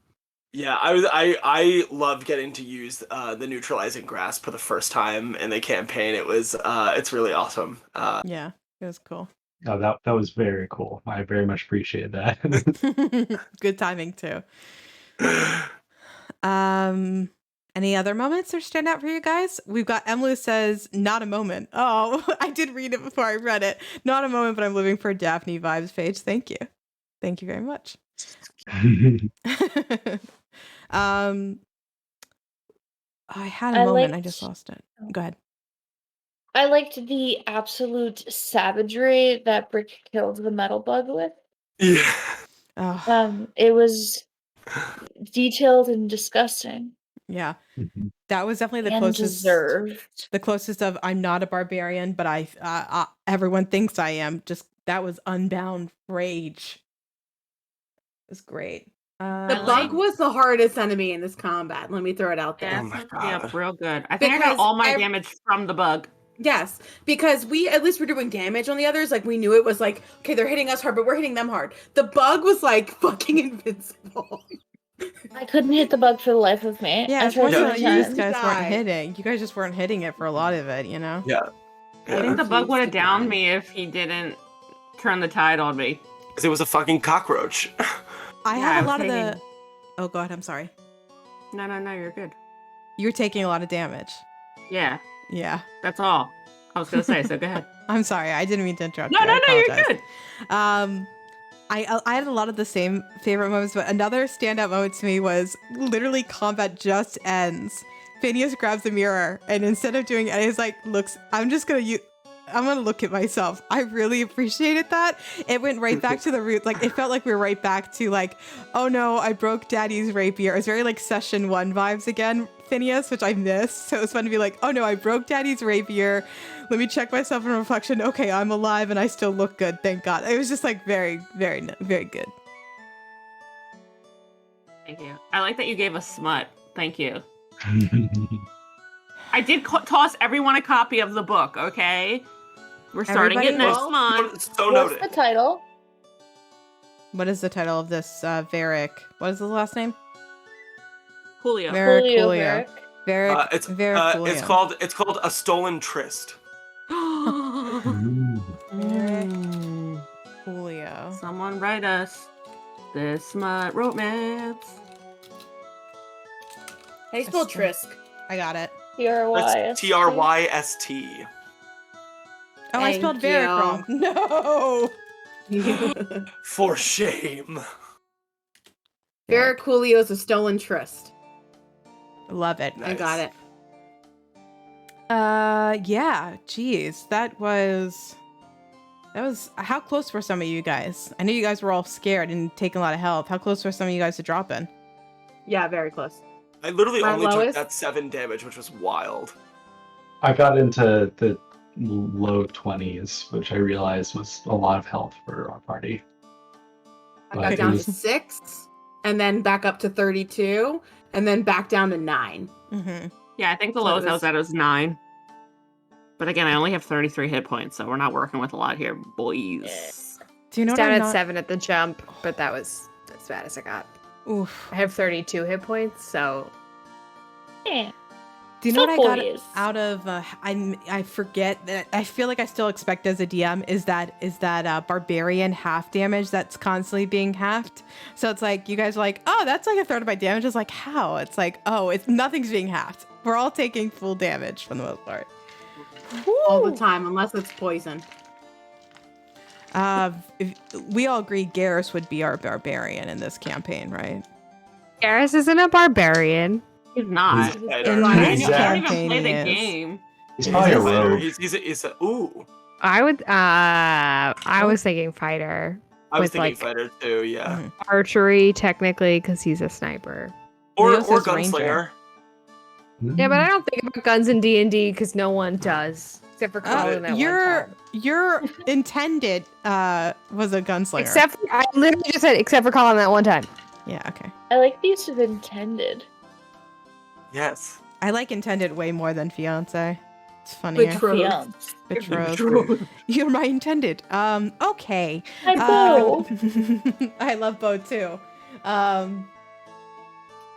Yeah, I love getting to use the neutralizing grasp for the first time in the campaign. It's really awesome. Yeah, it was cool. Oh, that was very cool. I very much appreciate that. Good timing too. Any other moments that stand out for you guys? We've got Emily says, not a moment. Oh, I did read it before I read it. Not a moment, but I'm living for Daphne vibes page. Thank you. Thank you very much. I had a moment. I just lost it. Go ahead. I liked the absolute savagery that Brick killed the metal bug with. Yeah. Oh. It was detailed and disgusting. Yeah. Mhm. That was definitely the And closest. deserved. The closest of I'm not a barbarian, but everyone thinks I am. Just that was unbound rage. It was great. The I bug like- was the hardest enemy in this combat. Let me throw it out there. Yeah, Oh my it's me up God. real good. I think I got Because all my ev- damage from the bug. Yes, because we at least were doing damage on the others. Like we knew it was like, okay, they're hitting us hard, but we're hitting them hard. The bug was like fucking invincible. I couldn't hit the bug for the life of me. Yeah, I it's more tried so so that many you times. guys Die. weren't hitting. You guys just weren't hitting it for a lot of it, you know? Yeah. I think the bug would have downed me if he didn't turn the tide on me. Because it was a fucking cockroach. I Yeah, had a was lot of the. taking- Oh, go ahead. I'm sorry. No, you're good. You were taking a lot of damage. Yeah, Yeah. that's all I was gonna say. So go ahead. I'm sorry. I didn't mean to interrupt No, you. I you're apologize. good. I had a lot of the same favorite moments, but another standout moment to me was literally combat just ends. Phineas grabs the mirror, and instead of doing it, he's like, looks, I'm gonna look at myself. I really appreciated that. It went right back to the root. Like, it felt like we were right back to like, oh no, I broke Daddy's rapier. It was very like session 1 vibes again, Phineas, which I missed. So it was fun to be like, oh no, I broke Daddy's rapier. Let me check myself in reflection. Okay, I'm alive and I still look good. Thank God. It was just like very, very, very good. Thank you. I like that you gave us smut. Thank you. I did toss everyone a copy of the book. Okay, we're starting it Everybody- next month. So What's noted. the title? What is the title of this, Varric? What is his last name? Julio. Varric Julio Coolio. Varric. Varric. It's Varric Coolio. it's called A Stolen Tryst. Ooh. Varric Coolio. Someone write us this smut romance. How you spell Trisk? I got it. That's TRYST. Oh, I spelled Thank Varric you. wrong. No. For shame. Vera Coolio's A Stolen Tryst. Love it. I got it. Yeah, geez. That was how close were some of you guys? I know you guys were all scared and taking a lot of health. How close were some of you guys to dropping? Yeah, very close. I literally My only took lowest? that 7 damage, which was wild. I got into the low 20s, which I realized was a lot of health for our party. I But got it down was- to 6, and then back up to 32, and then back down to 9. Mm-hmm. Yeah, I think the So it lowest I was- was at was 9. But again, I only have 33 hit points, so we're not working with a lot here, boys. Do you know It's what down I'm at not- 7 at the jump, but that was as bad as I got. Oof. I have 32 hit points, so Yeah. Do you know So what I got boys. out of? I forget that. I feel like I still expect as a DM is that barbarian half damage that's constantly being halved. So it's like you guys are like, oh, that's like a third of my damage. It's like how? It's like it's nothing's being halved. We're all taking full damage for the most part. All the time, unless it's poison. We all agree Garrus would be our barbarian in this campaign, right? Garrus isn't a barbarian. He's not. He's a In fighter. I this don't campaign, even play he the is. game. He's probably a fighter. rogue. He's a ooh. I would I was thinking fighter. I was With, thinking like- fighter too, yeah. Mhm. Archery technically cuz he's a sniper. Or Leo says gunslinger. ranger. Yeah, but I don't think about guns in D&D cuz no one does except for Colin that one time. Your intended was a gunslinger. Except for, I literally just said except for Colin that one time. Yeah, okay. I like the use of intended. Yes. I like intended way more than fiance. It's funnier. Betrothed. Betrothed. You're my intended. Okay. I know. I love Bo too.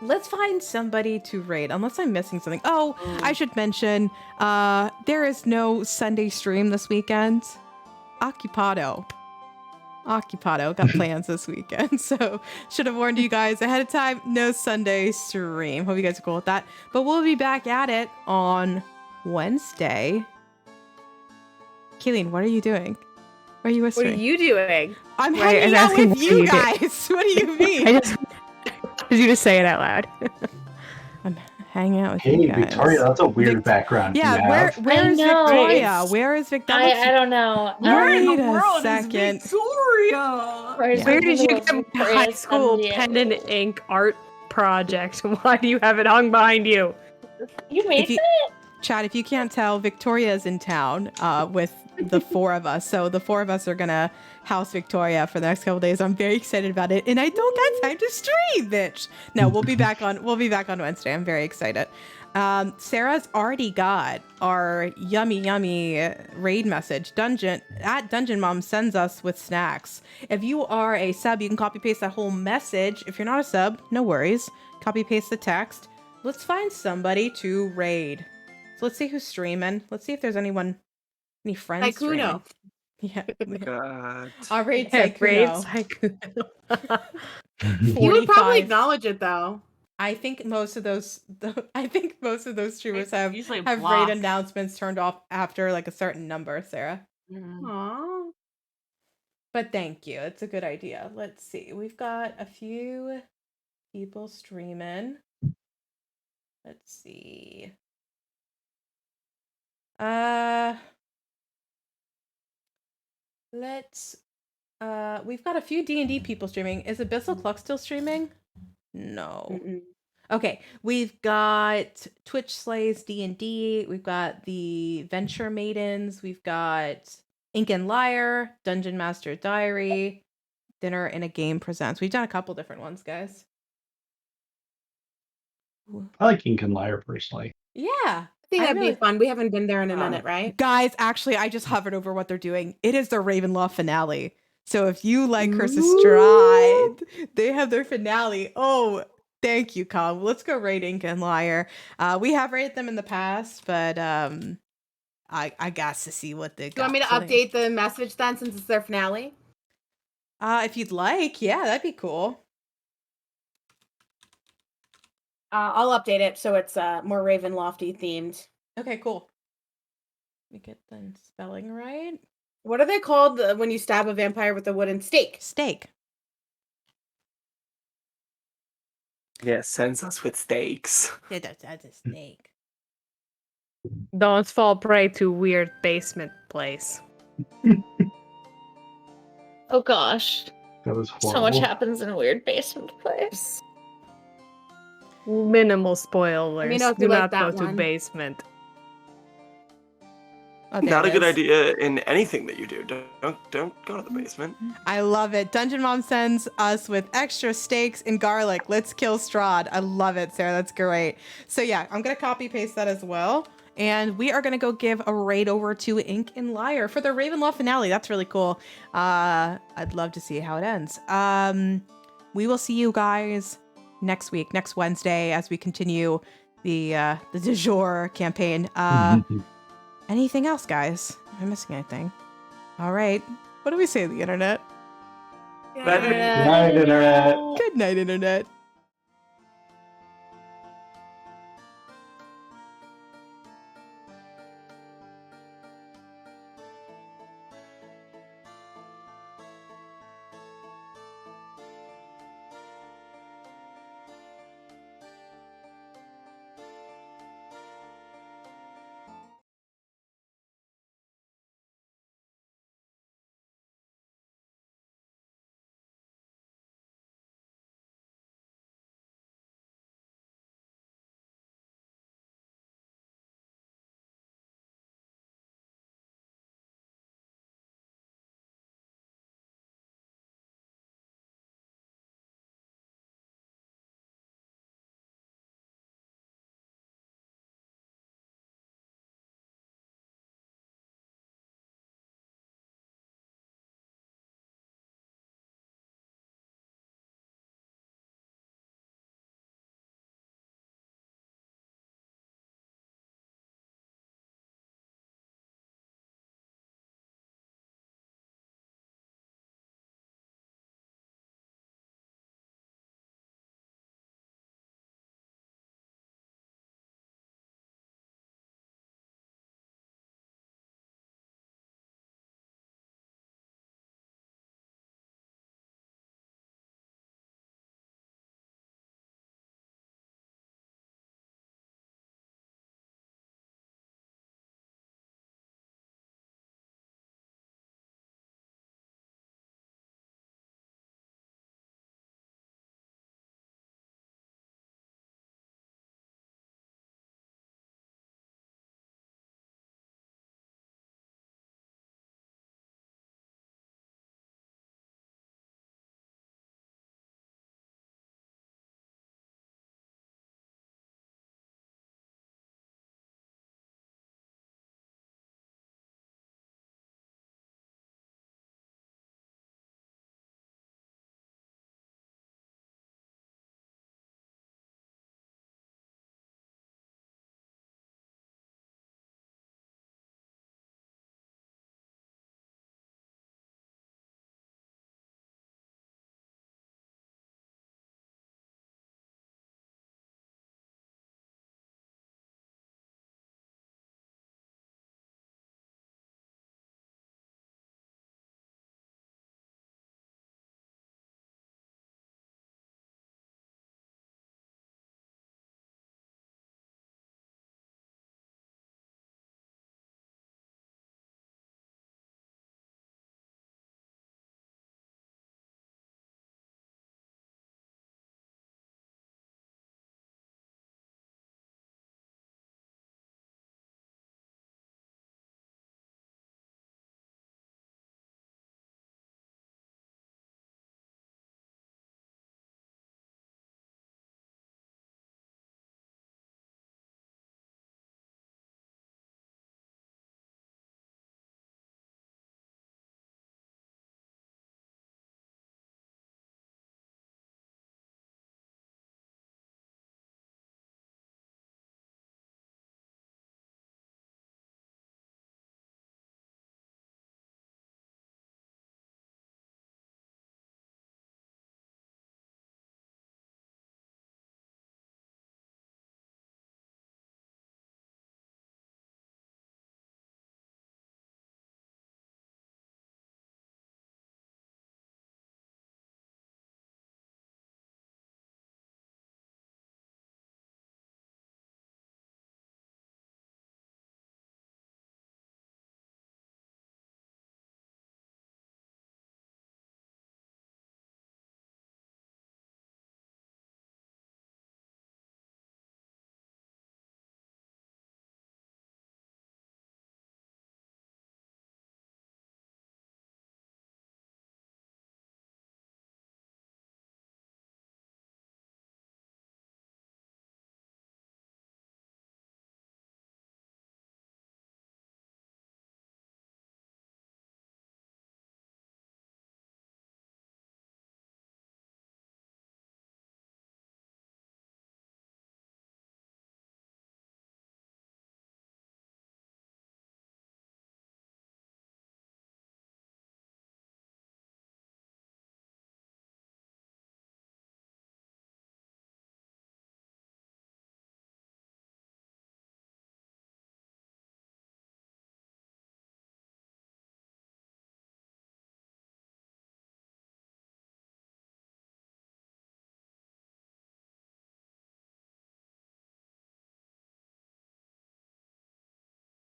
Let's find somebody to raid, unless I'm missing something. Oh, I should mention, there is no Sunday stream this weekend. Occupado got plans this weekend, so should have warned you guys ahead of time. No Sunday stream. Hope you guys are cool with that. But we'll be back at it on Wednesday. Keelan, what are you doing? Why are you What are whispering? you doing? I'm Wait, I hanging was out asking with what you you do. guys. What do you mean? Did you just say it out loud? I'm hanging out with Hey, you guys. Victoria, that's a weird Vic- background. you Yeah, have. where's know, Victoria? it's- Where is Victoria? I don't know. Where in Wait the a world second. is Victoria? Right, Yeah. Where did you little get Victoria's high school Sunday pen and ink art project. Why do you have it hung behind you? You made it? Chad, if you can't tell, Victoria's in town with the four of us. So the four of us are gonna house Victoria for the next couple days. I'm very excited about it, and I don't got time to stream, bitch. No, we'll be back on Wednesday. I'm very excited. Sarah's already got our yummy raid message. Dungeon Mom sends us with snacks. If you are a sub, you can copy paste that whole message. If you're not a sub, no worries. Copy paste the text. Let's find somebody to raid. So let's see who's streaming. Let's see if there's any friends Like streaming. Kuno. Yeah. God. Our raid Raid Saikuno. You would probably 45. acknowledge it though. I think most of those streamers have Usually raid block. announcements turned off after like a certain number, Sarah. Aww. But thank you. It's a good idea. Let's see. We've got a few people streaming. Let's see. We've got a few D&D people streaming. Is Abyssal Cluck still streaming? No. Mm-mm. Okay, we've got Twitch Slays D&D. We've got the Venture Maidens. We've got Ink and Lyre, Dungeon Master Diary, Dinner in a Game Presents. We've done a couple different ones, guys. I like Ink and Lyre personally. Yeah. I think that'd be fun. We haven't been there in a minute, right? Guys, actually, I just hovered over what they're doing. It is their Ravenloft finale. So if you like Curse of Strahd, they have their finale. Oh, thank you, Colin. Let's go raid Ink and Lyre. We have raided them in the past, but I got to see what they got. Do you want me to update the message then since it's their finale? If you'd like, yeah, that'd be cool. I'll update it so it's more Ravenlofty themed. Okay, cool. Let me get the spelling right. What are they called when you stab a vampire with a wooden stake? Steak. Yeah, sends us with steaks. Yeah, that's a snake. Don't fall prey to weird basement place. Oh gosh. That was horrible. So much happens in a weird basement place. Minimal spoilers. Let me know if Do you like not go that to one. basement. Oh, there Not it a good is. idea in anything that you do. Don't go to the basement. I love it. Dungeon Mom sends us with extra steaks and garlic. Let's kill Strahd. I love it, Sarah. That's great. So yeah, I'm going to copy paste that as well. And we are going to go give a raid over to Ink and Lyre for the Ravenloft finale. That's really cool. I'd love to see how it ends. We will see you guys next week, next Wednesday, as we continue the du jour campaign. Anything else, guys? Am I missing anything? All right. What do we say on the internet? Better- Good night, Internet. Good night, internet.